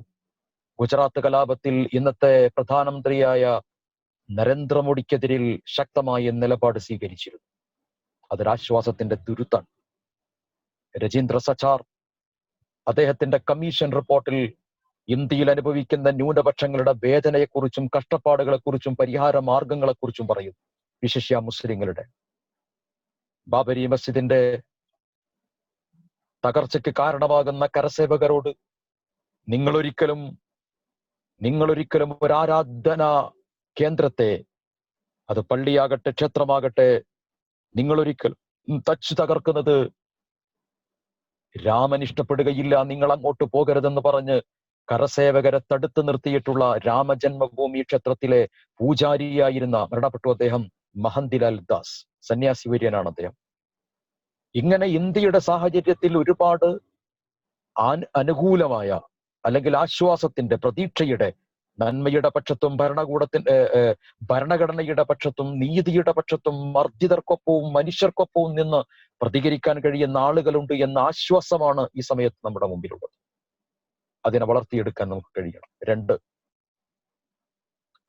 ഗുജറാത്ത് കലാപത്തിൽ ഇന്നത്തെ പ്രധാനമന്ത്രിയായ നരേന്ദ്രമോദിക്കെതിരിൽ ശക്തമായ നിലപാട് സ്വീകരിച്ചിരുന്നു. അതൊരാശ്വാസത്തിന്റെ തുരുത്താണ്. രജീന്ദ്ര സച്ചാർ അദ്ദേഹത്തിന്റെ കമ്മീഷൻ റിപ്പോർട്ടിൽ ഇന്ത്യയിൽ അനുഭവിക്കുന്ന ന്യൂനപക്ഷങ്ങളുടെ വേദനയെക്കുറിച്ചും കഷ്ടപ്പാടുകളെക്കുറിച്ചും പരിഹാര മാർഗങ്ങളെക്കുറിച്ചും പറയുന്നു. വിശിഷ്യ മുസ്ലിങ്ങളുടെ ബാബരി മസ്ജിദിന്റെ തകർച്ചയ്ക്ക് കാരണമാകുന്ന കരസേവകരോട് നിങ്ങളൊരിക്കലും ഒരു ആരാധനാ കേന്ദ്രത്തെ, അത് പള്ളിയാകട്ടെ ക്ഷേത്രമാകട്ടെ, നിങ്ങളൊരിക്കലും തകർക്കുന്നത് രാമൻ ഇഷ്ടപ്പെടുകയില്ല, നിങ്ങൾ അങ്ങോട്ട് പോകരുതെന്ന് പറഞ്ഞ് കരസേവകരെ തടുത്തു നിർത്തിയിട്ടുള്ള രാമജന്മഭൂമി ക്ഷേത്രത്തിലെ പൂജാരിയായിരുന്ന, മരണപ്പെട്ടു അദ്ദേഹം, മഹന്തിലാൽ ദാസ്, സന്യാസി വര്യനാണ് അദ്ദേഹം. ഇങ്ങനെ ഇന്ത്യയുടെ സാഹചര്യത്തിൽ ഒരുപാട് അനുകൂലമായ അല്ലെങ്കിൽ ആശ്വാസത്തിന്റെ, പ്രതീക്ഷയുടെ, നന്മയുടെ പക്ഷത്തും ഭരണഘടനയുടെ പക്ഷത്തും നീതിയുടെ പക്ഷത്തും മർദ്ദിതർക്കൊപ്പവും മനുഷ്യർക്കൊപ്പവും നിന്ന് പ്രതികരിക്കാൻ കഴിയുന്ന ആളുകളുണ്ട് എന്ന ആശ്വാസമാണ് ഈ സമയത്ത് നമ്മുടെ മുമ്പിലുള്ളത്. അതിനെ വളർത്തിയെടുക്കാൻ നമുക്ക് കഴിയണം. 2,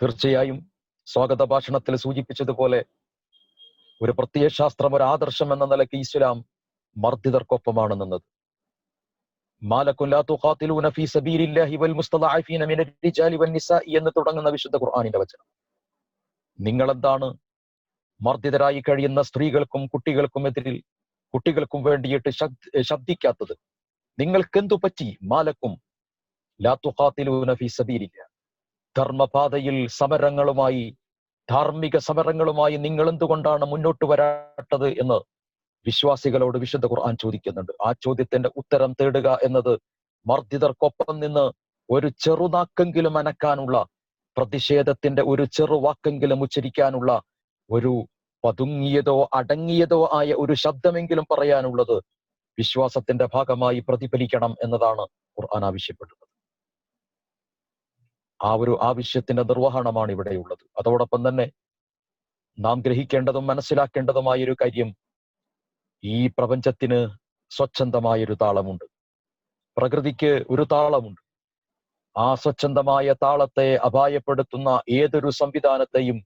തീർച്ചയായും സ്വാഗത ഭാഷണത്തിൽ സൂചിപ്പിച്ചതുപോലെ ഒരു പ്രത്യയശാസ്ത്രം, ഒരു ആദർശം എന്ന നിലയ്ക്ക് ഇസ്ലാം മർദ്ദിതർക്കൊപ്പമാണ് നിന്നത്. എന്ന് തുടങ്ങുന്ന വിശുദ്ധ ഖുർആനിന്റെ വചനം. നിങ്ങളെന്താണ് മർദ്ദിതരായി കഴിയുന്ന സ്ത്രീകൾക്കും കുട്ടികൾക്കും വേണ്ടിയിട്ട് ശബ്ദിക്കാത്തത്? നിങ്ങൾക്കെന്തു പറ്റി? മാലക്കും ലാ തുഖാതിലൂന ഫീ സബീലില്ലാഹ്. ധർമ്മപാതയിൽ സമരങ്ങളുമായി, ധാർമ്മിക സമരങ്ങളുമായി നിങ്ങൾ എന്തുകൊണ്ടാണ് മുന്നോട്ട് വരാത്തത് എന്ന് വിശ്വാസികളോട് വിശുദ്ധ ഖുർആൻ ചോദിക്കുന്നുണ്ട്. ആ ചോദ്യത്തിന്റെ ഉത്തരം തേടുക എന്നത് മർദ്ദിതർക്കൊപ്പം നിന്ന് ഒരു ചെറുനാക്കെങ്കിലും അനക്കാനുള്ള, പ്രതിഷേധത്തിന്റെ ഒരു ചെറുവാക്കെങ്കിലും ഉച്ചരിക്കാനുള്ള, ഒരു പതുങ്ങിയതോ അടങ്ങിയതോ ആയ ഒരു ശബ്ദമെങ്കിലും പറയാനുള്ളത് വിശ്വാസത്തിന്റെ ഭാഗമായി പ്രതിഫലിക്കണം എന്നതാണ് ഖുർആൻ ആവശ്യപ്പെടുന്നത്. ആ ഒരു ആവശ്യത്തിന്റെ നിർവഹണമാണ് ഇവിടെയുള്ളത്. അതോടൊപ്പം തന്നെ നാം ഗ്രഹിക്കേണ്ടതും മനസ്സിലാക്കേണ്ടതുമായൊരു കാര്യം, ഈ പ്രപഞ്ചത്തിന് സ്വച്ഛന്തമായൊരു താളമുണ്ട്, പ്രകൃതിക്ക് ഒരു താളമുണ്ട്. ആ സ്വച്ഛന്തമായ താളത്തെ അപായപ്പെടുത്തുന്ന ഏതൊരു സംവിധാനത്തെയും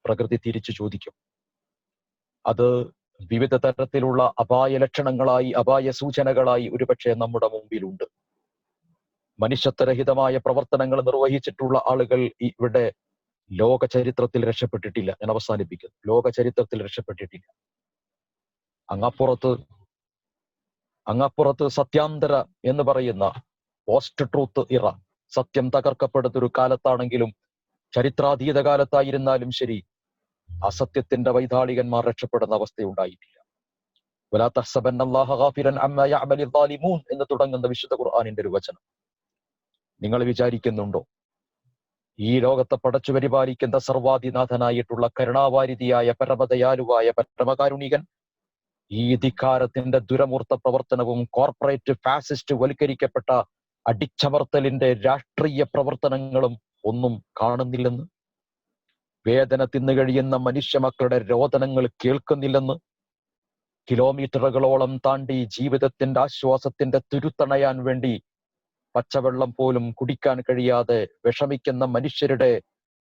പ്രകൃതി തിരിച്ചു ചോദിക്കും. അത് വിവിധ തരത്തിലുള്ള അപായ ലക്ഷണങ്ങളായി, അപായ സൂചനകളായി ഒരുപക്ഷെ നമ്മുടെ മുമ്പിലുണ്ട്. മനുഷ്യത്വരഹിതമായ പ്രവർത്തനങ്ങൾ നിർവഹിച്ചിട്ടുള്ള ആളുകൾ ഇവിടെ ലോക ചരിത്രത്തിൽ രക്ഷപ്പെട്ടിട്ടില്ല. ഞാൻ അവസാനിപ്പിക്കുന്നു. ലോക ചരിത്രത്തിൽ രക്ഷപ്പെട്ടിട്ടില്ല. അങ്ങപ്പുറത്ത് സത്യാന്തര എന്ന് പറയുന്ന പോസ്റ്റ് ട്രൂത്ത് ഇറ, സത്യം തകർക്കപ്പെടുന്ന ഒരു കാലത്താണെങ്കിലും, ചരിത്രാതീത കാലത്തായിരുന്നാലും ശരി, അസത്യത്തിന്റെ വൈതാളികന്മാർ രക്ഷപ്പെടുന്ന അവസ്ഥയുണ്ടായിട്ടില്ല. വലാ തഹ്സബന്നല്ലാഹ ഗാഫിലൻ അമ്മാ യഅമലു ളാലിമൂൻ എന്ന് തുടങ്ങുന്ന വിശുദ്ധ ഖുർആനിന്റെ ഒരു വചനം. നിങ്ങൾ വിചാരിക്കുന്നുണ്ടോ ഈ ലോകത്തെ പടച്ചു പരിപാലിക്കുന്ന സർവാധിനാഥനായിട്ടുള്ള കരുണാവാരിധിയായ പരമദയാലുവായ പരമകാരുണികൻ ഈ ധിക്കാരത്തിന്റെ ദുരമൂർത്ത പ്രവർത്തനവും കോർപ്പറേറ്റ് ഫാസിസ്റ്റ് വൽക്കരിക്കപ്പെട്ട അടിച്ചമർത്തലിന്റെ രാഷ്ട്രീയ പ്രവർത്തനങ്ങളും ഒന്നും കാണുന്നില്ലെന്ന്? വേദന തിന്നു കഴിയുന്ന മനുഷ്യ മക്കളുടെ രോദനങ്ങൾ കേൾക്കുന്നില്ലെന്ന്? കിലോമീറ്ററുകളോളം താണ്ടി ജീവിതത്തിന്റെ ആശ്വാസത്തിന്റെ തുരുത്തണയാൻ വേണ്ടി പച്ചവെള്ളം പോലും കുടിക്കാൻ കഴിയാതെ വിഷമിക്കുന്ന മനുഷ്യരുടെ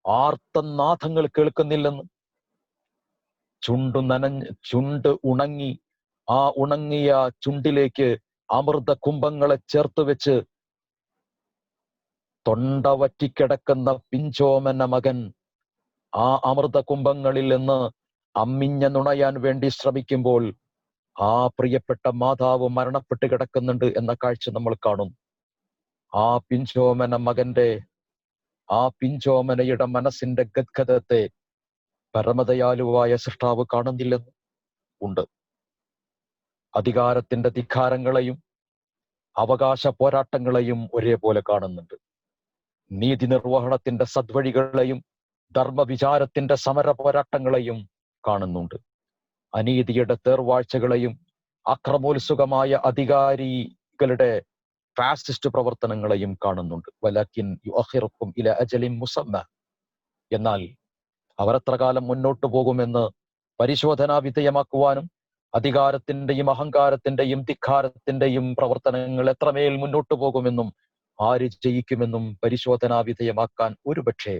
ആർത്തനാദങ്ങൾ കേൾക്കുന്നില്ലെന്ന്? ചുണ്ട് ഉണങ്ങി, ആ ഉണങ്ങിയ ചുണ്ടിലേക്ക് അമൃത കുംഭങ്ങളെ ചേർത്ത് വെച്ച് തൊണ്ട വറ്റിക്കിടക്കുന്ന പിഞ്ചോമന മകൻ ആ അമൃത കുംഭങ്ങളിൽ നിന്ന് അമ്മിഞ്ഞ നുണയാൻ വേണ്ടി ശ്രമിക്കുമ്പോൾ ആ പ്രിയപ്പെട്ട മാതാവ് മരണപ്പെട്ട് കിടക്കുന്നുണ്ട് എന്ന കാഴ്ച നമ്മൾ കാണും. ആ പിഞ്ചോമന മകന്റെ, ആ പിഞ്ചോമനയുടെ മനസ്സിന്റെ ഗദ്ഗതത്തെ പരമദയാലുവായ സൃഷ്ടാവ് കാണുന്നില്ലെന്ന്? ഉണ്ട്. അധികാരത്തിന്റെ ധിക്കാരങ്ങളെയും അവകാശ പോരാട്ടങ്ങളെയും ഒരേപോലെ കാണുന്നുണ്ട്. നീതി നിർവഹണത്തിന്റെ സദ്വഴികളെയും ധർമ്മവിചാരത്തിന്റെ സമര പോരാട്ടങ്ങളെയും കാണുന്നുണ്ട്. അനീതിയുടെ തേർവാഴ്ചകളെയും അക്രമോത്സുകമായ അധികാരികളുടെ ഫാസിസ്റ്റ് പ്രവർത്തനങ്ങളെയും കാണുന്നുണ്ട്. വലക്കിൻ യുഅഖിറുക്കും ഇല അജലിൻ മുസമ്മ. എന്നാൽ അവർ എത്ര കാലം മുന്നോട്ട് പോകുമെന്ന് പരിശോധനാ വിധേയമാക്കുവാനും അധികാരത്തിന്റെയും അഹങ്കാരത്തിന്റെയും ധിക്കാരത്തിന്റെയും പ്രവർത്തനങ്ങൾ എത്രമേൽ മുന്നോട്ട് പോകുമെന്നും ആര് ജയിക്കുമെന്നും പരിശോധനാ വിധേയമാക്കാൻ ഒരുപക്ഷെ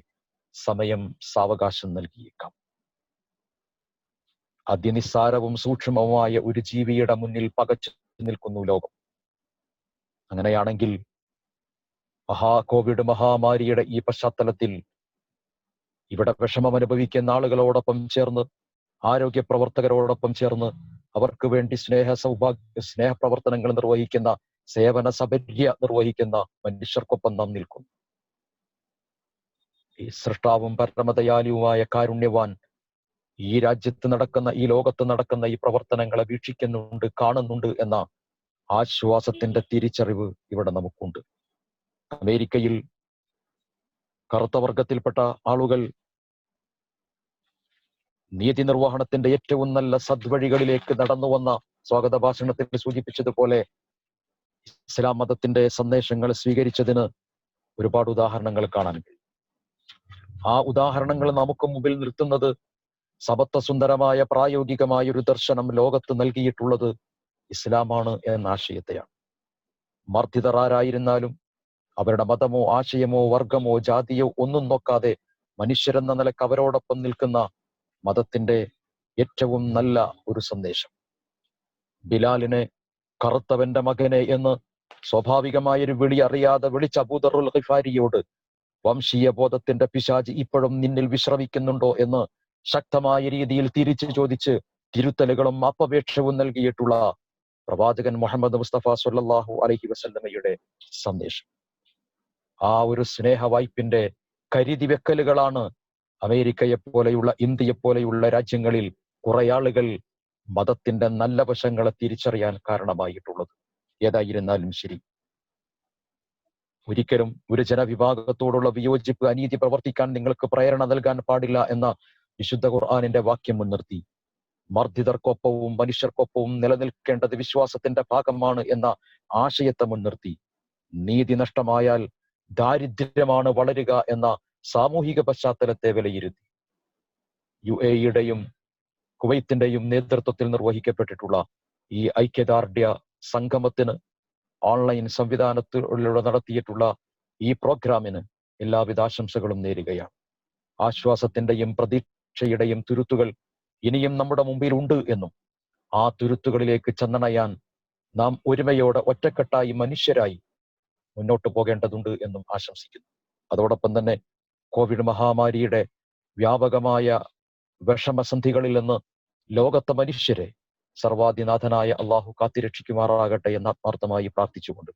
സമയം സാവകാശം നൽകിയേക്കാം. അതിനിസ്സാരവും സൂക്ഷ്മവുമായ ഒരു ജീവിയുടെ മുന്നിൽ പകച്ചു നിൽക്കുന്നു ലോകം. അങ്ങനെയാണെങ്കിൽ കോവിഡ് മഹാമാരിയുടെ ഈ പശ്ചാത്തലത്തിൽ ഇവിടെ വിഷമം അനുഭവിക്കുന്ന ആളുകളോടൊപ്പം ചേർന്ന്, ആരോഗ്യ പ്രവർത്തകരോടൊപ്പം ചേർന്ന്, അവർക്ക് വേണ്ടി സ്നേഹപ്രവർത്തനങ്ങൾ നിർവഹിക്കുന്ന, സേവന സബര്യ നിർവഹിക്കുന്ന മനുഷ്യർക്കൊപ്പം നാം നിൽക്കുന്നു. ഈ സൃഷ്ടാവും പരമദയാലുവുമായ കാരുണ്യവാൻ ഈ രാജ്യത്ത് നടക്കുന്ന, ഈ ലോകത്ത് നടക്കുന്ന ഈ പ്രവർത്തനങ്ങളെ വീക്ഷിക്കുന്നുണ്ട്, കാണുന്നുണ്ട് എന്ന ആശ്വാസത്തിന്റെ തിരിച്ചറിവ് ഇവിടെ നമുക്കുണ്ട്. അമേരിക്കയിൽ കറുത്ത വർഗത്തിൽപ്പെട്ട ആളുകൾ നീതി നിർവഹണത്തിന്റെ ഏറ്റവും നല്ല സദ്വഴികളിലേക്ക് നടന്നു വന്ന, സ്വാഗത ഭാഷണത്തിൽ സൂചിപ്പിച്ചതുപോലെ ഇസ്ലാം മതത്തിന്റെ സന്ദേശങ്ങൾ സ്വീകരിച്ചതിന് ഒരുപാട് ഉദാഹരണങ്ങൾ കാണാൻ കഴിയും. ആ ഉദാഹരണങ്ങൾ നമുക്ക് മുമ്പിൽ നിർത്തുന്നത് സമത്വസുന്ദരമായ പ്രായോഗികമായ ഒരു ദർശനം ലോകത്ത് നൽകിയിട്ടുള്ളത് ഇസ്ലാമാണ് എന്ന ആശയത്തെയാണ്. മർദ്ദിതർ ആരായിരുന്നാലും അവരുടെ മതമോ ആശയമോ വർഗമോ ജാതിയോ ഒന്നും നോക്കാതെ മനുഷ്യരെന്ന നിലക്ക് അവരോടൊപ്പം നിൽക്കുന്ന മതത്തിന്റെ ഏറ്റവും നല്ല ഒരു സന്ദേശം. ബിലാലിനെ കറുത്തവന്റെ മകനെ എന്ന് സ്വാഭാവികമായൊരു വിളി അറിയാതെ വിളിച്ച അബൂദറുൽ ഗിഫാരിയോട് വംശീയ ബോധത്തിന്റെ പിശാച് ഇപ്പോഴും നിന്നിൽ വിശ്രമിക്കുന്നുണ്ടോ എന്ന് ശക്തമായ രീതിയിൽ തിരിച്ചു ചോദിച്ച് തിരുത്തലുകളും അപവേക്ഷവും നൽകിയിട്ടുള്ള പ്രവാചകൻ മുഹമ്മദ് മുസ്തഫ സ്വല്ലല്ലാഹു അലൈഹി വസല്ലമയുടെ സന്ദേശം. ആ ഒരു സ്നേഹ വായ്പിന്റെ കരുതി വെക്കലുകളാണ് അമേരിക്കയെ പോലെയുള്ള, ഇന്ത്യയെ പോലെയുള്ള രാജ്യങ്ങളിൽ കുറെ ആളുകൾ മതത്തിന്റെ നല്ല വശങ്ങളെ തിരിച്ചറിയാൻ കാരണമായിട്ടുള്ളത്. ഏതായിരുന്നാലും ശരി, ഒരിക്കലും ഒരു ജനവിഭാഗത്തോടുള്ള വിയോജിപ്പ്, അനീതി പ്രവർത്തിക്കാൻ നിങ്ങൾക്ക് പ്രേരണ നൽകാൻ പാടില്ല എന്ന വിശുദ്ധ ഖുർആനിന്റെ വാക്യം മുൻനിർത്തി മർദ്ദിതർക്കൊപ്പവും മനുഷ്യർക്കൊപ്പവും നിലനിൽക്കേണ്ടത് വിശ്വാസത്തിന്റെ ഭാഗമാണ് എന്ന ആശയത്തെ മുൻനിർത്തി നീതി നഷ്ടമായാൽ ദാരിദ്ര്യമാണ് വളരുക എന്ന സാമൂഹിക പശ്ചാത്തലത്തെ വിലയിരുത്തി UAE-യുടെയും കുവൈത്തിന്റെയും നേതൃത്വത്തിൽ നിർവഹിക്കപ്പെട്ടിട്ടുള്ള ഈ ഐക്യദാർഢ്യ സംഗമത്തിന് ഓൺലൈൻ സംവിധാനത്തിലൂടെ നടത്തിയിട്ടുള്ള ഈ പ്രോഗ്രാമിന് എല്ലാവിധ ആശംസകളും നേരുകയാണ്. ആശ്വാസത്തിന്റെയും പ്രതീക്ഷയുടെയും തുരുത്തുകൾ ഇനിയും നമ്മുടെ മുമ്പിൽ ഉണ്ട് എന്നും ആ തുരുത്തുകളിലേക്ക് ചെന്നണയാൻ നാം ഒരുമയോടെ ഒറ്റക്കെട്ടായി മനുഷ്യരായി മുന്നോട്ട് പോകേണ്ടതുണ്ട് എന്നും ആശംസിക്കുന്നു. അതോടൊപ്പം തന്നെ കോവിഡ് മഹാമാരിയുടെ വ്യാപകമായ വിഷമസന്ധികളിൽ നിന്ന് ലോകത്തെ മനുഷ്യരെ സർവാധിനാഥനായ അള്ളാഹു കാത്തിരക്ഷിക്കുമാറാകട്ടെ എന്ന് ആത്മാർത്ഥമായി പ്രാർത്ഥിച്ചുകൊണ്ട്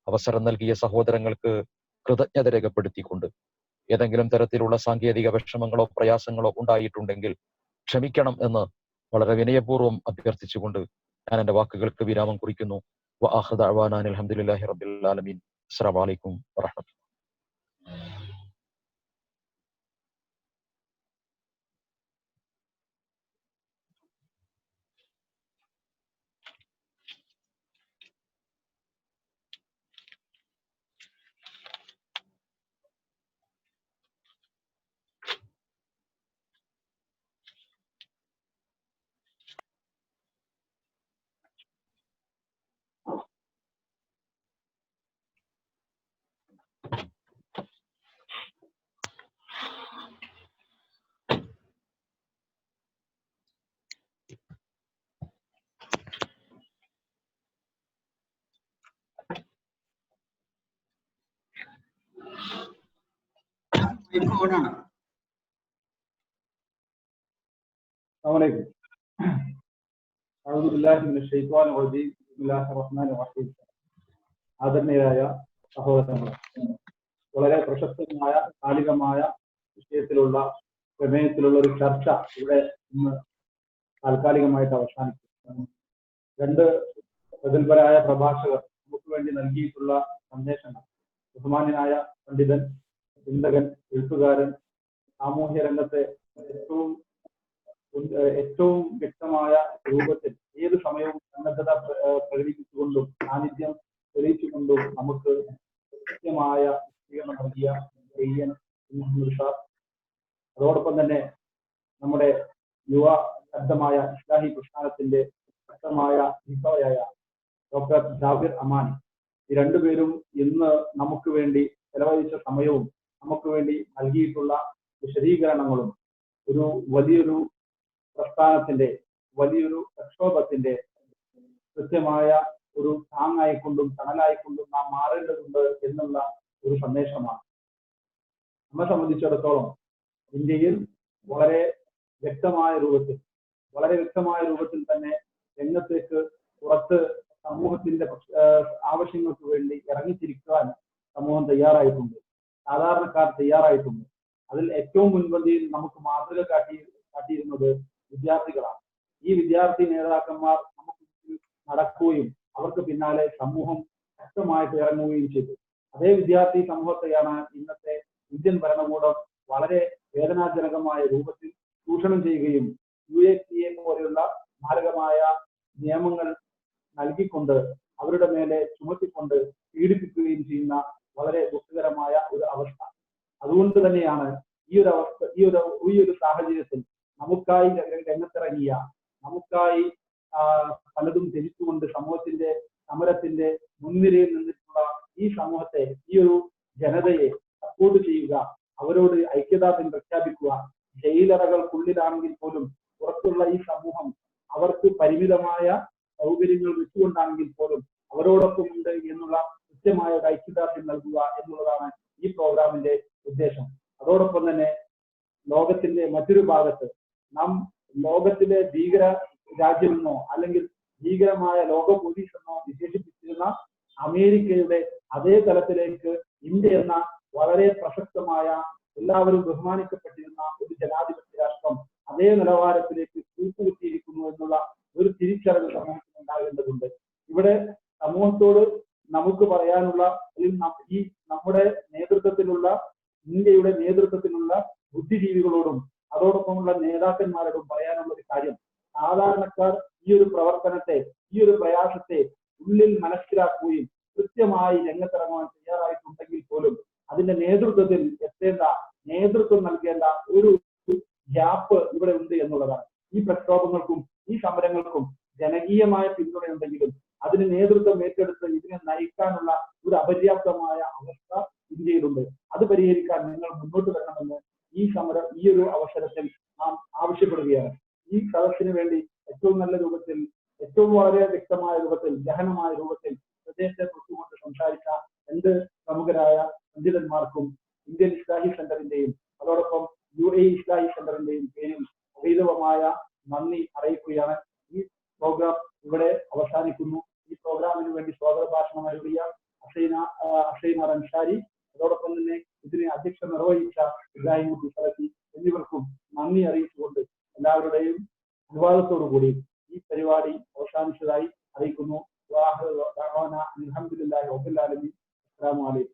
അവസരം നൽകിയ സഹോദരങ്ങൾക്ക് കൃതജ്ഞത രേഖപ്പെടുത്തിക്കൊണ്ട് ഏതെങ്കിലും തരത്തിലുള്ള സാങ്കേതിക വിഷമങ്ങളോ പ്രയാസങ്ങളോ ഉണ്ടായിട്ടുണ്ടെങ്കിൽ ക്ഷമിക്കണം എന്ന് വളരെ വിനയപൂർവ്വം അഭ്യർത്ഥിച്ചുകൊണ്ട് ഞാൻ എൻ്റെ വാക്കുകൾക്ക് വിരാമം കുറിക്കുന്നു. വആഖിറു ദഅ്വാനാ അൽഹംദുലില്ലാഹി റബ്ബിൽ ആലമീൻ. അസ്സലാമു അലൈക്കും വറഹ്മത്തുള്ളാഹി. ആദരണീയരായ സഹോദരങ്ങൾ, വളരെ പ്രശസ്തമായ കാലികമായ വിഷയത്തിലുള്ള പ്രമേയത്തിലുള്ള ഒരു ചർച്ച ഇവിടെ ഇന്ന് താൽക്കാലികമായിട്ട് അവസാനിക്കും. രണ്ട് പ്രഗത്ഭരായ പ്രഭാഷകർ നമുക്ക് വേണ്ടി നൽകിയിട്ടുള്ള സന്ദേശങ്ങൾ, ബഹുമാന്യനായ പണ്ഡിതൻ, ചിന്തകൻ, എഴുത്തുകാരൻ, സാമൂഹ്യ രംഗത്തെ ഏറ്റവും വ്യക്തമായ രൂപത്തിൽ ഏത് സമയവും സന്നദ്ധത പ്രകടിപ്പിച്ചുകൊണ്ടും സാന്നിധ്യം തെളിയിച്ചുകൊണ്ടും നമുക്ക് കൃത്യമായ വിശദീകരണം നൽകിയ അതോടൊപ്പം തന്നെ നമ്മുടെ യുവ ശബ്ദമായ ഇസ്ലാഹി പ്രസ്ഥാനത്തിന്റെ ശക്തമായ വിഭവയായ ഡോക്ടർ ജാബിർ അമാനി, ഈ രണ്ടുപേരും ഇന്ന് നമുക്ക് വേണ്ടി ചെലവഴിച്ച സമയവും നമുക്ക് വേണ്ടി നൽകിയിട്ടുള്ള വിശദീകരണങ്ങളും ഒരു വലിയൊരു പ്രസ്ഥാനത്തിന്റെ, വലിയൊരു പ്രക്ഷോഭത്തിന്റെ കൃത്യമായ ഒരു താങ്ങായിക്കൊണ്ടും തണലായിക്കൊണ്ടും നാം മാറേണ്ടതുണ്ട് എന്നുള്ള ഒരു സന്ദേശമാണ്. നമ്മെ സംബന്ധിച്ചിടത്തോളം ഇന്ത്യയിൽ വളരെ വ്യക്തമായ രൂപത്തിൽ തന്നെ രംഗത്തേക്ക് പുറത്ത് സമൂഹത്തിന്റെ ആവശ്യങ്ങൾക്ക് വേണ്ടി ഇറങ്ങിത്തിരിക്കാൻ സമൂഹം തയ്യാറായിട്ടുണ്ട്, സാധാരണക്കാർ തയ്യാറായിട്ടുണ്ട്. അതിൽ ഏറ്റവും മുൻപന്തിയിൽ നമുക്ക് മാതൃക കാട്ടിയിരുന്നത് വിദ്യാർത്ഥികളാണ്. ഈ വിദ്യാർത്ഥി നേതാക്കന്മാർ നമുക്ക് നടക്കുകയും അവർക്ക് പിന്നാലെ സമൂഹം ശക്തമായിട്ട് ഇറങ്ങുകയും ചെയ്തു. അതേ വിദ്യാർത്ഥി സമൂഹത്തെയാണ് ഇന്നത്തെ ഇന്ത്യൻ ഭരണകൂടം വളരെ വേദനാജനകമായ രൂപത്തിൽ ചൂഷണം ചെയ്യുകയും UAPA പോലെയുള്ള മാരകമായ നിയമങ്ങൾ നൽകിക്കൊണ്ട് അവരുടെ മേലെ ചുമത്തിക്കൊണ്ട് പീഡിപ്പിക്കുകയും ചെയ്യുന്ന വളരെ ദുഃഖകരമായ ഒരു അവസ്ഥ. അതുകൊണ്ട് തന്നെയാണ് ഈ ഒരു സാഹചര്യത്തിൽ നമുക്കായി രംഗത്തിറങ്ങിയ, നമുക്കായി പലതും ത്യജിച്ചുകൊണ്ട് സമൂഹത്തിന്റെ സമരത്തിന്റെ മുൻനിരയിൽ നിന്നിട്ടുള്ള ഈ സമൂഹത്തെ, ഈ ഒരു ജനതയെ സപ്പോർട്ട് ചെയ്യുക, അവരോട് ഐക്യദാർഢ്യം പ്രഖ്യാപിക്കുക. ജയിലറകൾക്കുള്ളിലാണെങ്കിൽ പോലും പുറത്തുള്ള ഈ സമൂഹം അവർക്ക് പരിമിതമായ സൗകര്യങ്ങൾ വെച്ചുകൊണ്ടാണെങ്കിൽ പോലും അവരോടൊപ്പം ഉണ്ട് എന്നുള്ള കൃത്യമായ ഒരു ഐക്യദാർഢ്യം നൽകുക എന്നുള്ളതാണ് ഈ പ്രോഗ്രാമിന്റെ ഉദ്ദേശം. അതോടൊപ്പം തന്നെ ലോകത്തിന്റെ മറ്റൊരു ഭാഗത്ത് നാം ലോകത്തിലെ ഭീകര രാജ്യമെന്നോ അല്ലെങ്കിൽ ഭീകരമായ ലോക പോലീസ് എന്നോ വിശേഷിപ്പിച്ചിരുന്ന അമേരിക്കയുടെ അതേ തലത്തിലേക്ക് ഇന്ത്യ എന്ന വളരെ പ്രസക്തമായ, എല്ലാവരും ബഹുമാനിക്കപ്പെട്ടിരുന്ന ഒരു ജനാധിപത്യ രാഷ്ട്രം അതേ നിലവാരത്തിലേക്ക് കൂട്ടുകുത്തിയിരിക്കുന്നു എന്നുള്ള ഒരു തിരിച്ചറിവ് സമൂഹത്തിന് ഉണ്ടാകേണ്ടതുണ്ട്. ഇവിടെ സമൂഹത്തോട് നമുക്ക് പറയാനുള്ള, ഈ നമ്മുടെ നേതൃത്വത്തിലുള്ള, ഇന്ത്യയുടെ നേതൃത്വത്തിലുള്ള ബുദ്ധിജീവികളോടും അതോടൊപ്പമുള്ള നേതാക്കന്മാരോടും പറയാനുള്ള ഒരു കാര്യം, സാധാരണക്കാർ ഈ ഒരു പ്രവർത്തനത്തെ, ഈ ഒരു പ്രയാസത്തെ ഉള്ളിൽ മനസ്സിലാക്കുകയും കൃത്യമായി രംഗത്തിറങ്ങാൻ തയ്യാറായിട്ടുണ്ടെങ്കിൽ പോലും അതിന്റെ നേതൃത്വത്തിൽ നേതൃത്വം നൽകേണ്ട ഒരു ഗ്യാപ്പ് ഇവിടെ ഉണ്ട് എന്നുള്ളതാണ്. ഈ പ്രക്ഷോഭങ്ങൾക്കും ഈ സമരങ്ങൾക്കും ജനകീയമായ പിന്തുണയുണ്ടെങ്കിലും അതിന് നേതൃത്വം ഏറ്റെടുത്ത് ഇതിനെ നയിക്കാനുള്ള ഒരു അപര്യാപ്തമായ അവസ്ഥ ഇന്ത്യ ഈയൊരു അവസരത്തിൽ നാം ആവശ്യപ്പെടുകയാണ്. ഈ സദസ്സിന് വേണ്ടി ഏറ്റവും നല്ല രൂപത്തിൽ, ഏറ്റവും വളരെ വ്യക്തമായ രൂപത്തിൽ, ഗഹനമായ രൂപത്തിൽ പ്രദേശത്തെ കുറിച്ചുകൊണ്ട് സംസാരിച്ച രണ്ട് പ്രമുഖരായ പണ്ഡിതന്മാർക്കും ഇന്ത്യൻ ഇസ്ലാഹി സെന്ററിന്റെയും അതോടൊപ്പം UAE ഇസ്ലാഹി സെന്ററിന്റെയും പേരിൽ അഭീതവമായ നന്ദി അറിയിക്കുകയാണ്. ഈ പ്രോഗ്രാം ഇവിടെ അവസാനിക്കുന്നു. ഈ പ്രോഗ്രാമിന് വേണ്ടി സ്വാഗത ഭാഷണം നൽകിയ അഷൈന അൻസാരി, അതോടൊപ്പം തന്നെ ഇതിനെ അധ്യക്ഷത നിർവഹിച്ച ഇബ്രാഹിം കുട്ടി സലഫി എന്നിവർക്കും നന്ദി അറിയിച്ചുകൊണ്ട് എല്ലാവരുടെയും അനുവാദത്തോടുകൂടി ഈ പരിപാടി അവസാനിച്ചതായി അറിയിക്കുന്നു. അൽഹംദുലില്ലാഹി റബ്ബിൽ ആലമീൻ. അസ്സലാമു അലൈക്കും.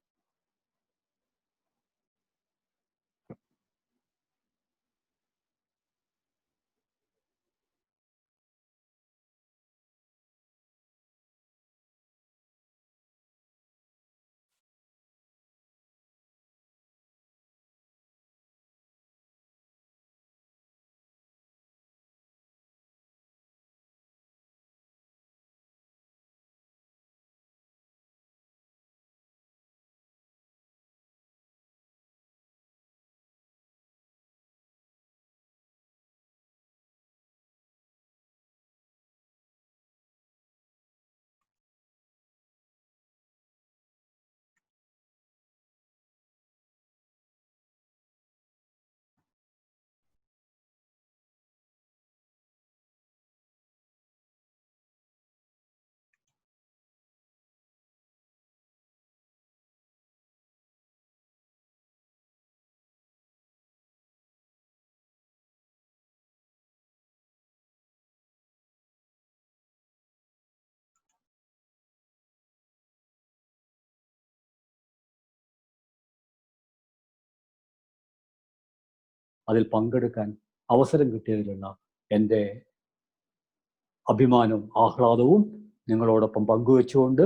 അതിൽ പങ്കെടുക്കാൻ അവസരം കിട്ടിയതിലുള്ള എൻ്റെ അഭിമാനവും ആഹ്ലാദവും നിങ്ങളോടൊപ്പം പങ്കുവെച്ചുകൊണ്ട്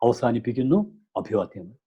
അവസാനിപ്പിക്കുന്നു. അഭിവാദ്യങ്ങൾ.